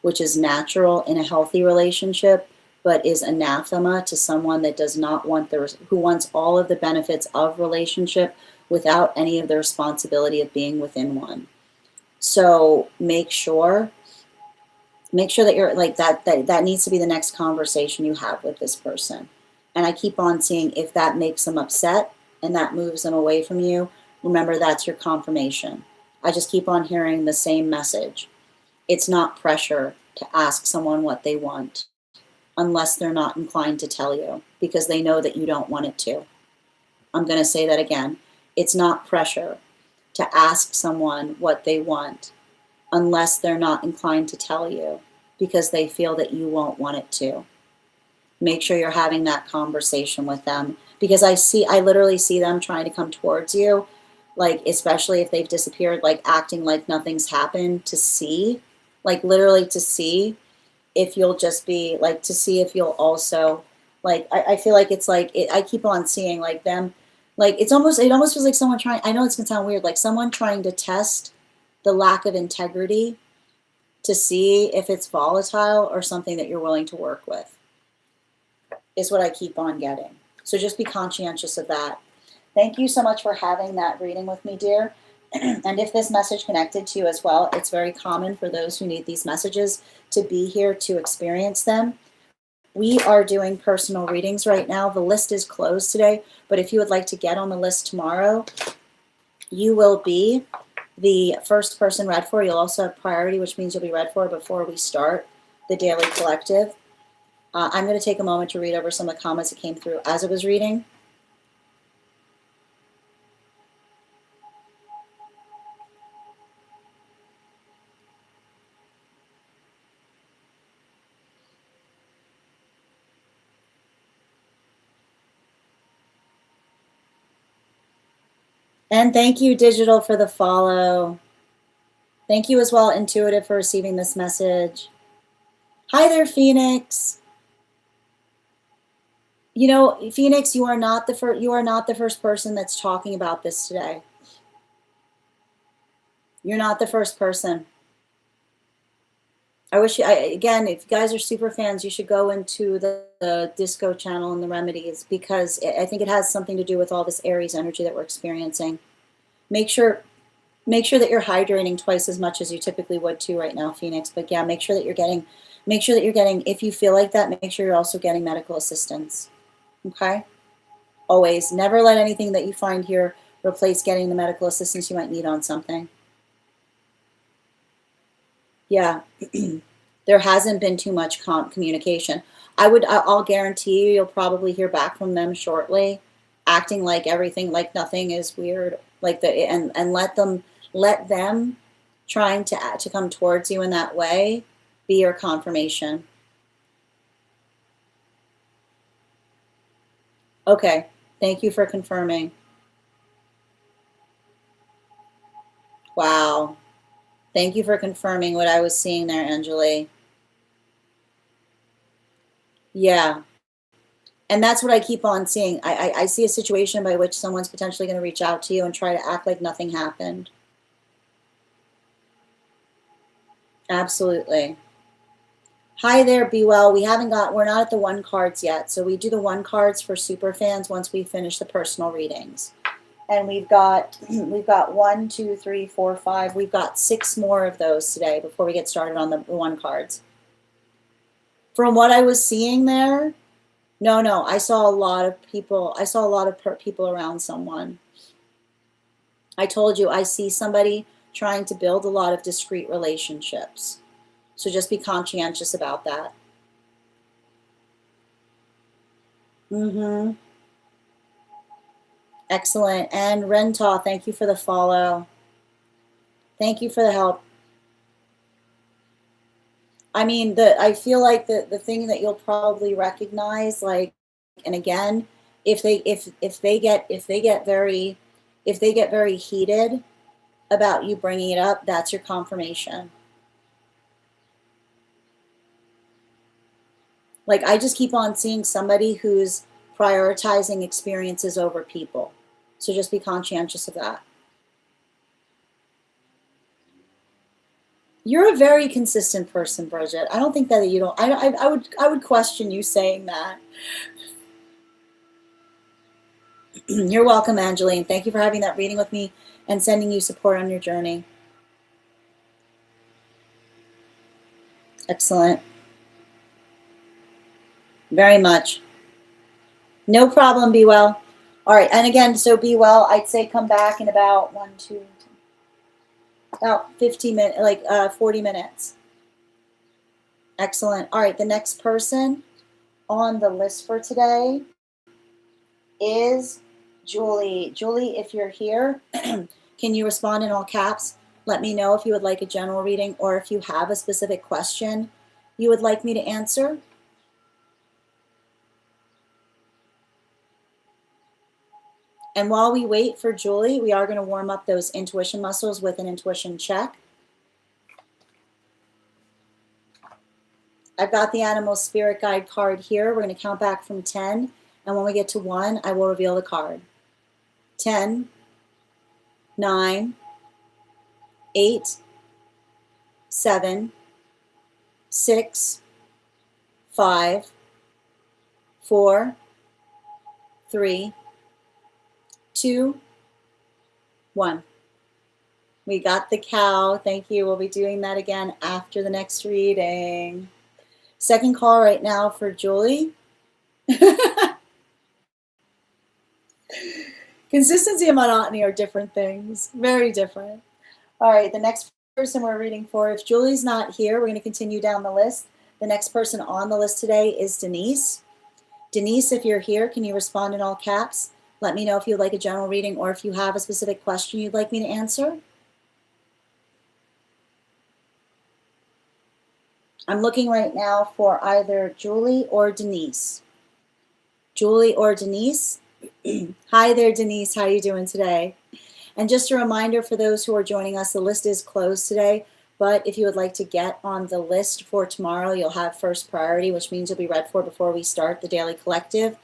which is natural in a healthy relationship, but is anathema to someone that does not want who wants all of the benefits of relationship without any of the responsibility of being within one. So make sure that you're like that needs to be the next conversation you have with this person. And I keep on seeing if that makes them upset and that moves them away from you, remember that's your confirmation. I just keep on hearing the same message. It's not pressure to ask someone what they want unless they're not inclined to tell you because they know that you don't want it to. I'm going to say that again. It's not pressure to ask someone what they want unless they're not inclined to tell you because they feel that you won't want it to. Make sure you're having that conversation with them, because I literally see them trying to come towards you, like especially if they've disappeared, like acting like nothing's happened, to see, like literally to see if you'll just be like, to see if you'll also like, I feel like it's like I keep on seeing like them, like it almost feels like someone trying, I know it's gonna sound weird, like someone trying to test the lack of integrity to see if it's volatile or something that you're willing to work with, is what I keep on getting. So just be conscientious of that. Thank you so much for having that reading with me, dear. And if this message connected to you as well, it's very common for those who need these messages to be here to experience them. We are doing personal readings right now. The list is closed today, but if you would like to get on the list tomorrow, you will be the first person read for. You'll also have priority, which means you'll be read for before we start the daily collective. I'm going to take a moment to read over some of the comments that came through as I was reading. And thank you, Digital, for the follow. Thank you as well, Intuitive, for receiving this message. Hi there, Phoenix. You know, Phoenix, you are not the first person that's talking about this today. You're not the first person. I wish again, if you guys are super fans, you should go into the disco channel and the remedies, because I think it has something to do with all this Aries energy that we're experiencing. Make sure that you're hydrating twice as much as you typically would too right now, Phoenix. But yeah, make sure that you're getting, if you feel like that, make sure you're also getting medical assistance. Okay? Always. Never let anything that you find here replace getting the medical assistance you might need on something. Yeah. There hasn't been too much communication. I'll guarantee you'll probably hear back from them shortly, acting like everything, like nothing is weird, like and let them trying to come towards you in that way be your confirmation. Okay, thank you for confirming. Wow. Thank you for confirming what I was seeing there, Angelic. Yeah. And that's what I keep on seeing. I see a situation by which someone's potentially going to reach out to you and try to act like nothing happened. Absolutely. Hi there, Be Well. We're not at the 1 cards yet. So we do the 1 cards for super fans once we finish the personal readings. And we've got 1, 2, 3, 4, 5. We've got 6 more of those today before we get started on the 1 cards. From what I was seeing there, no, I saw a lot of people. I saw a lot of people around someone. I told you, I see somebody trying to build a lot of discreet relationships. So just be conscientious about that. Excellent. And Rentaw, thank you for the follow. Thank you for the help. I mean, I feel like the thing that you'll probably recognize, like, and again, if they get very heated about you bringing it up, that's your confirmation. Like, I just keep on seeing somebody who's prioritizing experiences over people. So just be conscientious of that. You're a very consistent person, Bridget. I don't think that you don't. I would question you saying that. You're welcome, Angeline. Thank you for having that reading with me and sending you support on your journey. Excellent. Very much. No problem, Be Well. All right, and again, so Be Well, I'd say come back in about about 15 minutes, like 40 minutes. Excellent. All right, the next person on the list for today is Julie. Julie, if you're here, can you respond in all caps? Let me know if you would like a general reading or if you have a specific question you would like me to answer. And while we wait for Julie, we are going to warm up those intuition muscles with an intuition check. I've got the animal spirit guide card here. We're going to count back from 10. And when we get to 1, I will reveal the card. 10, 9, 8, 7, 6, 5, 4, 3, 2, 1. We got the cow. Thank you. We'll be doing that again after the next reading. Second call right now for Julie. Consistency and monotony are different things. Very different. All right, the next person we're reading for, if Julie's not here, we're going to continue down the list. The next person on the list today is Denise. Denise, if you're here, can you respond in all caps? Let me know if you'd like a general reading or if you have a specific question you'd like me to answer. I'm looking right now for either Julie or Denise. Julie or Denise? Hi there, Denise. How are you doing today? And just a reminder for those who are joining us, the list is closed today, but if you would like to get on the list for tomorrow, you'll have first priority, which means you'll be read for before we start the Daily Collective.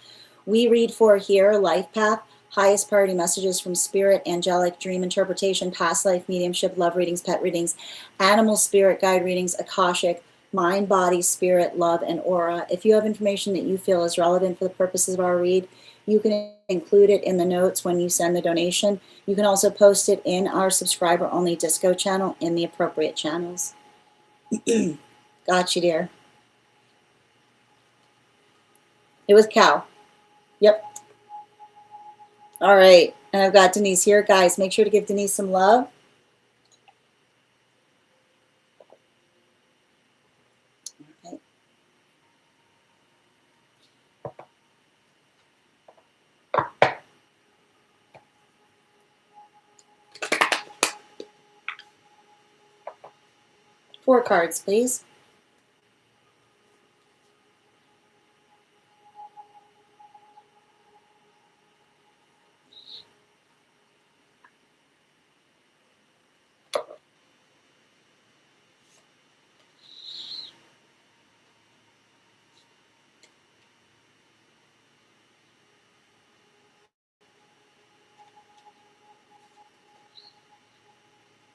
We read for here, Life Path, highest priority messages from spirit, angelic, dream interpretation, past life, mediumship, love readings, pet readings, animal spirit guide readings, Akashic, mind, body, spirit, love, and aura. If you have information that you feel is relevant for the purposes of our read, you can include it in the notes when you send the donation. You can also post it in our subscriber-only disco channel in the appropriate channels. Got you, dear. It was Cow. Yep. All right. And I've got Denise here. Guys, make sure to give Denise some love. Okay. 4 cards, please.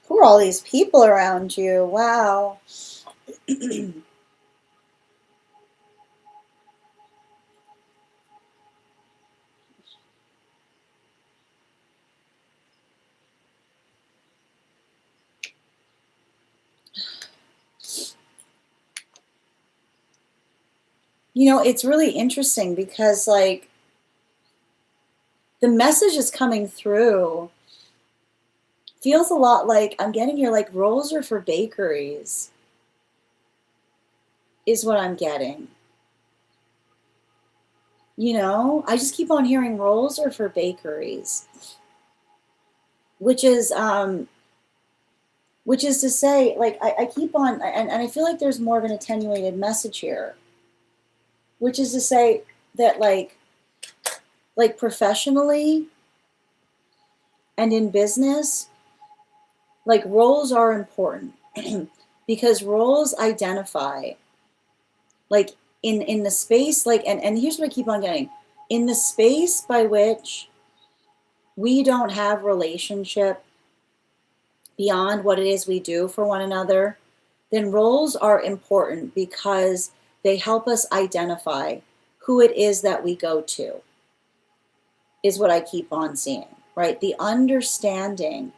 Who are all these people around you? Wow. You know, it's really interesting because, like, the message is coming through. Feels a lot like I'm getting here, like, rolls are for bakeries, is what I'm getting. You know, I just keep on hearing rolls are for bakeries, which is to say, like, I keep on, and I feel like there's more of an attenuated message here, which is to say that, like professionally and in business, like, roles are important because roles identify, like, in the space, like, and here's what I keep on getting, in the space by which we don't have relationship beyond what it is we do for one another, then roles are important because they help us identify who it is that we go to, is what I keep on seeing, right? The understanding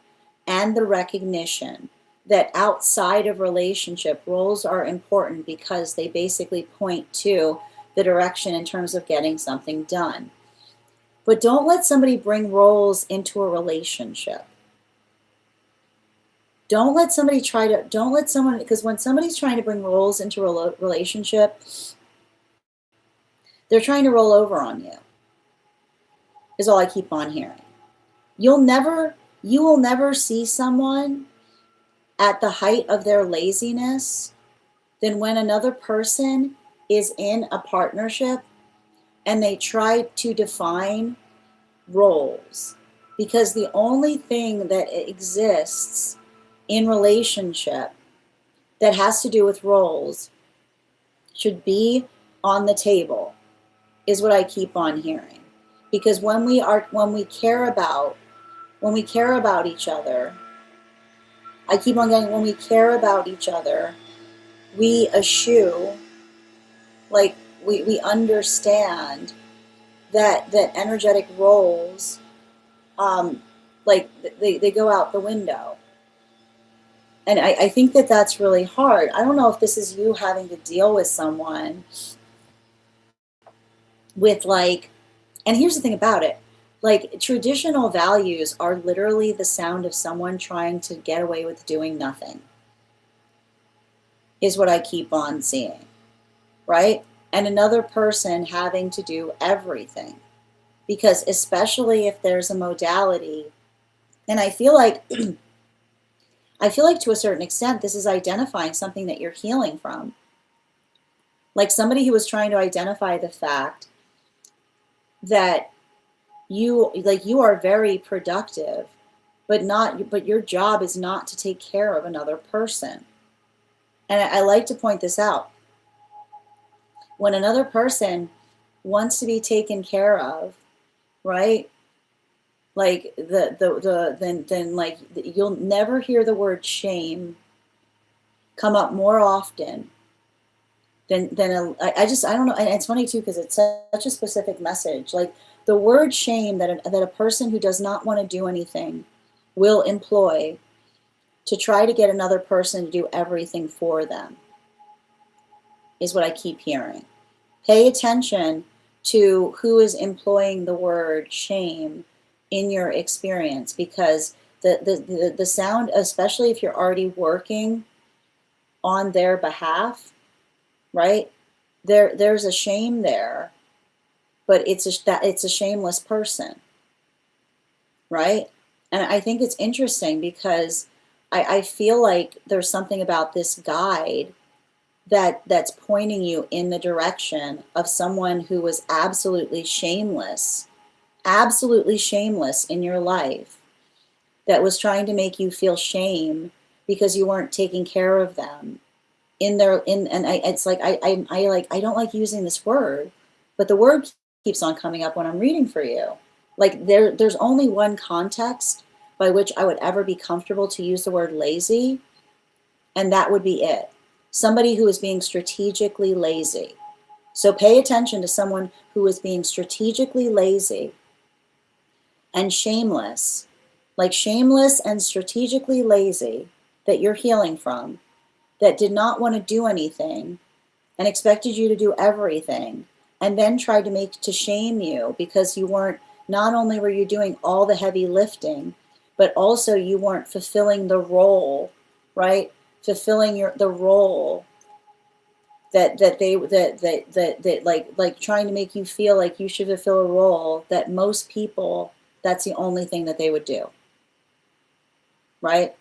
and the recognition that outside of relationship, roles are important because they basically point to the direction in terms of getting something done. But don't let somebody bring roles into a relationship. Don't let someone, because when somebody's trying to bring roles into a relationship, they're trying to roll over on you, is all I keep on hearing. You will never see someone at the height of their laziness than when another person is in a partnership and they try to define roles. Because the only thing that exists in relationship that has to do with roles should be on the table, is what I keep on hearing. Because when we care about each other, I keep on getting, when we care about each other, we eschew, like, we understand that energetic roles, like, they go out the window. And I think that that's really hard. I don't know if this is you having to deal with someone with, like, and here's the thing about it. Like, traditional values are literally the sound of someone trying to get away with doing nothing, is what I keep on seeing, right? And another person having to do everything. Because especially if there's a modality, and I feel like I feel like to a certain extent this is identifying something that you're healing from. Like somebody who was trying to identify the fact that you are very productive, but your job is not to take care of another person. And I like to point this out. When another person wants to be taken care of, right? Like then like you'll never hear the word shame come up more often than I don't know. And it's funny too, because it's such a specific message. Like the word shame that a person who does not want to do anything will employ to try to get another person to do everything for them is what I keep hearing. Pay attention to who is employing the word shame in your experience, because the sound, especially if you're already working on their behalf, right? There's a shame there, but it's a shameless person, right? And I think it's interesting because I feel like there's something about this guide that's pointing you in the direction of someone who was absolutely shameless in your life, that was trying to make you feel shame because you weren't taking care of them it's like I don't like using this word, but the word keeps on coming up when I'm reading for you. Like there's only one context by which I would ever be comfortable to use the word lazy, and that would be it. Somebody who is being strategically lazy. So pay attention to someone who is being strategically lazy and shameless, like shameless and strategically lazy, that you're healing from, that did not want to do anything and expected you to do everything, and then tried to shame you because you weren't, not only were you doing all the heavy lifting, but also you weren't fulfilling the role, right? Fulfilling the role that like trying to make you feel like you should fulfill a role that most people, that's the only thing that they would do, right?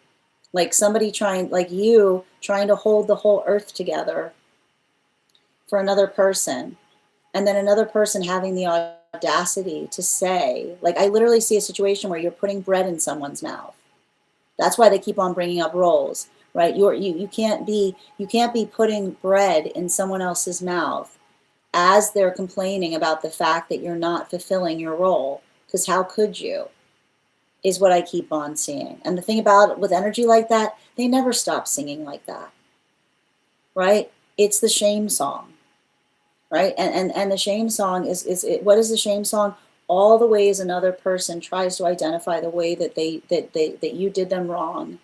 Like somebody like you trying to hold the whole earth together for another person, and then another person having the audacity to say, like, I literally see a situation where you're putting bread in someone's mouth. That's why they keep on bringing up rolls, right? You can't be putting bread in someone else's mouth as they're complaining about the fact that you're not fulfilling your role, because how could you? Is what I keep on seeing. And the thing about it, with energy like that, they never stop singing like that, right? It's the shame song, right? And the shame song what is the shame song? All the ways another person tries to identify the way that you did them wrong,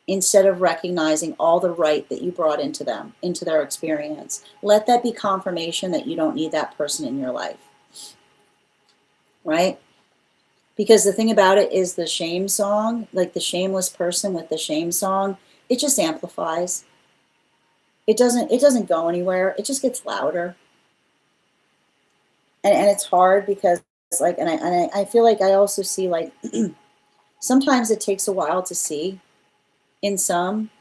instead of recognizing all the right that you brought into them, into their experience. Let that be confirmation that you don't need that person in your life, right? Because the thing about it is the shame song, like the shameless person with the shame song, it just amplifies. It doesn't go anywhere. It just gets louder. And it's hard because like, and I feel like I also see like, sometimes it takes a while to see in some,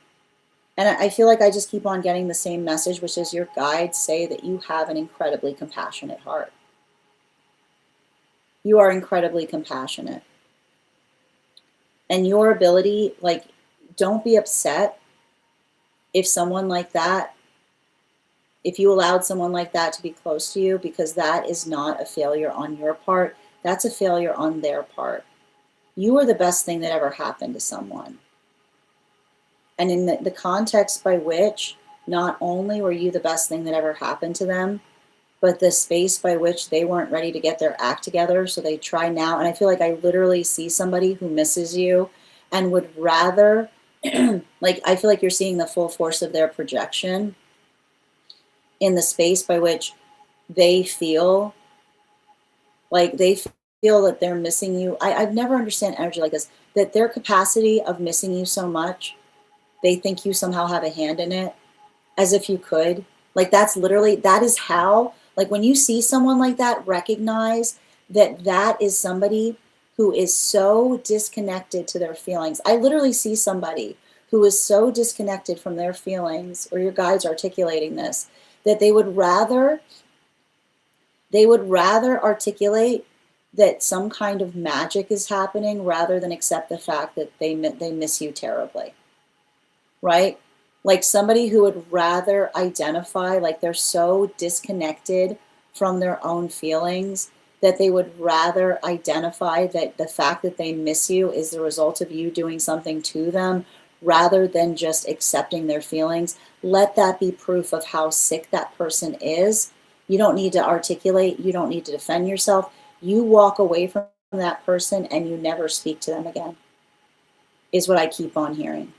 and I feel like I just keep on getting the same message, which is your guides say that you have an incredibly compassionate heart. You are incredibly compassionate. And your ability, like, don't be upset if someone like that, if you allowed someone like that to be close to you, because that is not a failure on your part. That's a failure on their part. You are the best thing that ever happened to someone. And in the context by which not only were you the best thing that ever happened to them, but the space by which they weren't ready to get their act together, so they try now. And I feel like I literally see somebody who misses you and would rather, like, I feel like you're seeing the full force of their projection in the space by which they feel like feel that they're missing you. I've never understand energy like this, that their capacity of missing you so much, they think you somehow have a hand in it, as if you could. Like that's literally, that is how, like when you see someone like that, recognize that that is somebody who is so disconnected to their feelings. I literally see somebody who is so disconnected from their feelings, or your guides articulating this, that they would rather articulate that some kind of magic is happening rather than accept the fact that they miss you terribly, right? Like somebody who would rather identify, like they're so disconnected from their own feelings that they would rather identify that the fact that they miss you is the result of you doing something to them rather than just accepting their feelings. Let that be proof of how sick that person is. You don't need to articulate, you don't need to defend yourself. You walk away from that person and you never speak to them again, is what I keep on hearing.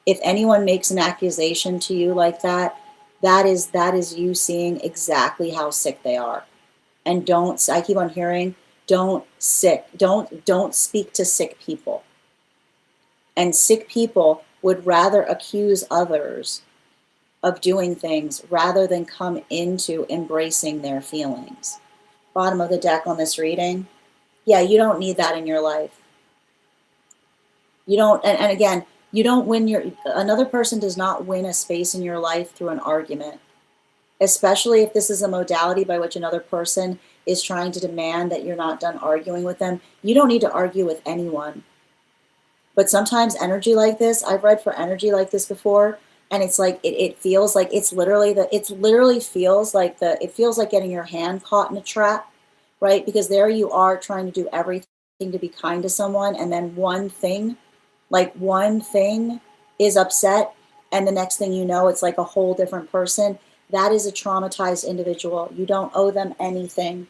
If anyone makes an accusation to you like that, that is you seeing exactly how sick they are. And don't, I keep on hearing, don't speak to sick people. And sick people would rather accuse others of doing things rather than come into embracing their feelings. Bottom of the deck on this reading. Yeah, you don't need that in your life. You don't, and again, you don't win another person does not win a space in your life through an argument, especially if this is a modality by which another person is trying to demand that you're not done arguing with them. You don't need to argue with anyone. But sometimes energy like this, I've read for energy like this before, and it's like it feels like it feels like getting your hand caught in a trap, right? Because there you are trying to do everything to be kind to someone, and then one thing is upset, and the next thing you know, it's like a whole different person. That is a traumatized individual. You don't owe them anything,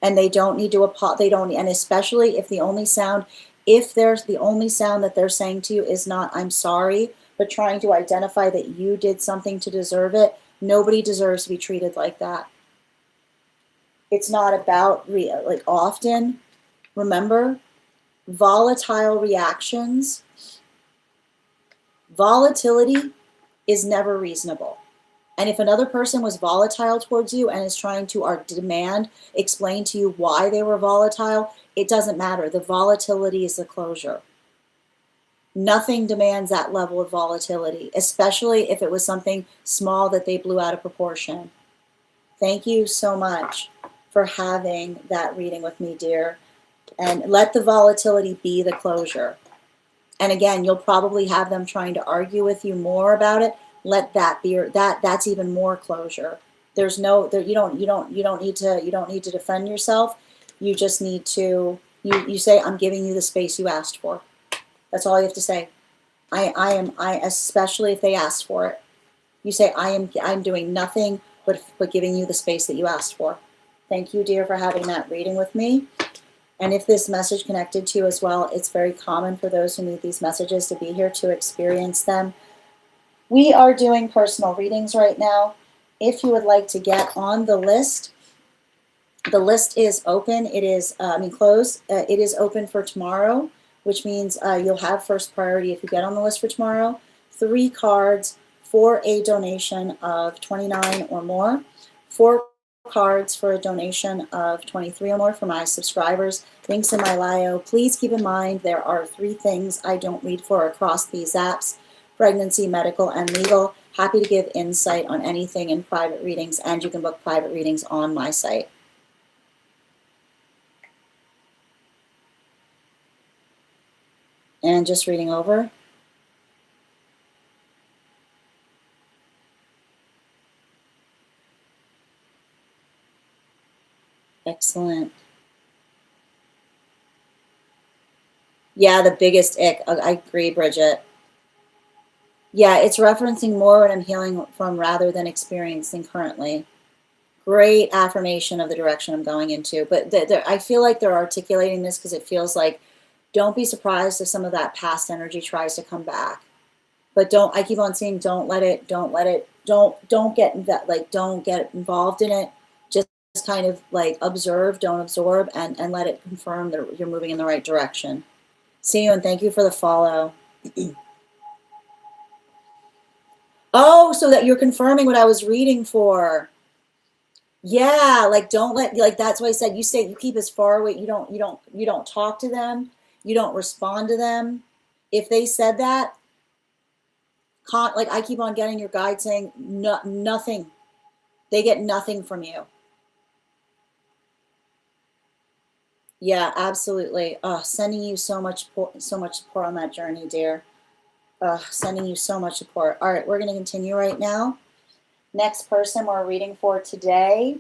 and they don't need to and especially if the only sound that they're saying to you is not "I'm sorry," but trying to identify that you did something to deserve it. Nobody deserves to be treated like that. It's not about often. Remember, volatility is never reasonable. And if another person was volatile towards you and is trying to explain to you why they were volatile, it doesn't matter. The volatility is the closure. Nothing demands that level of volatility, especially if it was something small that they blew out of proportion. Thank you so much for having that reading with me, dear. And let the volatility be the closure. And again, you'll probably have them trying to argue with you more about it. Let that be that's even more closure. There's no you don't need to defend yourself. You just need to you say, I'm giving you the space you asked for. That's all you have to say. Especially if they asked for it. You say, I'm doing nothing but giving you the space that you asked for. Thank you, dear, for having that reading with me. And if this message connected to you as well, it's very common for those who need these messages to be here to experience them. We are doing personal readings right now. If you would like to get on the list is open. It is, closed. It is open for tomorrow, which means you'll have first priority if you get on the list for tomorrow. 3 cards for a donation of $29 or more. 4 cards for a donation of $23 or more for my subscribers. Links in my bio. Please keep in mind there are 3 things I don't read for across these apps: pregnancy, medical, and legal. Happy to give insight on anything in private readings, and you can book private readings on my site. And just reading over. Excellent. Yeah, the biggest ick. I agree, Bridget. Yeah, it's referencing more what I'm healing from rather than experiencing currently. Great affirmation of the direction I'm going into. But I feel like they're articulating this because it feels like, don't be surprised if some of that past energy tries to come back. But I keep on saying, don't get involved in it. Just kind of like observe, don't absorb, and let it confirm that you're moving in the right direction. See you, and thank you for the follow. Oh, so that you're confirming what I was reading for. Yeah, like don't let, like that's why I said you keep as far away, you don't talk to them, you don't respond to them. If they said that, like I keep on getting your guide saying no, nothing. They get nothing from you. Yeah, absolutely. Sending you so much support on that journey, dear. Sending you so much support. All right, we're going to continue right now. Next person we're reading for today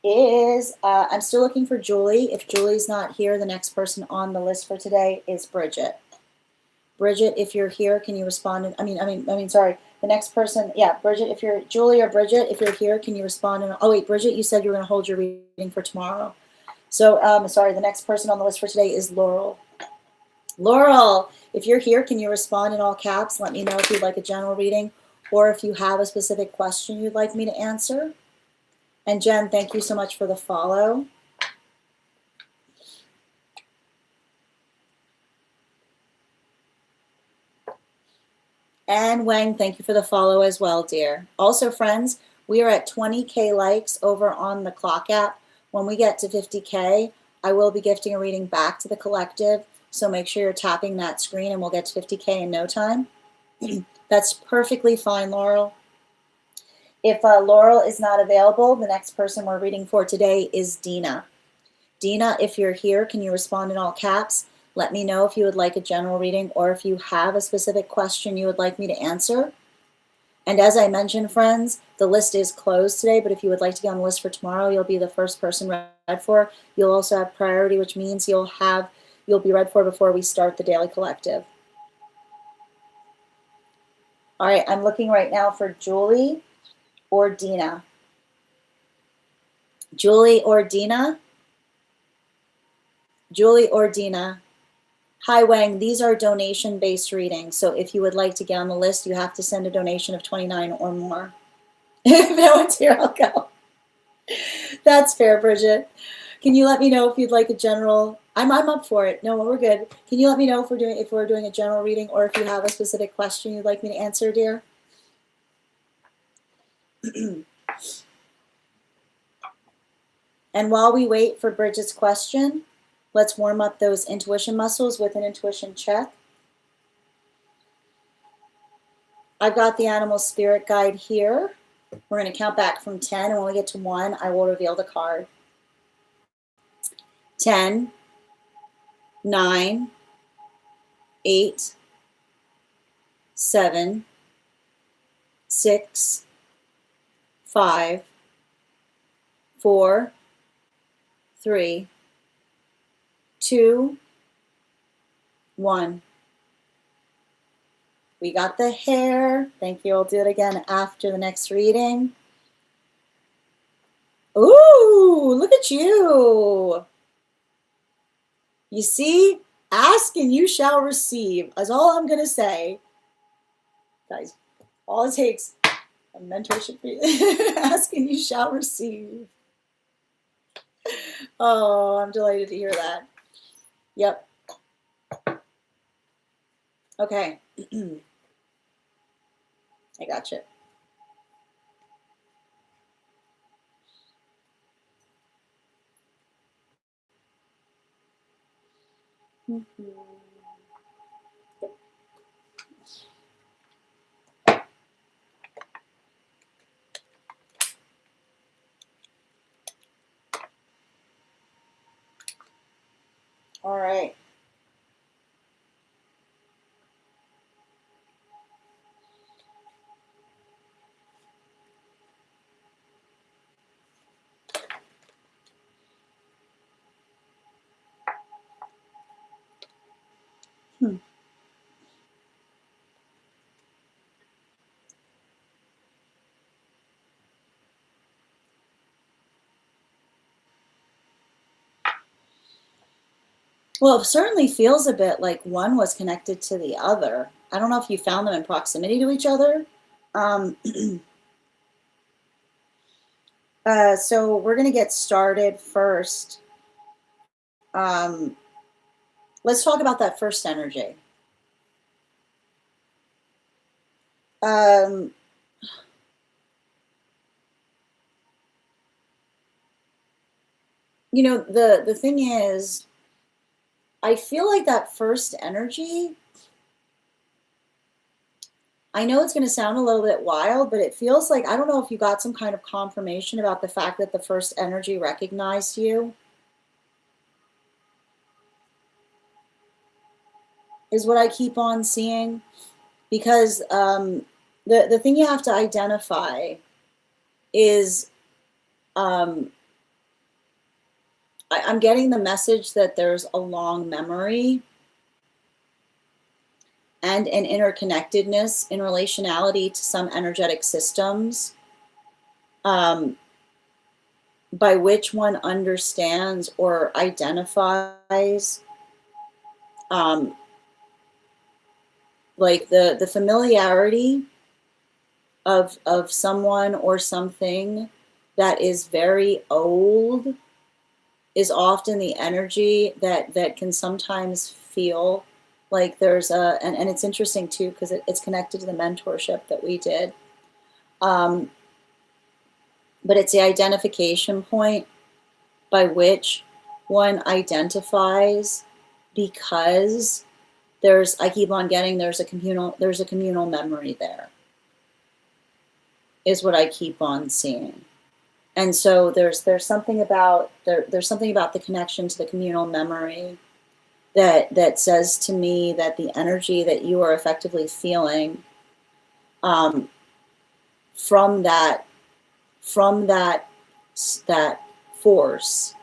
is, I'm still looking for Julie. If Julie's not here, the next person on the list for today is Bridget. Bridget, if you're here, can you respond? Sorry. The next person, yeah, Bridget, if you're, Julie or Bridget, if you're here, can you respond? Oh wait, Bridget, you said you were going to hold your reading for tomorrow. So, sorry, the next person on the list for today is Laurel. Laurel, if you're here, can you respond in all caps? Let me know if you'd like a general reading or if you have a specific question you'd like me to answer. And Jen, thank you so much for the follow. And Wang, thank you for the follow as well, dear. Also, friends, we are at 20K likes over on the Clock app. When we get to 50K, I will be gifting a reading back to the collective. So make sure you're tapping that screen and we'll get to 50K in no time. That's perfectly fine, Laurel. If Laurel is not available, the next person we're reading for today is Dina. Dina, if you're here, can you respond in all caps? Let me know if you would like a general reading or if you have a specific question you would like me to answer. And as I mentioned, friends, the list is closed today, but if you would like to get on the list for tomorrow, you'll be the first person read for. You'll also have priority, which means you'll be read for before we start the daily collective. All right, I'm looking right now for Julie or Dina. Julie or Dina? Julie or Dina? Hi, Wang. These are donation-based readings. So if you would like to get on the list, you have to send a donation of $29 or more. If no one's here, I'll go. That's fair, Bridget. Can you let me know if you'd like a general? I'm up for it. No, we're good. Can you let me know if we're doing a general reading or if you have a specific question you'd like me to answer, dear? And while we wait for Bridget's question, let's warm up those intuition muscles with an intuition check. I've got the animal spirit guide here. We're going to count back from 10, and when we get to 1, I will reveal the card. 10, 9, 8, 7, 6, 5, 4, 3, 2, 1. We got the hair. Thank you. I'll do it again after the next reading. Ooh, look at you. You see, ask and you shall receive. That's all I'm going to say. Guys, all it takes a mentorship. Ask and you shall receive. Oh, I'm delighted to hear that. Yep. Okay. I got you. All right. Well, it certainly feels a bit like one was connected to the other. I don't know if you found them in proximity to each other. So we're going to get started first. Let's talk about that first energy. Um, you know, the thing is, I feel like that first energy, I know it's going to sound a little bit wild, but it feels like, I don't know if you got some kind of confirmation about the fact that the first energy recognized you, is what I keep on seeing. Because the thing you have to identify is, I'm getting the message that there's a long memory and an interconnectedness in relationality to some energetic systems, by which one understands or identifies, like the familiarity of someone or something that is very old is often the energy that can sometimes feel like there's and it's interesting too, because it's connected to the mentorship that we did. But it's the identification point by which one identifies, because I keep on getting, there's a communal memory there, is what I keep on seeing. And so there's something about there's something about the connection to the communal memory that says to me that the energy that you are effectively feeling, from that that force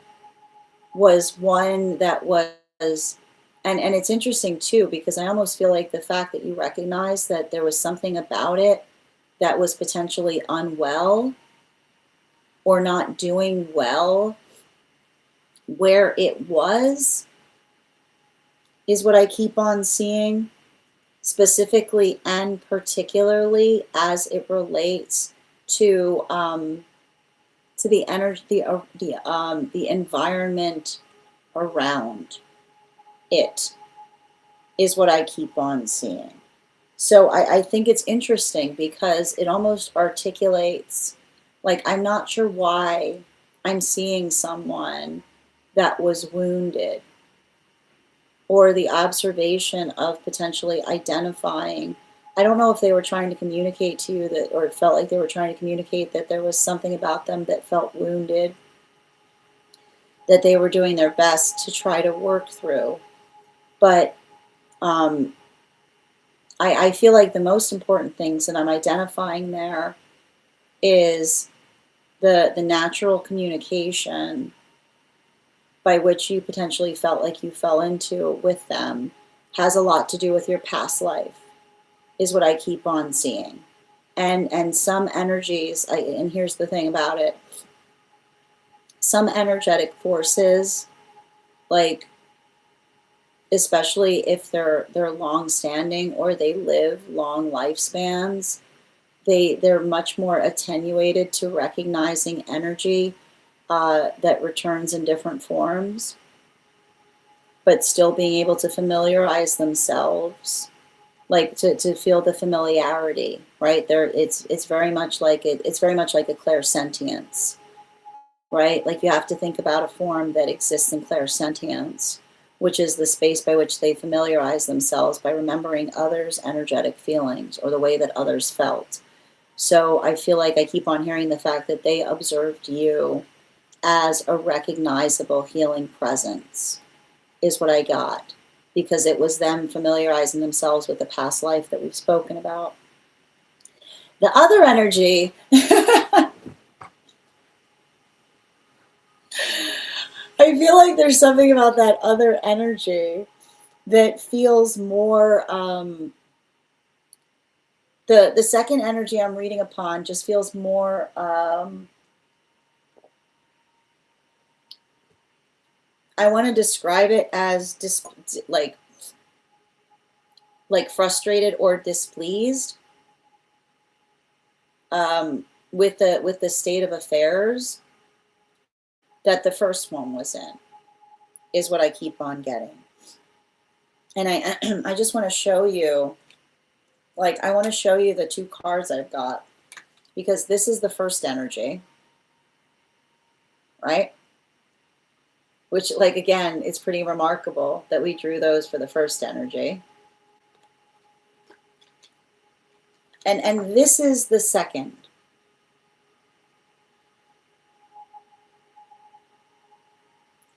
was one that was, and it's interesting too, because I almost feel like the fact that you recognize that there was something about it that was potentially unwell or not doing well where it was, is what I keep on seeing, specifically and particularly as it relates to the energy, the environment around it, is what I keep on seeing. So I think it's interesting because it almost articulates, like, I'm not sure why I'm seeing someone that was wounded, or the observation of potentially identifying. I don't know if they were trying to communicate to you that, or it felt like they were trying to communicate that there was something about them that felt wounded, that they were doing their best to try to work through. But I feel like the most important things that I'm identifying there is the natural communication by which you potentially felt like you fell into with them has a lot to do with your past life, is what I keep on seeing. And some energies, and here's the thing about it, some energetic forces, like, especially if they're long standing or they live long lifespans, they're much more attenuated to recognizing energy that returns in different forms, but still being able to familiarize themselves, like to feel the familiarity, right there. It's very much like it's very much like a clairsentience, right? Like, you have to think about a form that exists in clairsentience, which is the space by which they familiarize themselves by remembering others' energetic feelings or the way that others felt. So I feel like I keep on hearing the fact that they observed you as a recognizable healing presence, is what I got, because it was them familiarizing themselves with the past life that we've spoken about. The other energy, I feel like there's something about that other energy that feels more, the second energy I'm reading upon just feels more, I want to describe it as like frustrated or displeased. with the state of affairs that the first one was in, is what I keep on getting. And I just want to show you, like, I want to show you the two cards I've got, because this is the first energy, right? Which, like, again, it's pretty remarkable that we drew those for the first energy. And this is the second.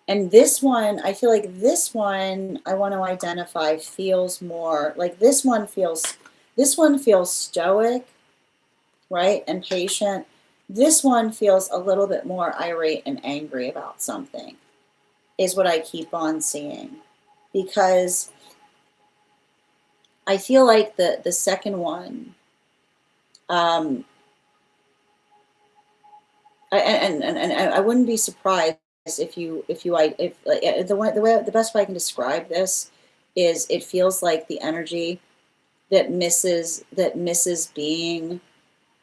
And this one, I feel like this one, I want to identify, feels more like this one feels stoic, right? And patient. This one feels a little bit more irate and angry about something, is what I keep on seeing. Because I feel like the second one, and I wouldn't be surprised if the best way I can describe this is, it feels like the energy that misses being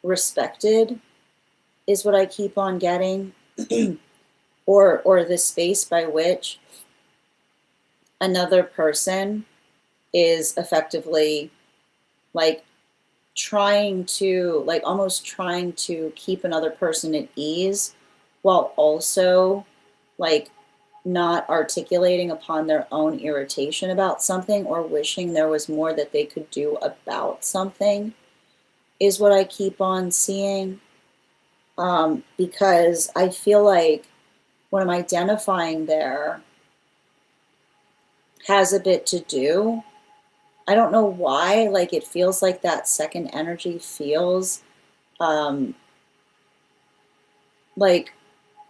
respected, is what I keep on getting. or the space by which another person is effectively like almost trying to keep another person at ease, while also like not articulating upon their own irritation about something, or wishing there was more that they could do about something, is what I keep on seeing. Because I feel like what I'm identifying there has a bit to do. I don't know why, like, it feels like that second energy feels like,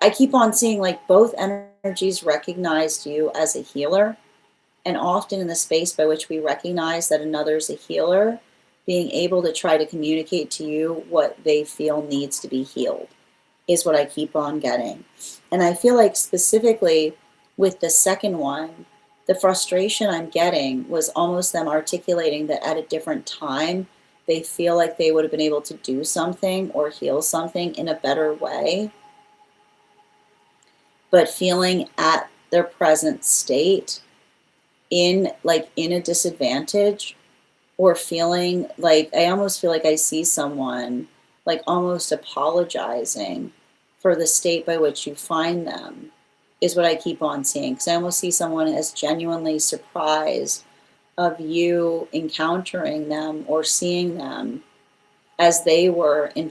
I keep on seeing like both energies recognized you as a healer, and often in the space by which we recognize that another's a healer, being able to try to communicate to you what they feel needs to be healed, is what I keep on getting. And I feel like specifically with the second one, the frustration I'm getting was almost them articulating that at a different time, they feel like they would have been able to do something or heal something in a better way, but feeling at their present state in a disadvantage, or feeling like, I almost feel like I see someone like almost apologizing for the state by which you find them, is what I keep on seeing. Because I almost see someone as genuinely surprised of you encountering them or seeing them as they were in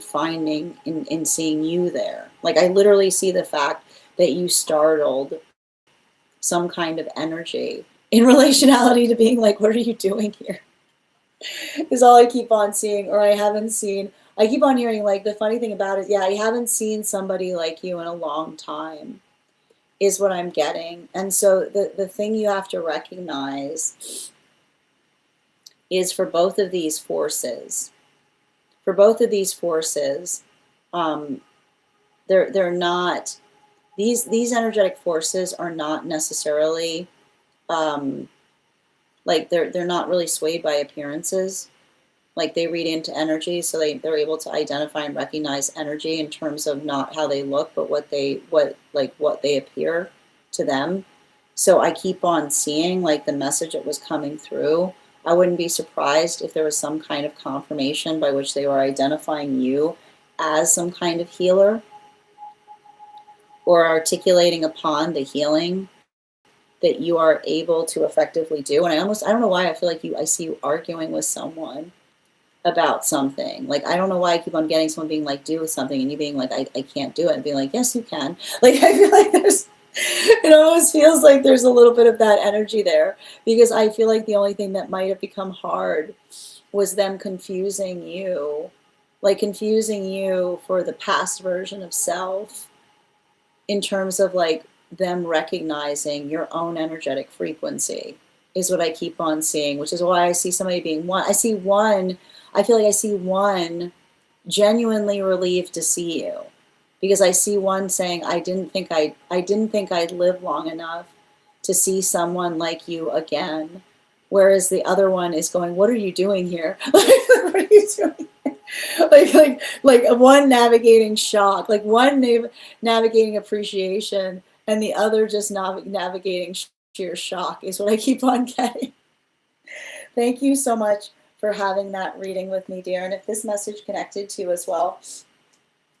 seeing you there. Like, I literally see the fact that you startled some kind of energy in relationality to being like, what are you doing here? Is all I keep on seeing. Or I keep on hearing, like, the funny thing about it, yeah, I haven't seen somebody like you in a long time, is what I'm getting. And so the thing you have to recognize is, for both of these forces, they're not, these energetic forces are not necessarily like, they're not really swayed by appearances. Like, they read into energy, so they're able to identify and recognize energy in terms of not how they look, but what they appear to them. So I keep on seeing like the message that was coming through. I wouldn't be surprised if there was some kind of confirmation by which they were identifying you as some kind of healer, or articulating upon the healing that you are able to effectively do. And I don't know why I feel like I see you arguing with someone about something. Like, I don't know why I keep on getting someone being like, do something, and you being like, I can't do it, and being like, yes, you can. Like, I feel like it almost feels like there's a little bit of that energy there, because I feel like the only thing that might have become hard was them confusing you for the past version of self, in terms of like them recognizing your own energetic frequency, is what I keep on seeing, which is why I see somebody being one. I feel like I see one genuinely relieved to see you, because I see one saying, I didn't think I'd live long enough to see someone like you again. Whereas the other one is going, what are you doing here? What are you doing here? like one navigating shock, like one navigating appreciation, and the other just navigating sheer shock is what I keep on getting. Thank you so much for having that reading with me, dear. And if this message connected to you as well,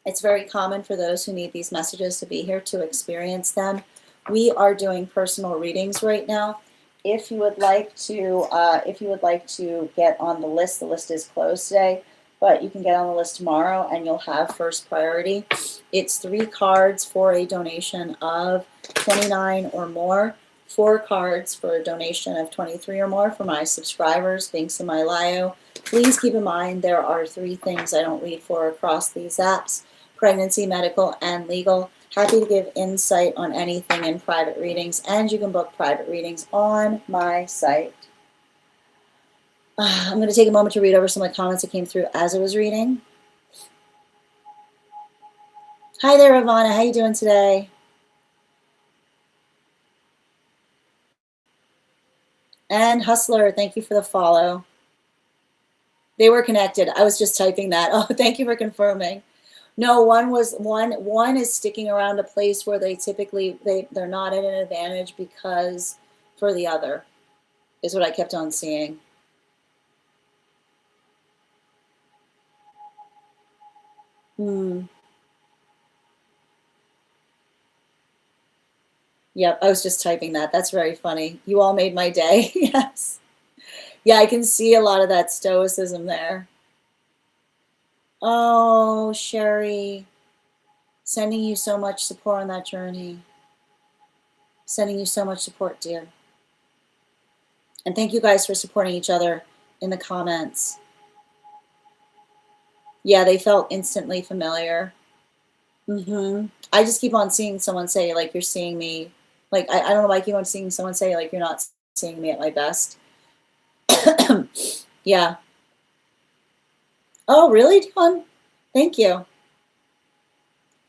it's very common for those who need these messages to be here to experience them. We are doing personal readings right now. If you would like to get on the list is closed today, but you can get on the list tomorrow and you'll have first priority. It's 3 cards for a donation of $29 or more, 4 cards for a donation of $23 or more for my subscribers. Links in my bio. Please keep in mind there are 3 things I don't read for across these apps: pregnancy, medical, and legal. Happy to give insight on anything in private readings, and you can book private readings on my site. I'm going to take a moment to read over some of the comments that came through as I was reading. Hi there, Ivana. How you doing today? And Hustler, thank you for the follow. They were connected. I was just typing that. Oh, thank you for confirming. No, one is sticking around a place where they typically they're not at an advantage because for the other is what I kept on seeing. Yep, I was just typing that. That's very funny. You all made my day. Yes. Yeah, I can see a lot of that stoicism there. Oh, Sherry, sending you so much support on that journey. Sending you so much support, dear. And thank you guys for supporting each other in the comments. Yeah, they felt instantly familiar. I just keep on seeing someone say, like, you're seeing me. Like, I don't know why I keep on seeing someone say, like, you're not seeing me at my best. Yeah. Oh, really, John? Thank you.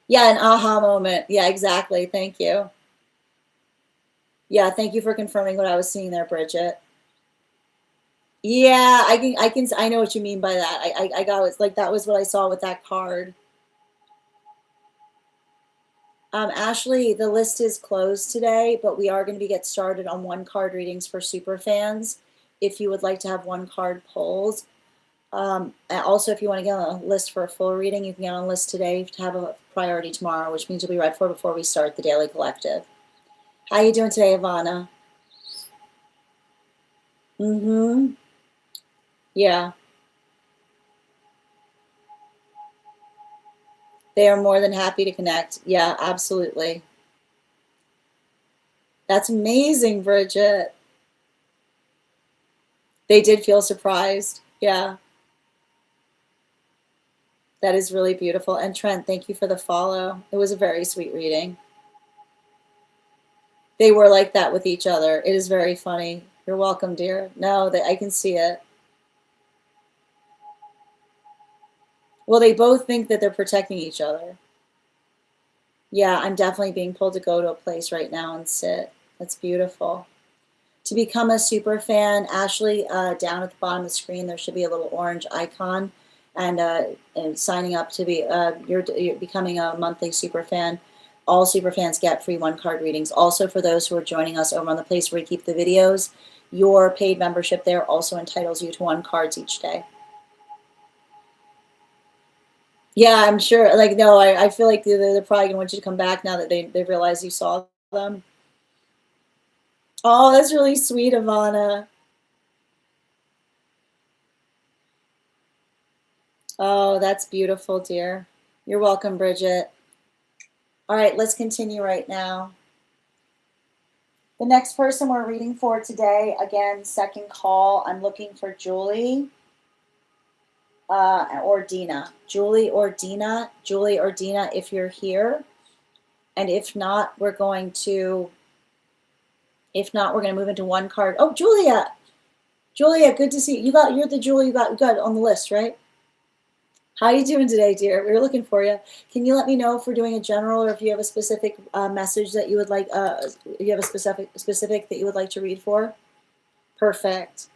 Yeah, an aha moment. Yeah, exactly. Thank you. Yeah, thank you for confirming what I was seeing there, Bridget. Yeah, I know what you mean by that. I got it. Like, that was what I saw with that card. Ashley, the list is closed today, but we are going to get started on 1 card readings for super fans. If you would like to have 1 card pulled. Also, if you want to get on a list for a full reading, you can get on a list today to have a priority tomorrow, which means you'll be read for before we start the Daily Collective. How you doing today, Ivana? Yeah. They are more than happy to connect. Yeah, absolutely. That's amazing, Bridget. They did feel surprised. Yeah. That is really beautiful. And Trent, thank you for the follow. It was a very sweet reading. They were like that with each other. It is very funny. You're welcome, dear. No, I can see it. Well, they both think that they're protecting each other. Yeah, I'm definitely being pulled to go to a place right now and sit. That's beautiful. To become a super fan, Ashley, down at the bottom of the screen, there should be a little orange icon. And signing up to be, you're becoming a monthly super fan. All super fans get free 1 card readings. Also, for those who are joining us over on the place where we keep the videos, your paid membership there also entitles you to 1 cards each day. Yeah, I'm sure. Like, no, I feel like they're probably gonna want you to come back now that they realize you saw them. Oh, that's really sweet, Ivana. Oh, that's beautiful, dear. You're welcome, Bridget. All right, let's continue right now. The next person we're reading for today, again, second call. I'm looking for Julie or Dina. Julie or Dina. Julie or Dina, if you're here. And if not, we're going to move into 1 card. Oh, Julia. Julia, good to see you. You're the Julie you got on the list, right? How you doing today, dear? We were looking for you. Can you let me know if we're doing a general or if you have a specific message that you would like, you have a specific that you would like to read for? Perfect.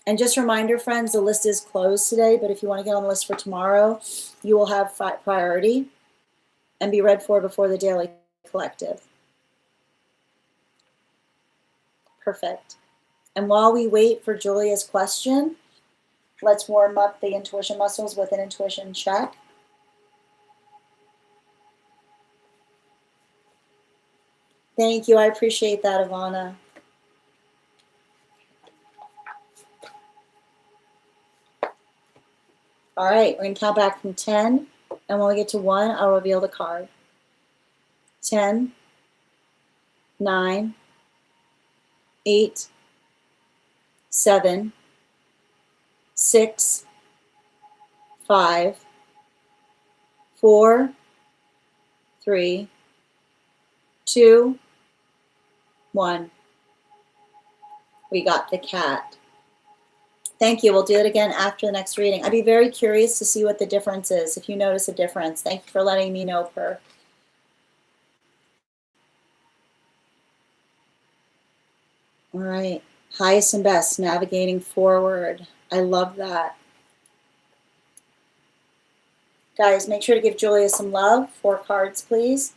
And just a reminder, friends, the list is closed today, but if you want to get on the list for tomorrow, you will have priority and be read for before the daily collective. Perfect. And while we wait for Julia's question, let's warm up the intuition muscles with an intuition check. Thank you. I appreciate that, Ivana. All right, we're going to count back from 10, and when we get to 1, I'll reveal the card. 10, 9, 8, 7, 6, 5, 4, 3, 2, 1. We got the cat. Thank you. We'll do it again after the next reading. I'd be very curious to see what the difference is, if you notice a difference. Thank you for letting me know, Per. All right. Highest and best, navigating forward. I love that. Guys, make sure to give Julia some love. 4 cards, please.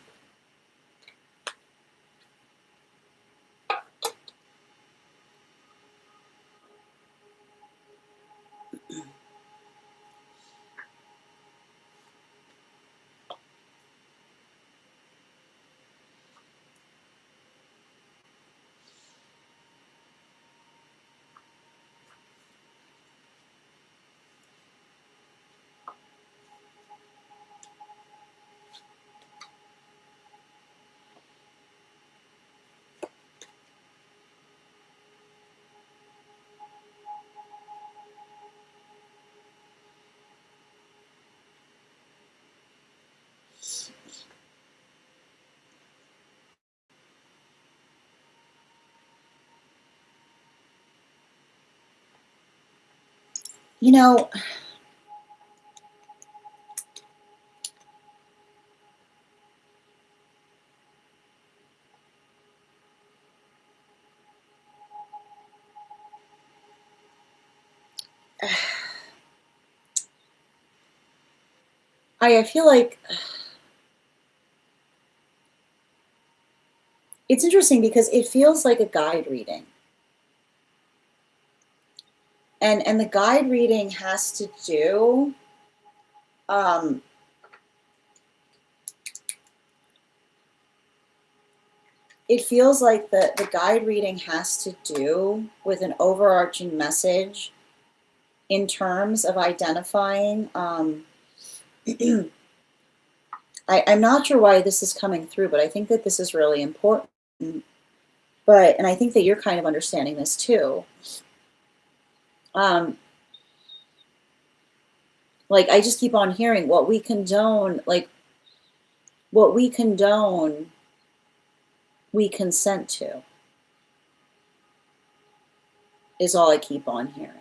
You know, I feel like it's interesting because it feels like a guide reading. And the guide reading has to do, it feels like the guide reading has to do with an overarching message in terms of identifying, I'm not sure why this is coming through, but I think that this is really important. And I think that you're kind of understanding this too. Like, I just keep on hearing what we condone, like, what we condone, we consent to, is all I keep on hearing.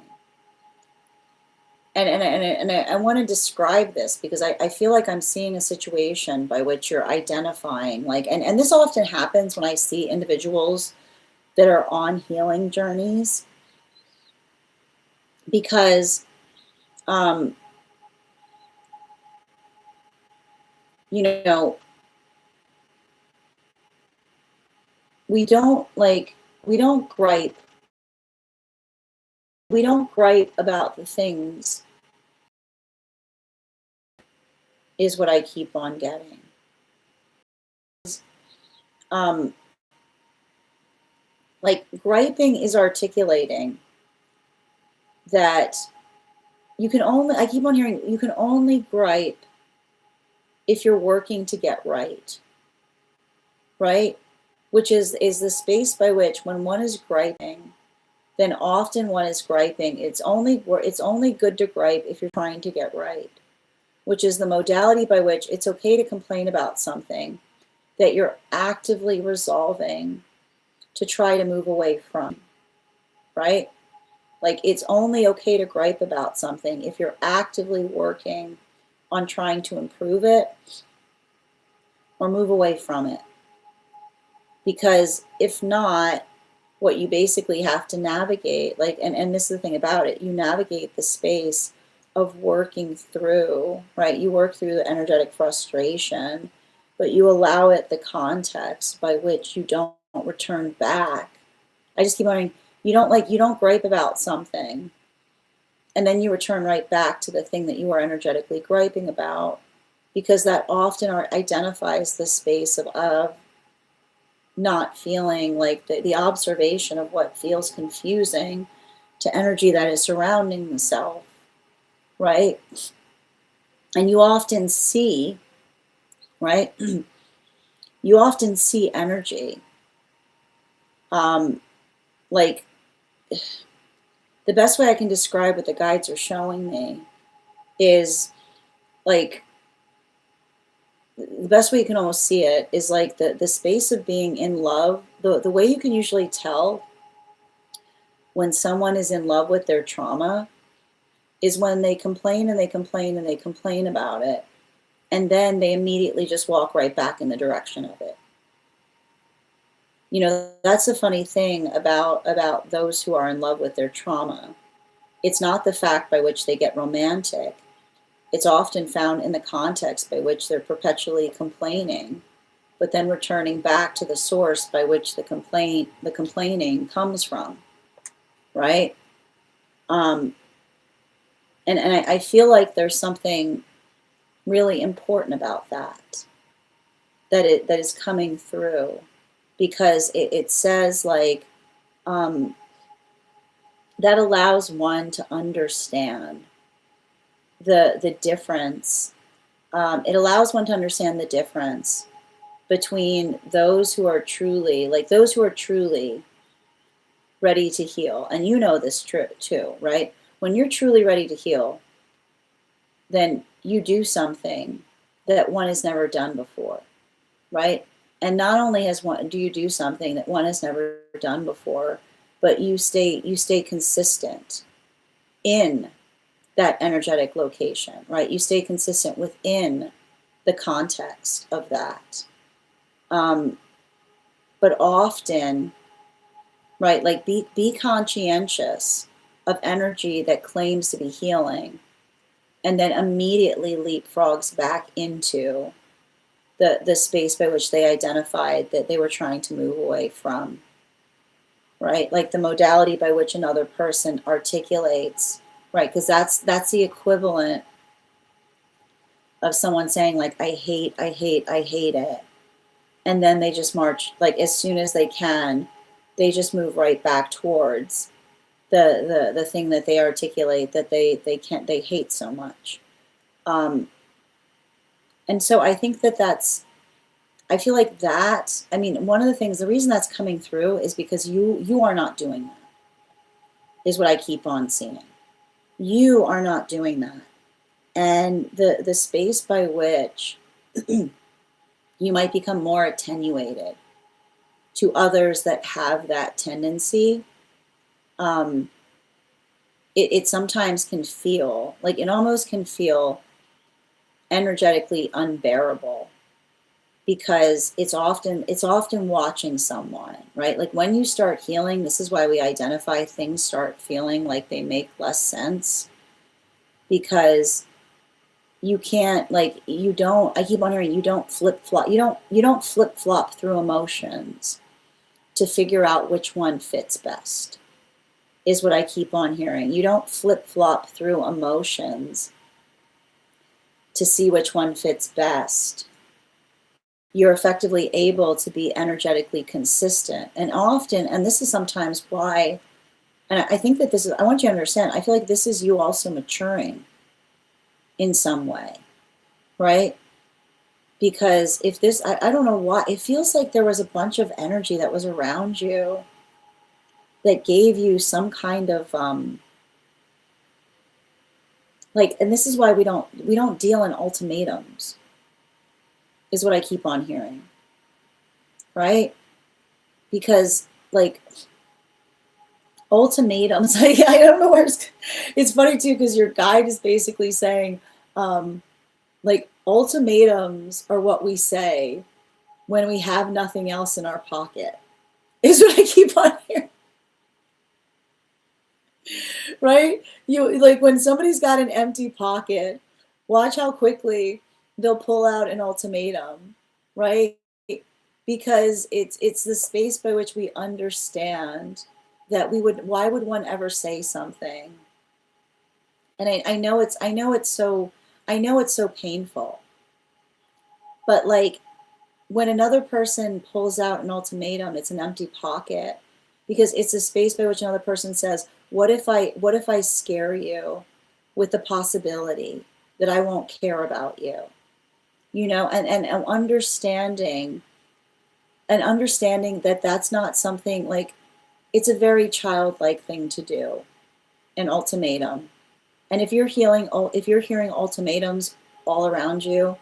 And I want to describe this because I feel like I'm seeing a situation by which you're identifying, like, and this often happens when I see individuals that are on healing journeys, because, you know, we don't gripe. We don't gripe about the things, is what I keep on getting. Like, griping is articulating that you can only, I keep on hearing, you can only gripe if you're working to get right, right? Which is the space by which, when one is griping, then often one is griping. It's only good to gripe if you're trying to get right, which is the modality by which it's okay to complain about something that you're actively resolving to try to move away from, right? Like, it's only okay to gripe about something if you're actively working on trying to improve it or move away from it. Because if not, what you basically have to navigate, like, and this is the thing about it, you navigate the space of working through, right? You work through the energetic frustration, but you allow it the context by which you don't return back. I just keep wondering, you don't gripe about something, and then you return right back to the thing that you are energetically griping about, because that often identifies the space of not feeling like the observation of what feels confusing to energy that is surrounding the self, right? And you often see, right? You often see energy. Like, the best way I can describe what the guides are showing me is like, the best way you can almost see it is like the space of being in love. The way you can usually tell when someone is in love with their trauma is when they complain and they complain and they complain about it, and then they immediately just walk right back in the direction of it. You know, that's the funny thing about those who are in love with their trauma. It's not the fact by which they get romantic. It's often found in the context by which they're perpetually complaining, but then returning back to the source by which the complaining comes from, right? And I feel like there's something really important about that is coming through, because it says like, that allows one to understand the difference. It allows one to understand the difference between those who are truly ready to heal. And you know this too, right? When you're truly ready to heal, then you do something that one has never done before, right? And not only do you do something that one has never done before, but you stay consistent in that energetic location, right? You stay consistent within the context of that. But often, right, like be conscientious of energy that claims to be healing, and then immediately leapfrogs back into the space by which they identified that they were trying to move away from, right? Like the modality by which another person articulates, right? Because that's the equivalent of someone saying like, I hate it. And then they just march, like as soon as they can, they just move right back towards the thing that they articulate that they hate so much. And so I think I feel like that, I mean, one of the things, the reason that's coming through is because you are not doing that, is what I keep on seeing. You are not doing that. And the space by which you might become more attenuated to others that have that tendency, it sometimes can feel, like it almost can feel energetically unbearable, because it's often watching someone, right? Like when you start healing, this is why we identify things start feeling like they make less sense, because you can't, like, I keep wondering, you don't flip-flop through emotions to figure out which one fits best, is what I keep on hearing. You don't flip-flop through emotions to see which one fits best. You're effectively able to be energetically consistent. And often, and this is sometimes why, and I think that I want you to understand, I feel like this is you also maturing in some way, right? Because if this, I don't know why, it feels like there was a bunch of energy that was around you that gave you some kind of, like, and this is why we don't deal in ultimatums, is what I keep on hearing, right? Because like ultimatums, like, I don't know where it's funny too, because your guide is basically saying, like, ultimatums are what we say when we have nothing else in our pocket, is what I keep on hearing. right? You like when somebody's got an empty pocket, watch how quickly they'll pull out an ultimatum, right? Because it's the space by which we understand that why would one ever say something? And I know it's so painful, but like when another person pulls out an ultimatum, it's an empty pocket because it's a space by which another person says, what if I scare you with the possibility that I won't care about you? You know, and understanding that that's not something like it's a very childlike thing to do, an ultimatum. And if you're hearing ultimatums all around you,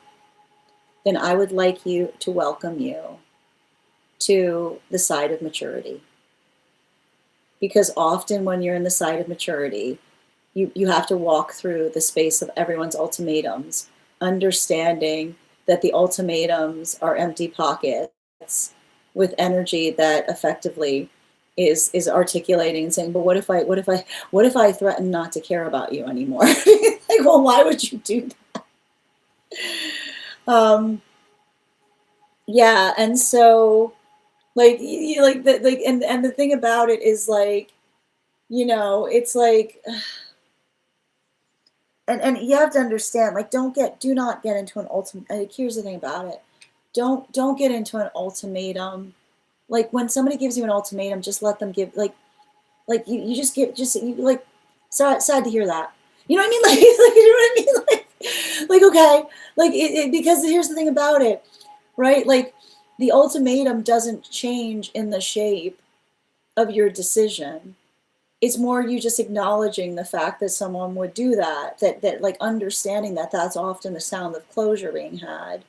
then I would like you to welcome you to the side of maturity. Because often when you're in the side of maturity, you have to walk through the space of everyone's ultimatums, understanding that the ultimatums are empty pockets with energy that effectively is articulating and saying, but what if I threaten not to care about you anymore? Like, well, why would you do that? Yeah, and so like and the thing about it is like, you know, it's like and you have to understand, like, do not get into an ultimate. Like, here's the thing about it: don't get into an ultimatum. Like when somebody gives you an ultimatum, just let them give. You just give you like sad to hear that. You know what I mean? Like you know what I mean? Like okay, like because here's the thing about it, right? Like the ultimatum doesn't change in the shape of your decision. It's more you just acknowledging the fact that someone would do that like understanding that that's often the sound of closure being had,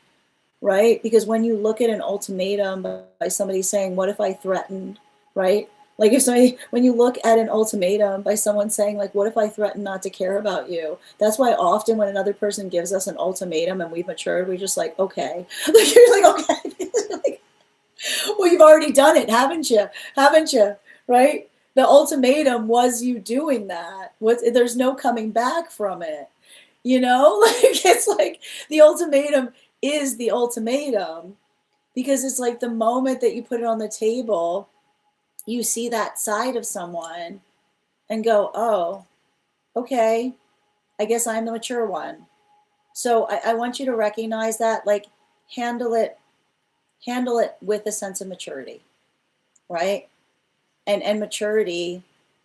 right? Because when you look at an ultimatum by somebody saying, what if I threatened, right? Like if somebody, when you look at an ultimatum by someone saying like, what if I threaten not to care about you? That's why often when another person gives us an ultimatum and we've matured, we're just like, okay. Like you're like, okay. Like, well, you've already done it, haven't you? Haven't you? Right? The ultimatum was you doing that. There's no coming back from it. You know, like it's like the ultimatum is the ultimatum because it's like the moment that you put it on the table, you see that side of someone and go, oh, okay, I guess I'm the mature one. So I want you to recognize that, like handle it, handle it with a sense of maturity, right? And maturity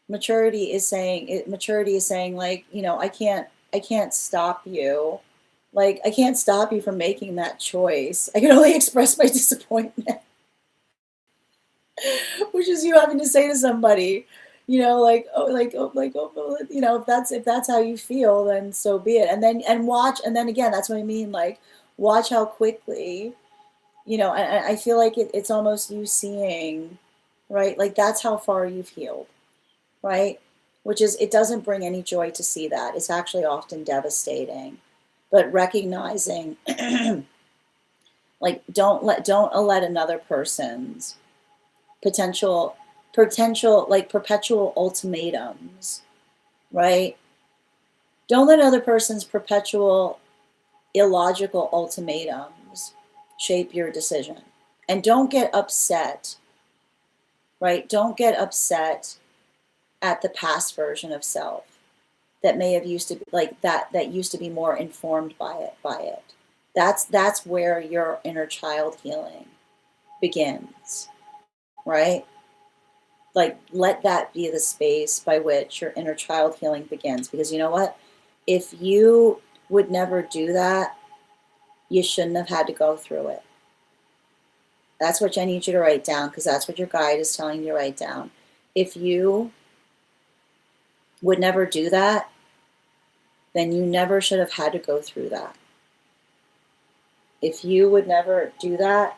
is saying like, you know, I can't stop you. Like I can't stop you from making that choice. I can only express my disappointment, which is you having to say to somebody, you know, you know, if that's how you feel, then so be it. And then and watch, and then again, that's what I mean. Like watch how quickly, you know, and I feel like it's almost you seeing, right? Like that's how far you've healed, right? Which is, it doesn't bring any joy to see that. It's actually often devastating. But recognizing, like, don't let another person's like perpetual ultimatums, right? Don't let another person's perpetual illogical ultimatums shape your decision. And don't get upset, right? Don't get upset at the past version of self that may have used to be like that used to be more informed by it. That's where your inner child healing begins, right? Like let that be the space by which your inner child healing begins, because you know what, if you would never do that, you shouldn't have had to go through it. That's what I need you to write down, because that's what your guide is telling you to write down. If you would never do that, then you never should have had to go through that. If you would never do that,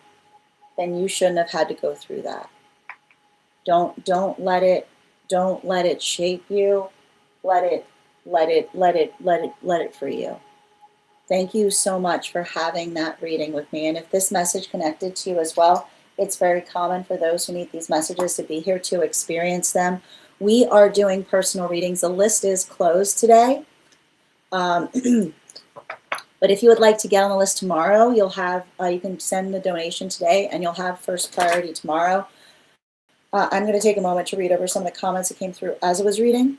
then you shouldn't have had to go through that. Don't let it shape you. Let it free you. Thank you so much for having that reading with me. And if this message connected to you as well, it's very common for those who need these messages to be here to experience them. we are doing personal readings. The list is closed today. But if you would like to get on the list tomorrow, you'll have, you can send the donation today and you'll have first priority tomorrow. I'm going to take a moment to read over some of the comments that came through as I was reading.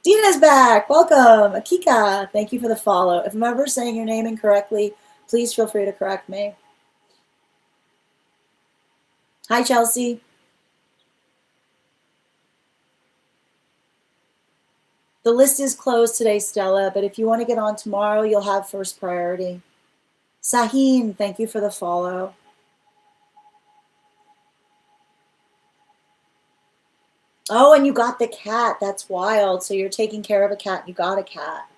Dina's back. Welcome. Akika, thank you for the follow. If I'm ever saying your name incorrectly, please feel free to correct me. Hi, Chelsea. The list is closed today, Stella, but if you want to get on tomorrow, you'll have first priority. Sahin, thank you for the follow. Oh, and you got the cat. That's wild. So you're taking care of a cat. You got a cat.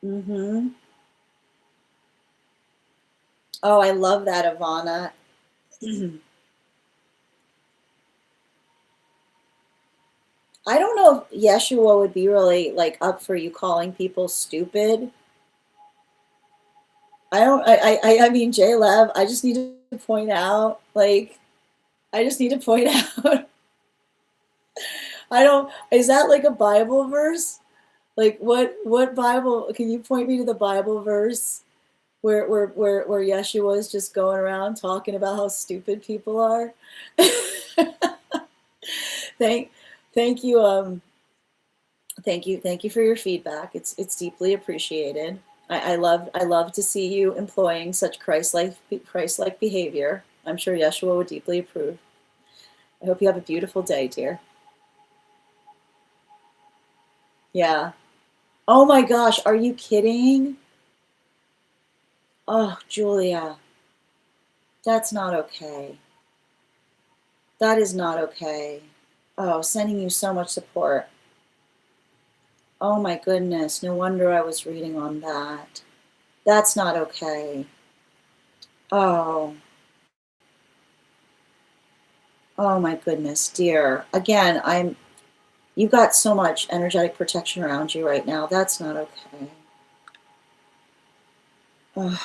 Mm-hmm. Oh, I love that, Ivana. I don't know if Yeshua would be really like up for you calling people stupid. I mean, J Lev, I just need to point out, like, I just need to point out, is that like a Bible verse? Like what Bible, can you point me to the Bible verse where Yeshua is just going around talking about how stupid people are? Thank you, thank you for your feedback. It's deeply appreciated. I love to see you employing such Christ-like behavior. I'm sure Yeshua would deeply approve. I hope you have a beautiful day, dear. Yeah. Oh my gosh, are you kidding? Oh, Julia, that's not okay. That is not okay. Oh, sending you so much support. Oh my goodness, no wonder I was reading on that. That's not okay. Oh. Oh my goodness, dear. Again, you've got so much energetic protection around you right now. That's not okay. Ugh.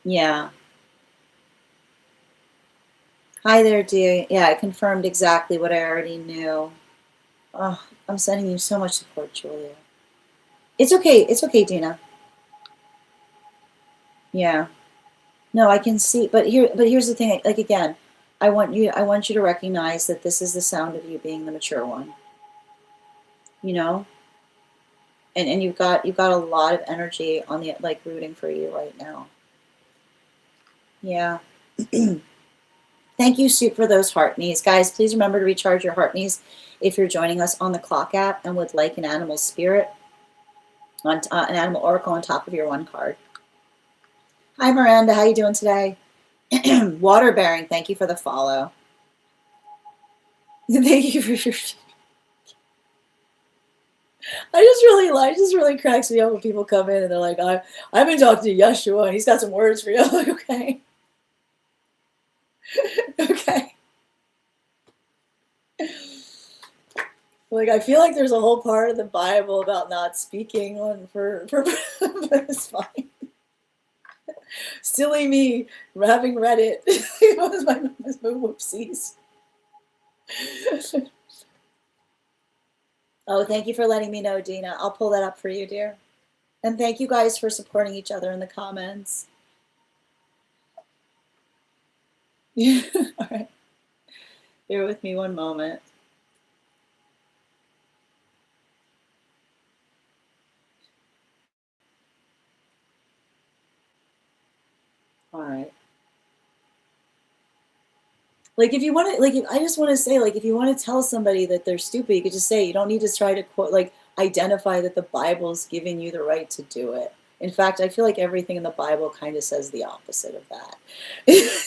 Yeah. Hi there, dear. Yeah, I confirmed exactly what I already knew. Oh, I'm sending you so much support, Julia. It's okay. It's okay, Dina. Yeah. No, I can see, but here's the thing. Like again, I want you to recognize that this is the sound of you being the mature one. You know? And you've got a lot of energy on the like rooting for you right now. Yeah. Thank you, Soup, for those heart knees. Guys, please remember to recharge your heart knees if you're joining us on the Clock app and would like an animal spirit, on an animal oracle on top of your one card. Hi, Miranda. How you doing today? Water bearing. Thank you for the follow. Thank you for your... It just really cracks me up when people come in and they're like, I've been talking to Yeshua and he's got some words for you. I'm like, okay. Okay. Like, I feel like there's a whole part of the Bible about not speaking but it's fine. Silly me, having read it. It was my whoopsies. Oh, thank you for letting me know, Dina. I'll pull that up for you, dear. And thank you guys for supporting each other in the comments. All right. Bear with me one moment. All right. Like, if you want to, like, I just want to say, like, if you want to tell somebody that they're stupid, you could just say, you don't need to try to quote, like, identify that the Bible's giving you the right to do it. In fact, I feel like everything in the Bible kind of says the opposite of that.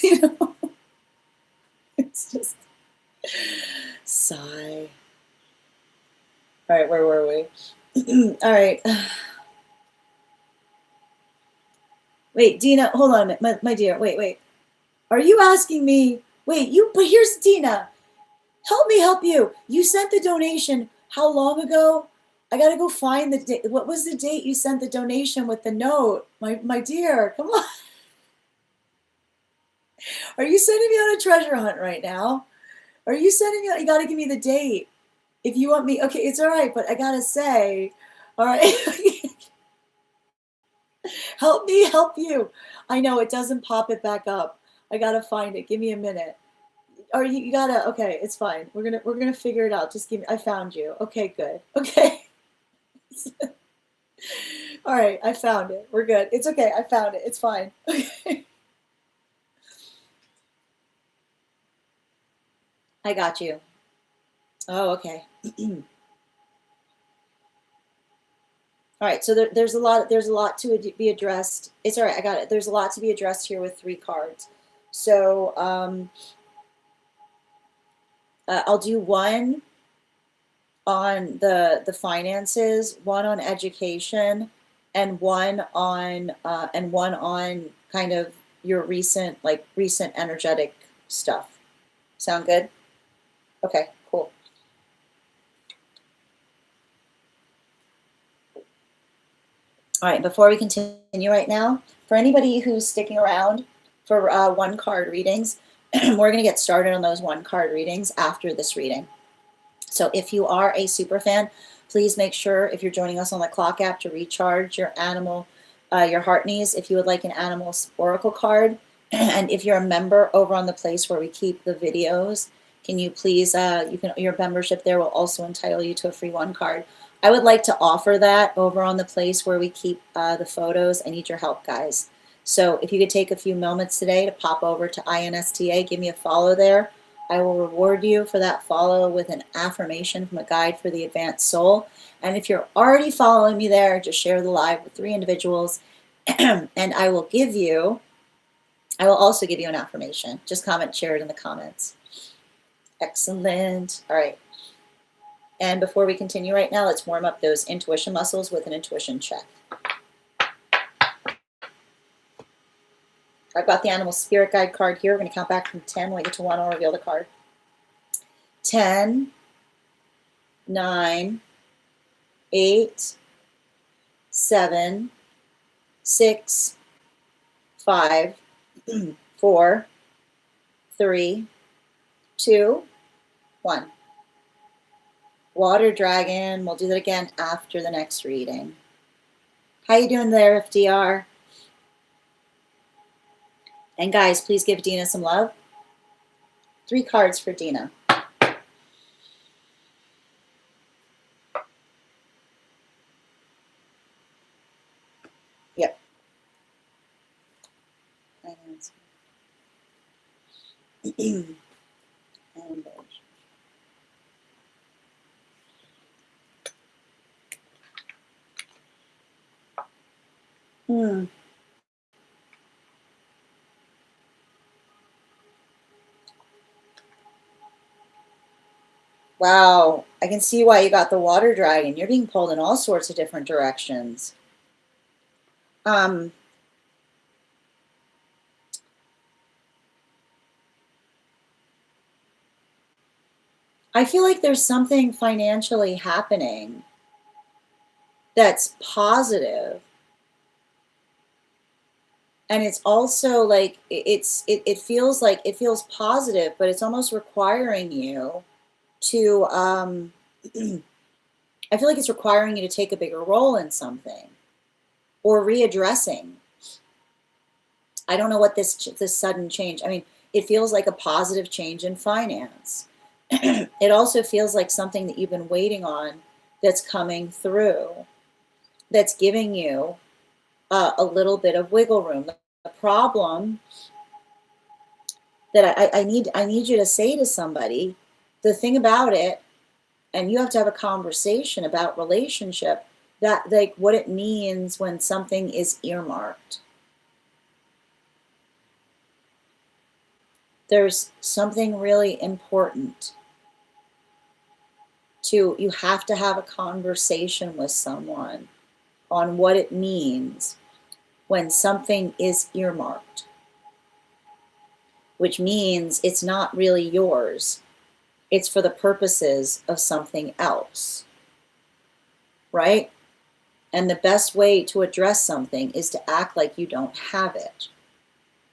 You know? It's just sigh. All right, where were we? All right. Wait, Dina, hold on a minute, my dear. Wait. Are you asking me? Wait, but here's Dina. Help me help you. You sent the donation how long ago? I gotta go find the date. What was the date you sent the donation with the note? My dear, come on. Are you sending me on a treasure hunt right now? Are you sending me? You got to give me the date if you want me. Okay, it's all right, but I gotta say, all right, help me help you. I know it doesn't pop it back up. I gotta find it. Give me a minute. Or you gotta. Okay, it's fine. We're gonna figure it out. Just give me. I found you. Okay, good. Okay. All right, I found it. We're good. It's okay. I found it. It's fine. Okay. I got you. Oh, okay. All right, so there's a lot to be addressed. It's all right, I got it. There's a lot to be addressed here with 3 cards. So I'll do one on the finances, one on education, and one on kind of your recent energetic stuff. Sound good? Okay, cool. All right, before we continue right now, for anybody who's sticking around for 1 card readings, we're going to get started on those 1 card readings after this reading. So if you are a super fan, please make sure if you're joining us on the clock app to recharge your your heart needs. If you would like an animal oracle card, and if you're a member over on the place where we keep the videos, can you please, your membership there will also entitle you to a free 1 card. I would like to offer that over on the place where we keep the photos. I need your help, guys. So if you could take a few moments today to pop over to INSTA, give me a follow there. I will reward you for that follow with an affirmation from a guide for the advanced soul. And if you're already following me there, just share the live with 3 individuals, and I will also give you an affirmation. Just share it in the comments. Excellent. All right. And before we continue right now, let's warm up those intuition muscles with an intuition check. I've got the animal spirit guide card here. We're going to count back from 10. When we get to 1, I'll reveal the card. 10, 9, 8, 7, 6, 5, 4, 3, 2, 1. Water dragon. We'll do that again after the next reading. How you doing there, FDR? And guys, please give Dina some love. 3 cards for Dina. Yep. Wow, I can see why you got the water dragon. You're being pulled in all sorts of different directions. I feel like there's something financially happening that's positive. And it's also like it feels positive, but it's almost requiring you to I feel like it's requiring you to take a bigger role in something or readdressing. I don't know what this sudden change. I mean, it feels like a positive change in finance. It also feels like something that you've been waiting on that's coming through, that's giving you a little bit of wiggle room. The problem that I need you to say to somebody, the thing about it, and you have to have a conversation about relationship, that like what it means when something is earmarked. There's something really important you have to have a conversation with someone on what it means when something is earmarked, which means it's not really yours. It's for the purposes of something else, right? And the best way to address something is to act like you don't have it.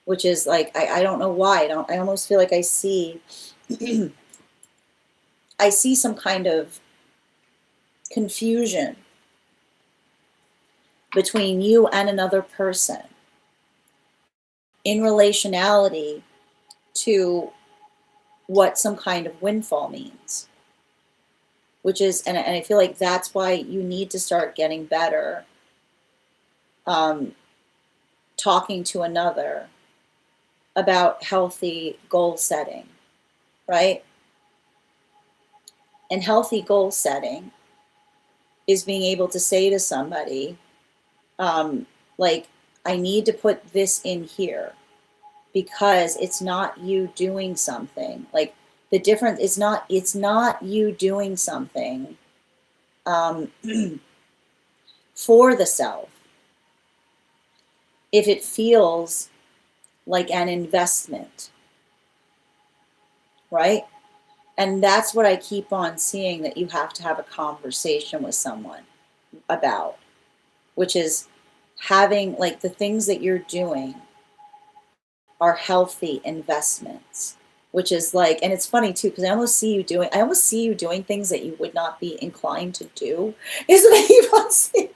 which is like, I don't know why. I almost feel like I see, I see some kind of confusion between you and another person in relationality to what some kind of windfall means, which is, and I feel like that's why you need to start getting better talking to another about healthy goal setting, right? And healthy goal setting is being able to say to somebody, like, I need to put this in here because it's not you doing something. Like, the difference is it's not you doing something for the self if it feels like an investment, right? And that's what I keep on seeing that you have to have a conversation with someone about, which is having, like, the things that you're doing are healthy investments, which is like, and it's funny too, because I almost see you doing things that you would not be inclined to do, is what I keep on seeing.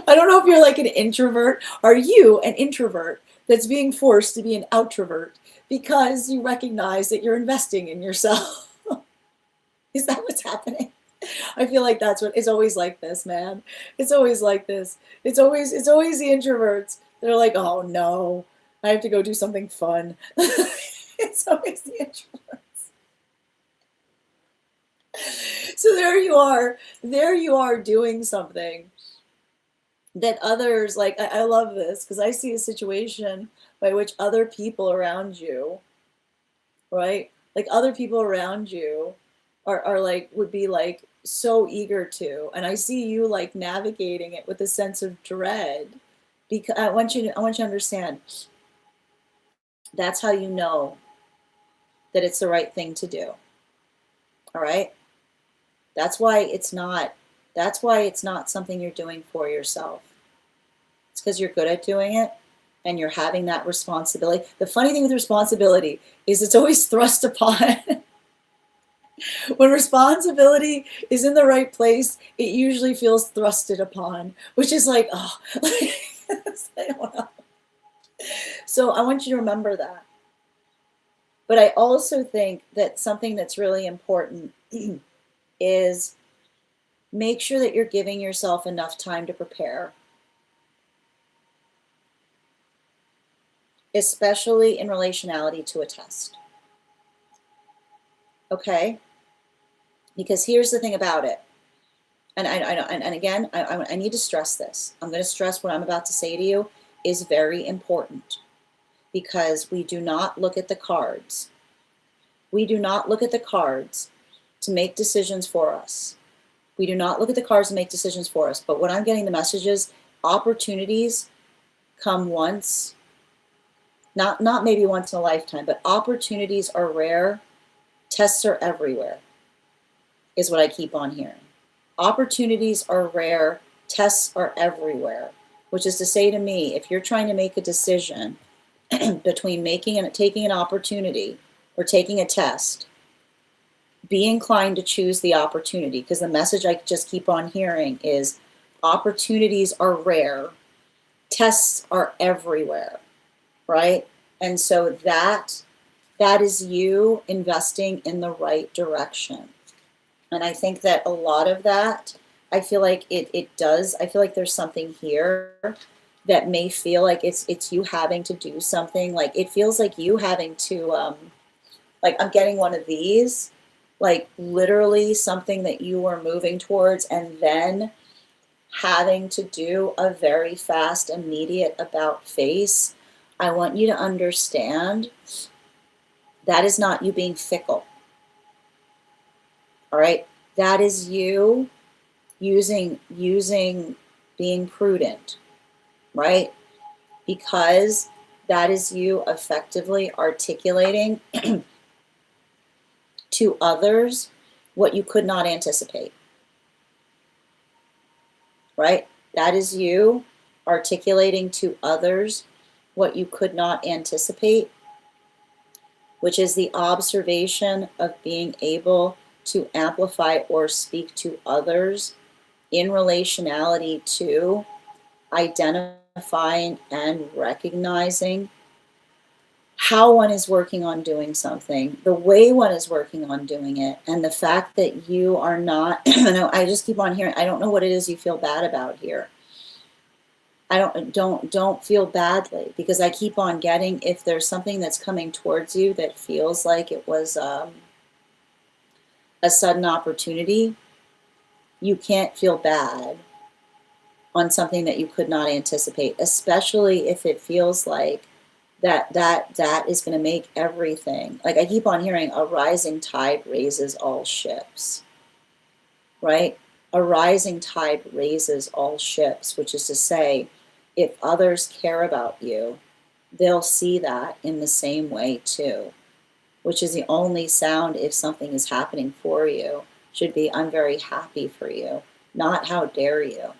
I don't know if you're like an introvert. Are you an introvert that's being forced to be an outrovert because you recognize that you're investing in yourself? Is that what's happening? I feel like that's what, it's always like this, man. It's always like this. It's always the introverts. They're like, oh no, I have to go do something fun. It's always the introverts. So there you are doing something that others, like, I love this because I see a situation by which other people around you, right? Like, other people around you are like, would be like so eager to, and I see you like navigating it with a sense of dread, because I want you to understand that's how you know that it's the right thing to do. All right? That's why it's not something you're doing for yourself. It's because you're good at doing it and you're having that responsibility. The funny thing with responsibility is it's always thrust upon. When responsibility is in the right place, it usually feels thrusted upon, which is like, oh, I don't know. So I want you to remember that. But I also think that something that's really important is make sure that you're giving yourself enough time to prepare, especially in relationality to a test. Okay? Because here's the thing about it. And again, I need to stress this. I'm going to stress what I'm about to say to you is very important, because we do not look at the cards. We do not look at the cards to make decisions for us. We do not look at the cards to make decisions for us. But what I'm getting the message is opportunities come once, not maybe once in a lifetime, but opportunities are rare. Tests are everywhere, is what I keep on hearing. Opportunities are rare, tests are everywhere, which is to say to me, if you're trying to make a decision between taking an opportunity or taking a test, be inclined to choose the opportunity, because the message I just keep on hearing is opportunities are rare, tests are everywhere, right? And so that is you investing in the right direction. And I think that a lot of that, I feel like it does. I feel like there's something here that may feel like it's you having to do something. Like, it feels like you having to, like, I'm getting one of these, like literally something that you were moving towards and then having to do a very fast, immediate about face. I want you to understand that is not you being fickle. All right, that is you using being prudent, right? Because that is you effectively articulating to others what you could not anticipate, right? That is you articulating to others what you could not anticipate, which is the observation of being able to amplify or speak to others in relationality to identifying and recognizing how one is working on doing something, the way one is working on doing it, and the fact that you are not, I just keep on hearing, I don't know what it is you feel bad about here. Don't feel badly, because I keep on getting, if there's something that's coming towards you that feels like it was a sudden opportunity, you can't feel bad on something that you could not anticipate, especially if it feels like that is going to make everything, like I keep on hearing, a rising tide raises all ships, right? A rising tide raises all ships, which is to say, if others care about you, they'll see that in the same way too, which is the only sound if something is happening for you should be, I'm very happy for you, not how dare you.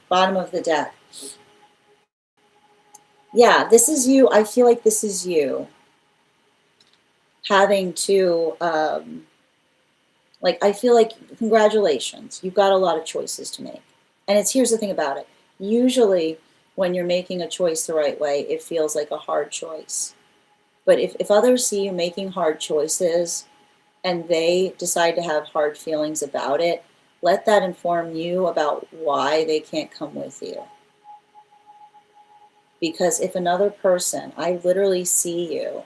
Bottom of the deck. Yeah, this is you. I feel like this is you having to, like, I feel like, congratulations, you've got a lot of choices to make. And here's the thing about it. Usually when you're making a choice the right way, it feels like a hard choice. But if others see you making hard choices and they decide to have hard feelings about it, let that inform you about why they can't come with you. Because if another person, I literally see you,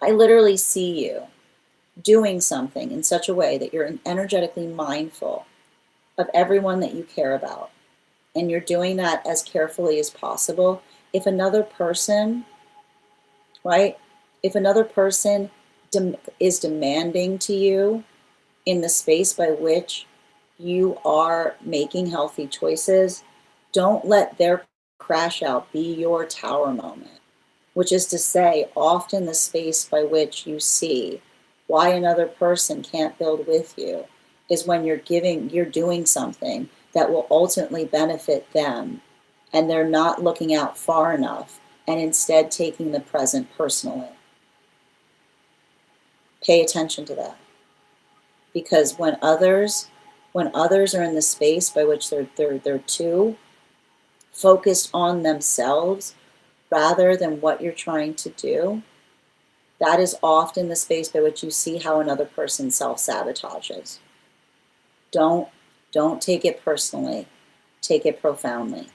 I literally see you doing something in such a way that you're energetically mindful of everyone that you care about, and you're doing that as carefully as possible. If another person, right, if another person is demanding to you in the space by which you are making healthy choices, don't let their crash out be your tower moment, which is to say, often the space by which you see why another person can't build with you is when you're doing something that will ultimately benefit them, and they're not looking out far enough and instead taking the present personally. Pay attention to that. Because when others are in the space by which they're too focused on themselves rather than what you're trying to do, that is often the space by which you see how another person self-sabotages. Don't take it personally. Take it profoundly.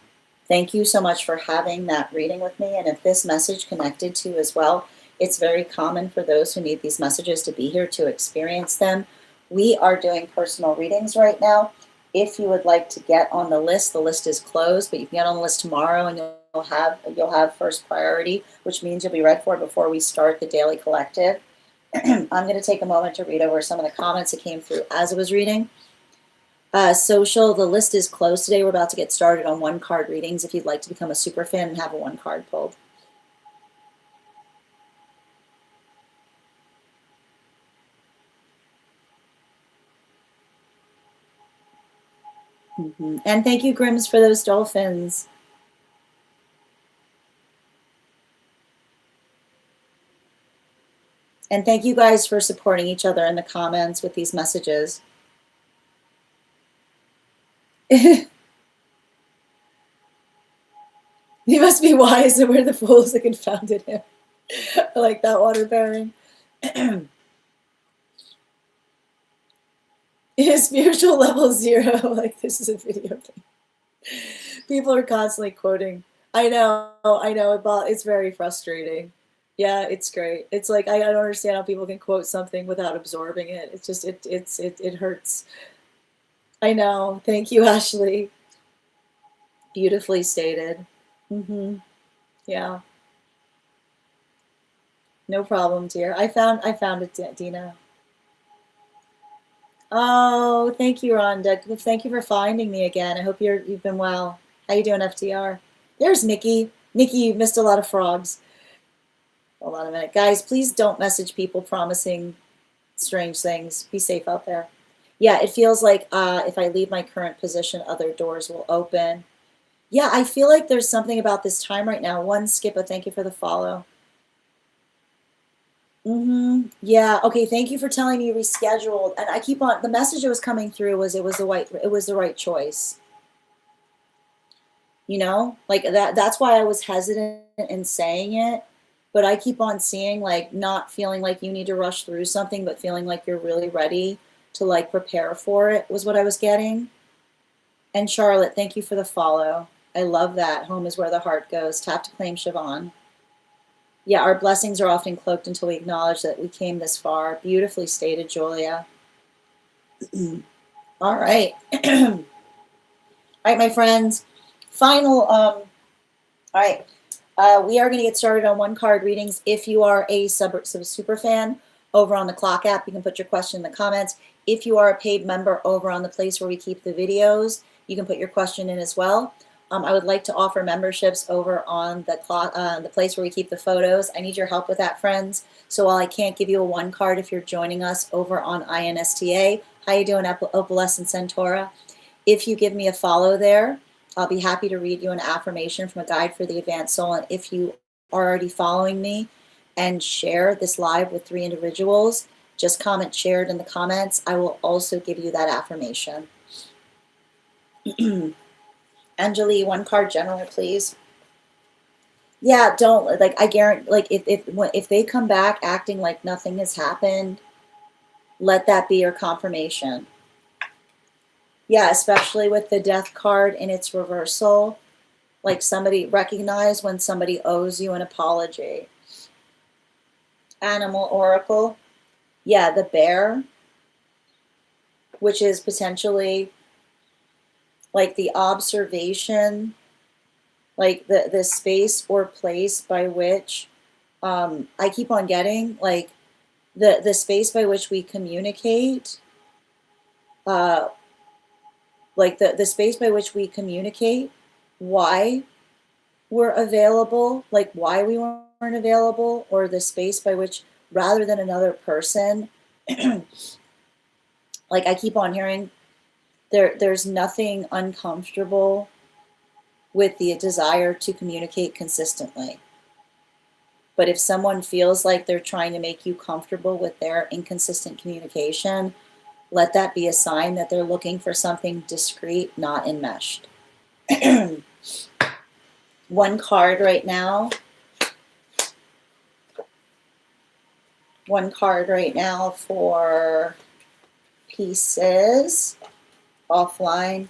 Thank you so much for having that reading with me. And if this message connected to you as well, it's very common for those who need these messages to be here to experience them. We are doing personal readings right now. If you would like to get on the list is closed, but you can get on the list tomorrow and you'll have first priority, which means you'll be read for before we start the daily collective. I'm going to take a moment to read over some of the comments that came through as I was reading. Social, the list is closed today. We're about to get started on one card readings if you'd like to become a super fan and have a one card pulled. And thank you, Grims, for those dolphins. And thank you guys for supporting each other in the comments with these messages. He must be wise, and we're the fools that confounded him. I like that, water bearing. His spiritual level 0. Like, this is a video thing. People are constantly quoting. I know. It's very frustrating. Yeah, it's great. It's like, I don't understand how people can quote something without absorbing it. It's just, it hurts. I know. Thank you, Ashley. Beautifully stated. Yeah. No problem, dear. I found it, Dina. Oh, thank you, Rhonda. Thank you for finding me again. I hope you've been well. How you doing, FTR? There's Nikki. Nikki, you missed a lot of frogs. Hold on a minute. Guys, please don't message people promising strange things. Be safe out there. Yeah, it feels like if I leave my current position, other doors will open. Yeah, I feel like there's something about this time right now. One Skippa, thank you for the follow. Yeah. Okay. Thank you for telling me you rescheduled. And I keep on, the message that was coming through was it was the right choice. You know, like that's why I was hesitant in saying it. But I keep on seeing like not feeling like you need to rush through something, but feeling like you're really ready to like prepare for it was what I was getting. And Charlotte, thank you for the follow. I love that. Home is where the heart goes. Tap to claim Siobhan. Yeah, our blessings are often cloaked until we acknowledge that we came this far. Beautifully stated, Julia. All right. All right, my friends. Final, all right. We are going to get started on one card readings. If you are a super fan over on the Clock app, you can put your question in the comments. If you are a paid member over on the place where we keep the videos, you can put your question in as well. I would like to offer memberships over on the place where we keep the photos. I need your help with that, friends. So while I can't give you a one card if you're joining us over on INSTA, how you doing, Opalescent Centaura? If you give me a follow there, I'll be happy to read you an affirmation from a guide for the advanced soul. And if you are already following me and share this live with 3 individuals, just comment shared in the comments. I will also give you that affirmation. Angelic, one card general, please. Yeah, don't, like, I guarantee, like, if they come back acting like nothing has happened, let that be your confirmation. Yeah, especially with the death card in its reversal. Like, somebody recognize when somebody owes you an apology. Animal oracle. Yeah, the bear, which is potentially like the observation, like the space or place by which I keep on getting like the space by which we communicate, uh, like the space by which we communicate why we're available, like why we weren't available, or the space by which rather than another person, like I keep on hearing there's nothing uncomfortable with the desire to communicate consistently. But if someone feels like they're trying to make you comfortable with their inconsistent communication, let that be a sign that they're looking for something discreet, not enmeshed. One card right now. One card right now for pieces. Offline.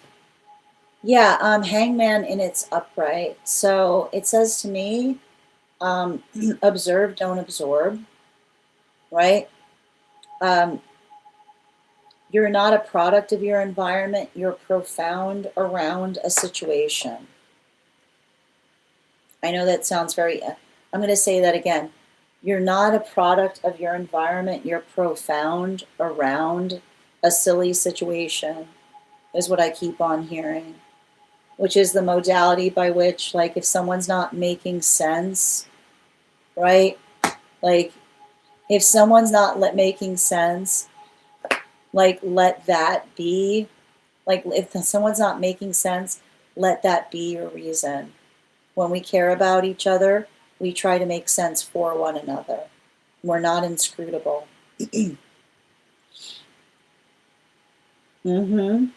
Yeah, hangman in its upright. So it says to me, observe, don't absorb, right? You're not a product of your environment. You're profound around a situation. I know that sounds very, I'm going to say that again. You're not a product of your environment. You're profound around a silly situation, is what I keep on hearing, which is the modality by which, like, if someone's not making sense, right? Like, if someone's not making sense, like, let that be. Like, if someone's not making sense, let that be your reason. When we care about each other, we try to make sense for one another. We're not inscrutable. Mm-hmm.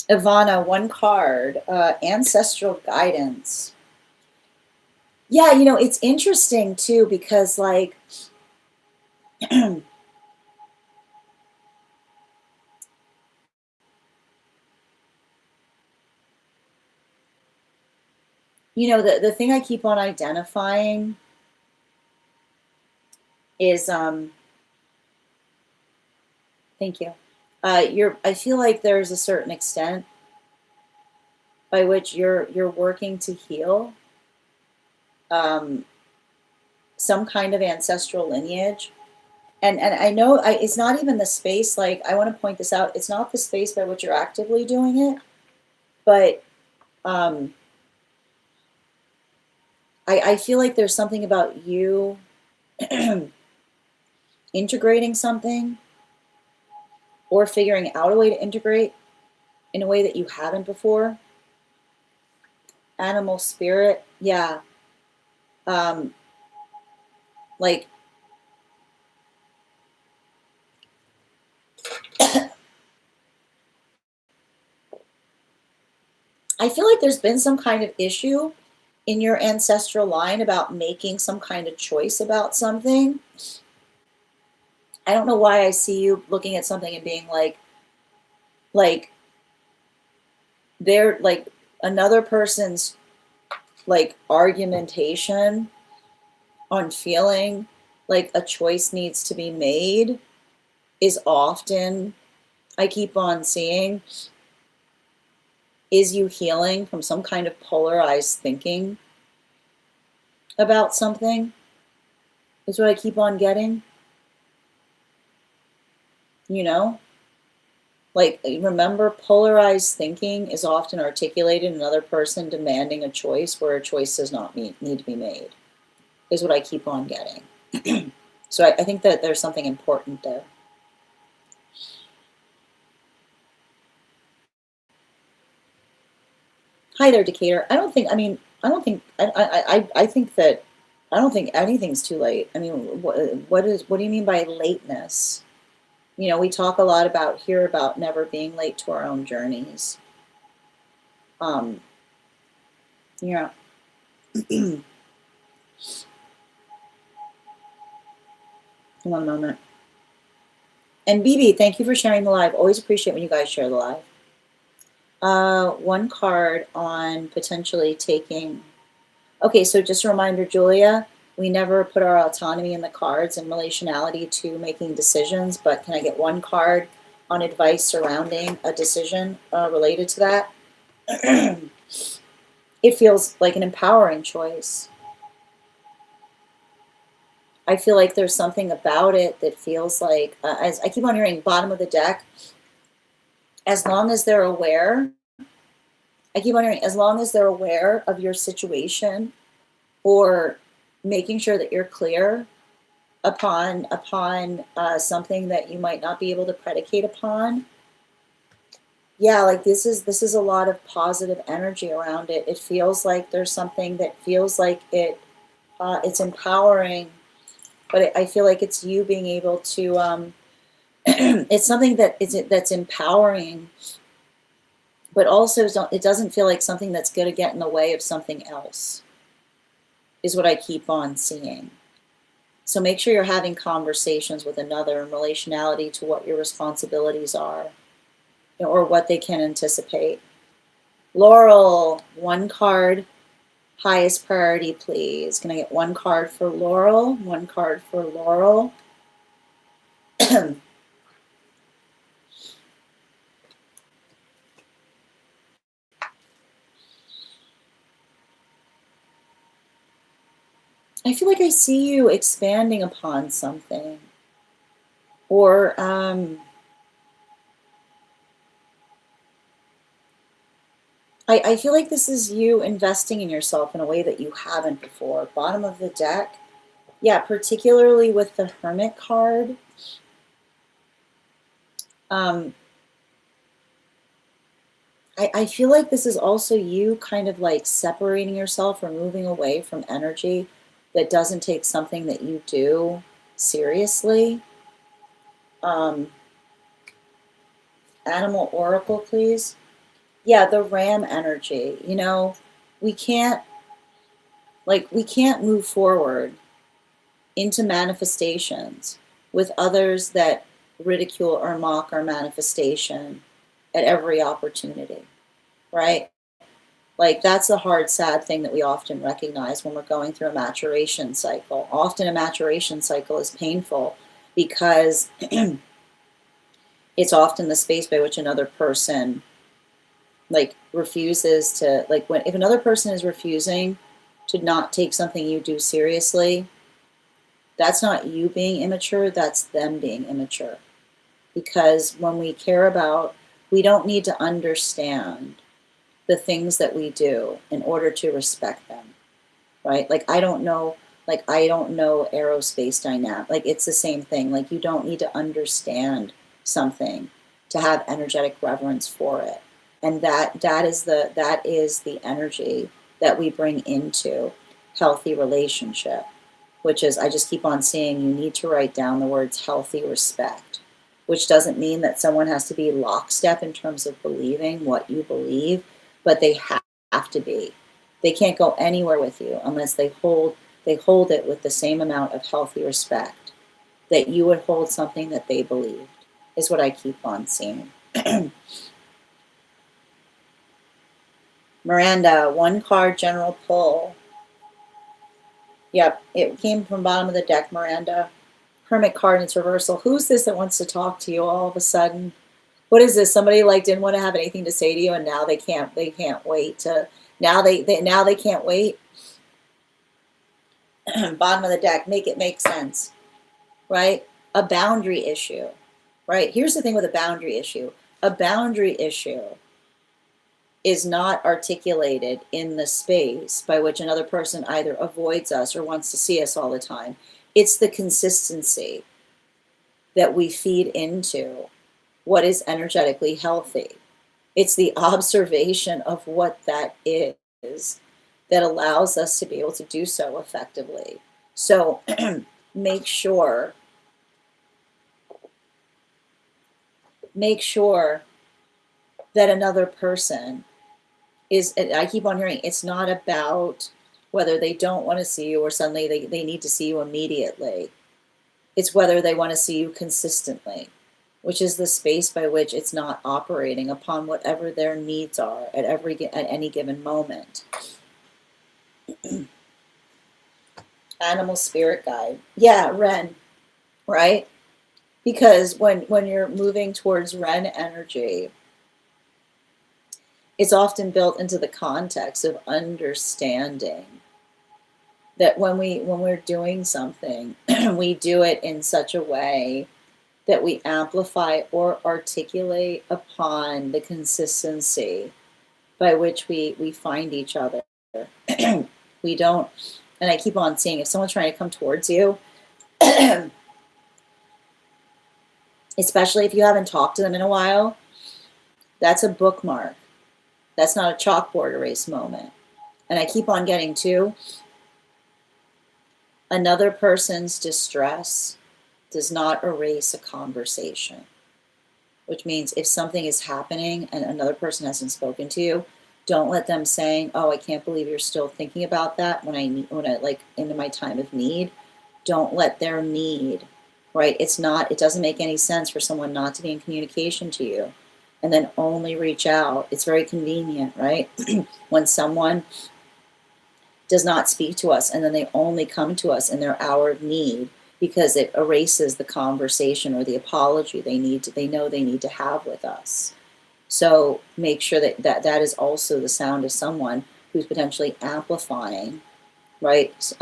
Ivana, one card, ancestral guidance. Yeah, you know, it's interesting too, because like, you know, the thing I keep on identifying is, thank you. I feel like there's a certain extent by which you're working to heal some kind of ancestral lineage. And I know it's not even the space, like, I want to point this out, it's not the space by which you're actively doing it, but I feel like there's something about you integrating something or figuring out a way to integrate in a way that you haven't before. Animal spirit, yeah. Like, I feel like there's been some kind of issue in your ancestral line about making some kind of choice about something. I don't know why I see you looking at something and being like they're like another person's like argumentation on feeling like a choice needs to be made is often, I keep on seeing, is you healing from some kind of polarized thinking about something, is what I keep on getting. You know? Like, remember, polarized thinking is often articulated in another person demanding a choice where a choice does not need to be made, is what I keep on getting. So I think that there's something important there. Hi there, Decatur. I don't think, I mean, I don't think, I think that, I don't think anything's too late. I mean, what do you mean by lateness? You know, we talk a lot about here about never being late to our own journeys. Yeah. One moment. And BB, thank you for sharing the live. Always appreciate when you guys share the live. One card on potentially taking. Okay, so just a reminder, Julia, we never put our autonomy in the cards in relationality to making decisions, but can I get one card on advice surrounding a decision related to that? It feels like an empowering choice. I feel like there's something about it that feels like, as I keep on hearing, bottom of the deck, as long as they're aware, I keep on hearing, as long as they're aware of your situation or making sure that you're clear upon something that you might not be able to predicate upon. Yeah, like this is a lot of positive energy around it. It feels like there's something that feels like it's empowering, but I feel like it's you being able to it's something that's empowering, but also it doesn't feel like something that's going to get in the way of something else, is what I keep on seeing. So make sure you're having conversations with another in relationality to what your responsibilities are or what they can anticipate. Laurel, one card, highest priority, please. Can I get one card for Laurel? One card for Laurel. I feel like I see you expanding upon something. Or I feel like this is you investing in yourself in a way that you haven't before. Bottom of the deck. Yeah, particularly with the Hermit card. I feel like this is also you kind of like separating yourself or moving away from energy that doesn't take something that you do seriously. Animal Oracle, please. Yeah, the ram energy. You know, we can't move forward into manifestations with others that ridicule or mock our manifestation at every opportunity, right? Like that's the hard, sad thing that we often recognize when we're going through a maturation cycle. Often a maturation cycle is painful because it's often the space by which another person like refuses to, like when, if another person is refusing to not take something you do seriously, that's not you being immature, that's them being immature. Because when we care about, we don't need to understand the things that we do in order to respect them, right? Like I don't know aerospace dynamic. Like it's the same thing. Like you don't need to understand something to have energetic reverence for it. And that is the energy that we bring into healthy relationship, which is, I just keep on seeing, you need to write down the words healthy respect, which doesn't mean that someone has to be lockstep in terms of believing what you believe, but they have to be. They can't go anywhere with you unless they hold it with the same amount of healthy respect that you would hold something that they believed, is what I keep on seeing. Miranda, 1 card general pull. Yep, it came from bottom of the deck, Miranda. Hermit card in its reversal. Who's this that wants to talk to you all of a sudden? What is this? Somebody like didn't want to have anything to say to you, and now they can't wait to now they can't wait. Bottom of the deck, make it make sense, right? A boundary issue, right? Here's the thing with a boundary issue. A boundary issue is not articulated in the space by which another person either avoids us or wants to see us all the time. It's the consistency that we feed into what is energetically healthy. It's the observation of what that is that allows us to be able to do so effectively. So make sure that another person is, I keep on hearing, it's not about whether they don't want to see you or suddenly they need to see you immediately. It's whether they want to see you consistently, which is the space by which it's not operating upon whatever their needs are at any given moment. Animal spirit guide. Yeah, Ren, right? Because when you're moving towards Ren energy, it's often built into the context of understanding that when we're doing something, we do it in such a way that we amplify or articulate upon the consistency by which we find each other. We don't, and I keep on seeing, if someone's trying to come towards you, especially if you haven't talked to them in a while, that's a bookmark. That's not a chalkboard erase moment. And I keep on getting to, another person's distress does not erase a conversation, which means if something is happening and another person hasn't spoken to you, don't let them saying, "Oh, I can't believe you're still thinking about that when I like into my time of need." Don't let their need, right? It doesn't make any sense for someone not to be in communication to you and then only reach out. It's very convenient, right? When someone does not speak to us and then they only come to us in their hour of need, because it erases the conversation or the apology they know they need to have with us. So make sure that is also the sound of someone who's potentially amplifying, right?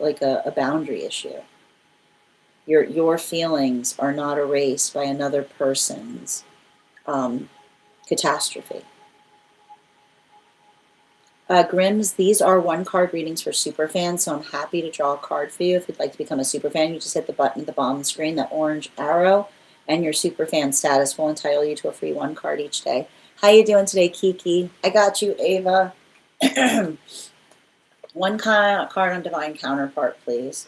Like a boundary issue. Your feelings are not erased by another person's catastrophe. Grims, these are 1-card readings for superfans, so I'm happy to draw a card for you. If you'd like to become a superfan, you just hit the button at the bottom of the screen, that orange arrow, and your superfan status will entitle you to a free 1 card each day. How you doing today, Kiki? I got you, Ava. 1 card on Divine Counterpart, please.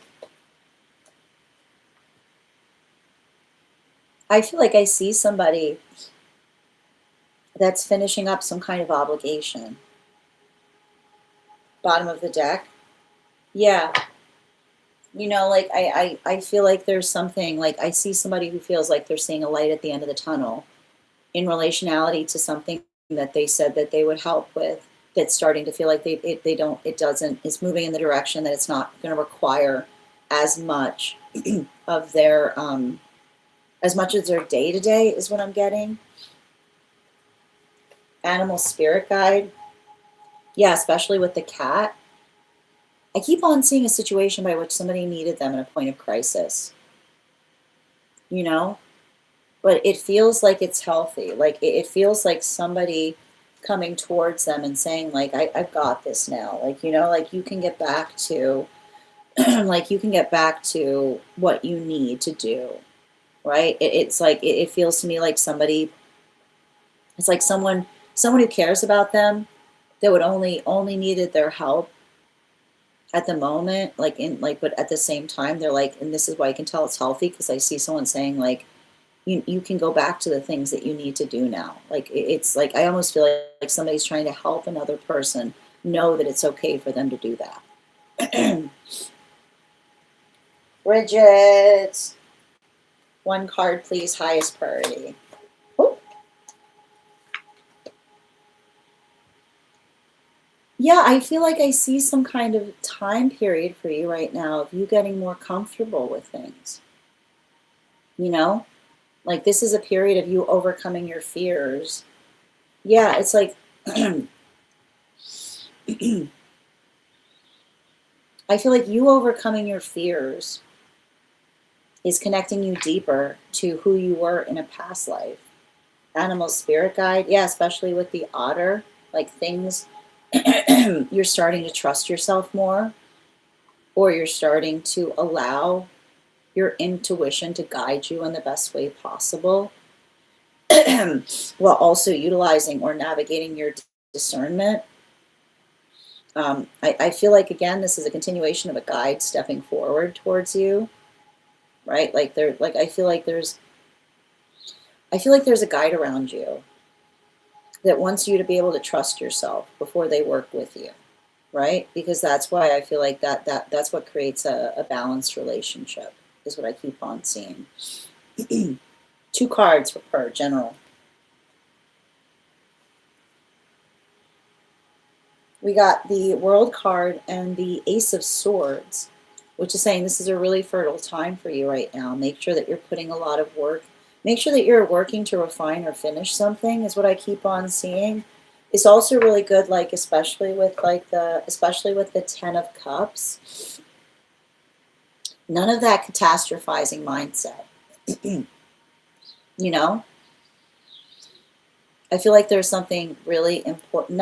I feel like I see somebody that's finishing up some kind of obligation. Bottom of the deck. Yeah. Like I feel like there's something, like I see somebody who feels like they're seeing a light at the end of the tunnel in relationality to something that they said that they would help with, that's starting to feel like it's moving in the direction that it's not going to require as much of their as much as their day-to-day is what I'm getting. Animal spirit guide. Yeah, especially with the cat. I keep on seeing a situation by which somebody needed them at a point of crisis. But it feels like it's healthy. Like it feels like somebody coming towards them and saying, like, I've got this now. Like, like you can get back to like you can get back to what you need to do. Right? It's like it feels to me like it's like someone someone who cares about them, that would only needed their help at the moment, but at the same time, they're like, and this is why I can tell it's healthy, because I see someone saying like, you can go back to the things that you need to do now. Like it's like, I almost feel like somebody's trying to help another person know that it's okay for them to do that. Bridget, one card, please, highest priority. Oh. Yeah, I feel like I see some kind of time period for you right now of you getting more comfortable with things. You know? Like this is a period of you overcoming your fears. Yeah, it's like I feel like you overcoming your fears is connecting you deeper to who you were in a past life. Animal spirit guide, yeah, especially with the otter, like things, you're starting to trust yourself more, or you're starting to allow your intuition to guide you in the best way possible, while also utilizing or navigating your discernment. I feel like, again, this is a continuation of a guide stepping forward towards you, right? Like I feel like there's a guide around you that wants you to be able to trust yourself before they work with you, right? Because that's why I feel like that's what creates a balanced relationship, is what I keep on seeing. 2 cards per general. We got the World card and the Ace of Swords, which is saying this is a really fertile time for you right now. Make sure that you're putting a lot of work. Make sure that you're working to refine or finish something, is what I keep on seeing. It's also really good, like especially with the 10 of Cups. None of that catastrophizing mindset. You know? I feel like there's something really important.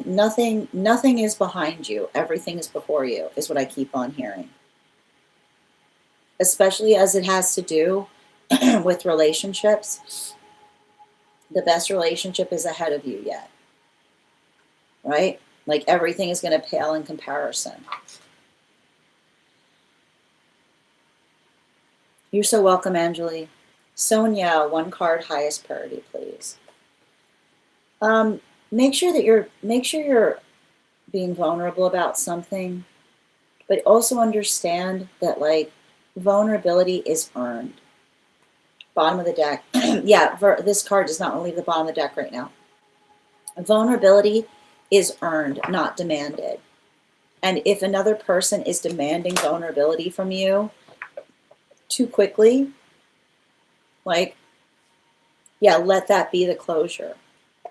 Nothing is behind you. Everything is before you, is what I keep on hearing. Especially as it has to do with relationships. The best relationship is ahead of you yet. Right? Like everything is going to pale in comparison. You're so welcome, Angeli. Sonia, 1 card, highest priority, please. Make sure you're being vulnerable about something, but also understand that like vulnerability is earned. Bottom of the deck. Yeah, this card does not want to leave the bottom of the deck right now. Vulnerability is earned, not demanded. And if another person is demanding vulnerability from you too quickly, like, yeah, let that be the closure,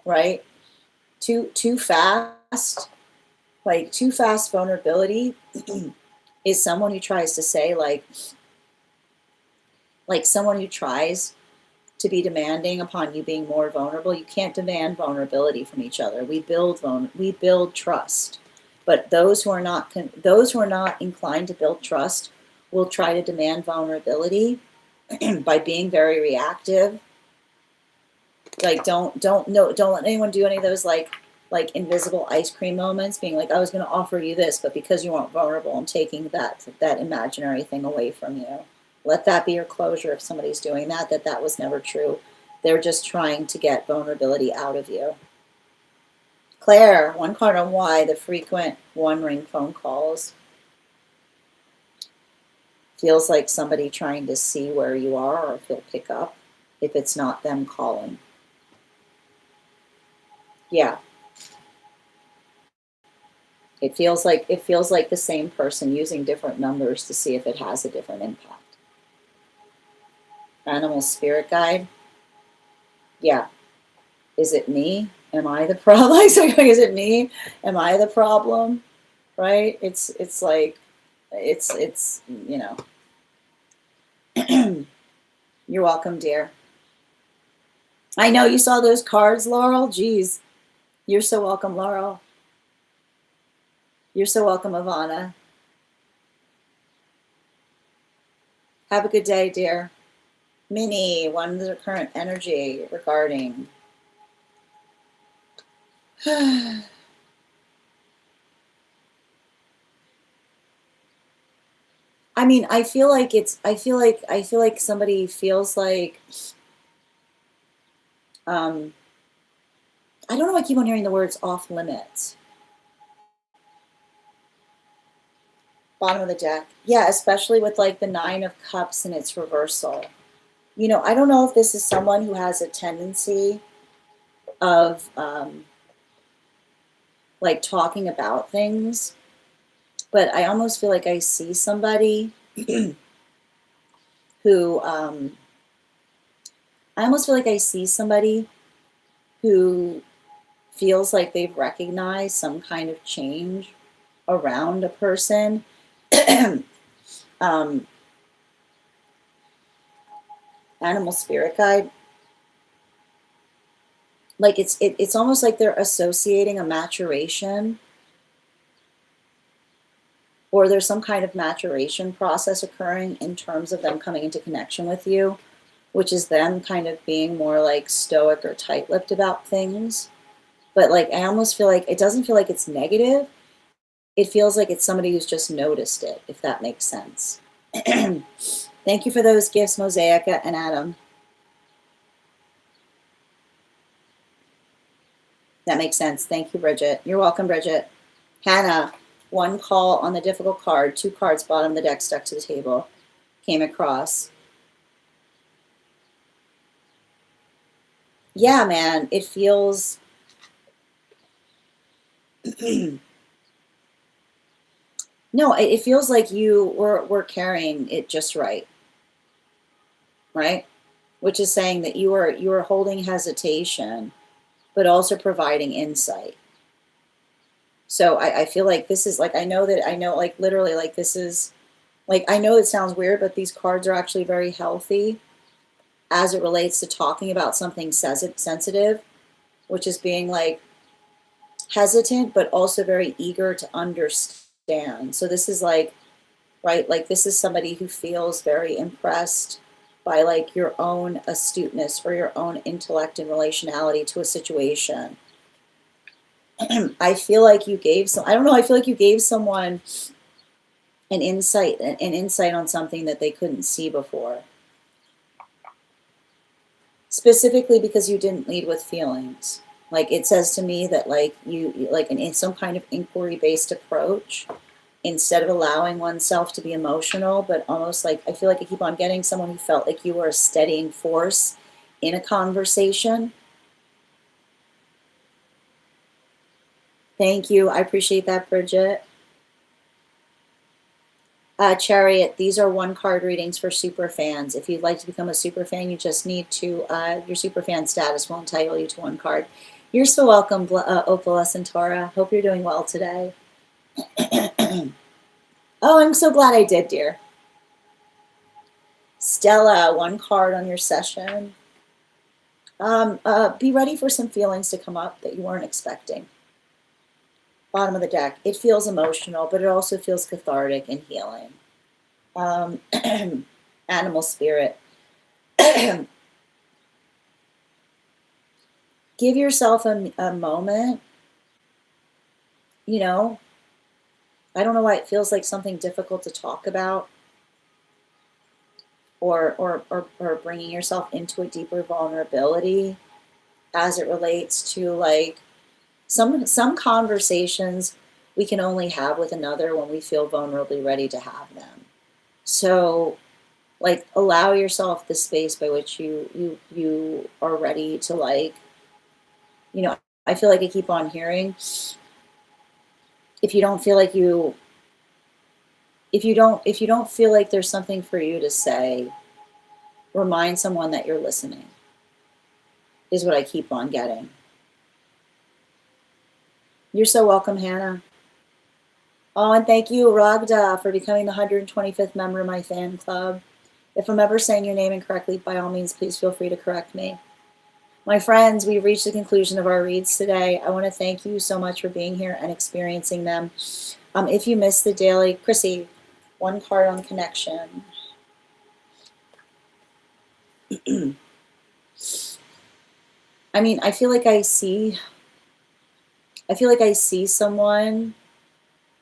right? Too fast, like too fast vulnerability is someone who tries to say like someone who tries to be demanding upon you being more vulnerable. You can't demand vulnerability from each other. We build trust. But those who are not inclined to build trust will try to demand vulnerability by being very reactive. Like don't let anyone do any of those like invisible ice cream moments, being like, I was going to offer you this, but because you aren't vulnerable, I'm taking that imaginary thing away from you. Let that be your closure. If somebody's doing that was never true. They're just trying to get vulnerability out of you. Claire, 1 card on why the frequent 1-ring phone calls. Feels like somebody trying to see where you are, or if you'll pick up if it's not them calling. Yeah. It feels like the same person using different numbers to see if it has a different impact. Animal spirit guide. Yeah. Is it me? Am I the problem? Is it me? Am I the problem? Right? It's like, it's you know. You're welcome, dear. I know you saw those cards, Laurel. Geez. You're so welcome, Laurel. You're so welcome, Ivana. Have a good day, dear. Minnie, what is the current energy regarding I mean, I feel like somebody feels like, um, I don't know why I keep on hearing the words off limits. Bottom of the deck. Yeah, especially with like the Nine of Cups and its reversal. I don't know if this is someone who has a tendency of like talking about things, but I almost feel like I see somebody who, I almost feel like I see somebody who feels like they've recognized some kind of change around a person. um, Animal spirit guide. Like it's almost like they're associating a maturation, or there's some kind of maturation process occurring in terms of them coming into connection with you, which is them kind of being more like stoic or tight-lipped about things. But like I almost feel like it doesn't feel like it's negative. It feels like it's somebody who's just noticed it, if that makes sense. Thank you for those gifts, Mosaica and Adam. That makes sense. Thank you, Bridget. You're welcome, Bridget. Hannah, one call on the difficult card, 2 cards bottom of the deck stuck to the table. Came across. Yeah, man, it feels no, it feels like you were carrying it just right, right? Which is saying that you are holding hesitation, but also providing insight. So I feel like this is like I know like literally like this is like I know it sounds weird, but these cards are actually very healthy as it relates to talking about something sensitive, which is being like hesitant, but also very eager to understand. So this is like, right, like this is somebody who feels very impressed by like your own astuteness or your own intellect and relationality to a situation. I feel like you gave some, I don't know, I feel like you gave someone an insight on something that they couldn't see before. Specifically because you didn't lead with feelings. Like it says to me that like you like in some kind of inquiry based approach, instead of allowing oneself to be emotional, but almost like I feel like I keep on getting someone who felt like you were a steadying force in a conversation. Thank you. I appreciate that, Bridget. Chariot, these are 1 card readings for super fans. If you'd like to become a super fan, you just need to, your super fan status will entitle you to 1 card. You're so welcome, Opala Centaura. Hope you're doing well today. Oh, I'm so glad I did, dear. Stella, 1 card on your session. Be ready for some feelings to come up that you weren't expecting. Bottom of the deck. It feels emotional, but it also feels cathartic and healing. Animal spirit. Give yourself a moment. I don't know why it feels like something difficult to talk about, or bringing yourself into a deeper vulnerability as it relates to like some conversations we can only have with another when we feel vulnerably ready to have them. So like allow yourself the space by which you are ready to like, I feel like I keep on hearing, if you don't feel like you if you don't feel like there's something for you to say, remind someone that you're listening, is what I keep on getting. You're so welcome, Hannah. Oh, and thank you, Ragda, for becoming the 125th member of my fan club. If I'm ever saying your name incorrectly, by all means, please feel free to correct me. My friends, we've reached the conclusion of our reads today. I want to thank you so much for being here and experiencing them. If you missed the daily, Chrissy, 1 card on connection. I mean, I feel like I see I feel like I see someone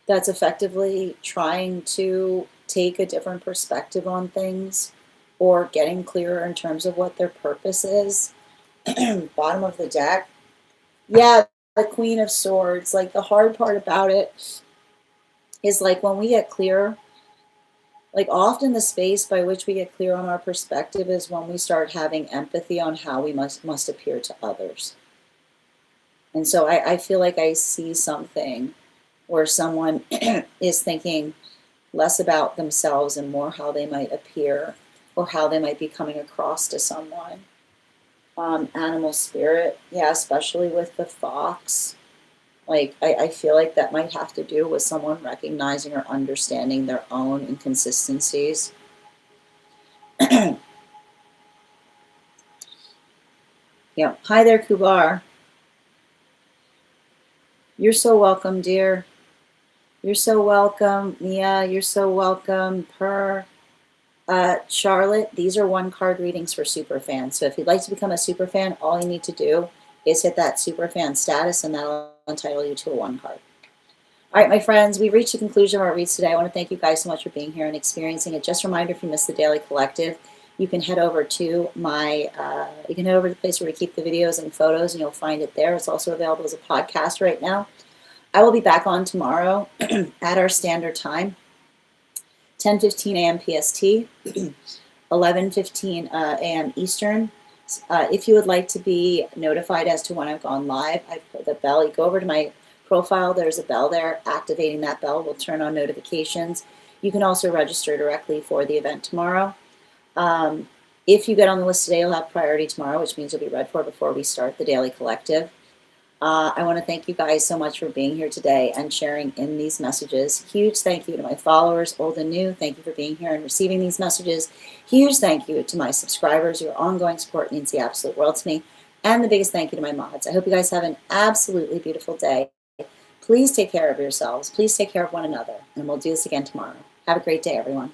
that's effectively trying to take a different perspective on things or getting clearer in terms of what their purpose is. Bottom of the deck. Yeah, the Queen of Swords. Like, the hard part about it is, like, when we get clear, like, often the space by which we get clear on our perspective is when we start having empathy on how we must appear to others. And so I feel like I see something where someone is thinking less about themselves and more how they might appear or how they might be coming across to someone. Animal spirit, yeah, especially with the fox. Like, I feel like that might have to do with someone recognizing or understanding their own inconsistencies. Yeah. Hi there, Kubar. You're so welcome, dear. You're so welcome. Mia, you're so welcome. Charlotte, these are one card readings for superfans. So if you'd like to become a superfan, all you need to do is hit that superfan status and that'll entitle you to a one card. All right, my friends, we've reached the conclusion of our reads today. I want to thank you guys so much for being here and experiencing it. Just a reminder, if you missed the Daily Collective, you can head over to the place where we keep the videos and photos, and you'll find it there. It's also available as a podcast right now. I will be back on tomorrow at our standard time, 10:15 a.m. PST, 11:15 a.m. Eastern. If you would like to be notified as to when I've gone live, I've put the bell. You go over to my profile, there's a bell there. Activating that bell will turn on notifications. You can also register directly for the event tomorrow. If you get on the list today, you'll have priority tomorrow, which means you'll be read for before we start the Daily Collective. I want to thank you guys so much for being here today and sharing in these messages. Huge thank you to my followers, old and new. Thank you for being here and receiving these messages. Huge thank you to my subscribers. Your ongoing support means the absolute world to me. And the biggest thank you to my mods. I hope you guys have an absolutely beautiful day. Please take care of yourselves. Please take care of one another. And we'll do this again tomorrow. Have a great day, everyone.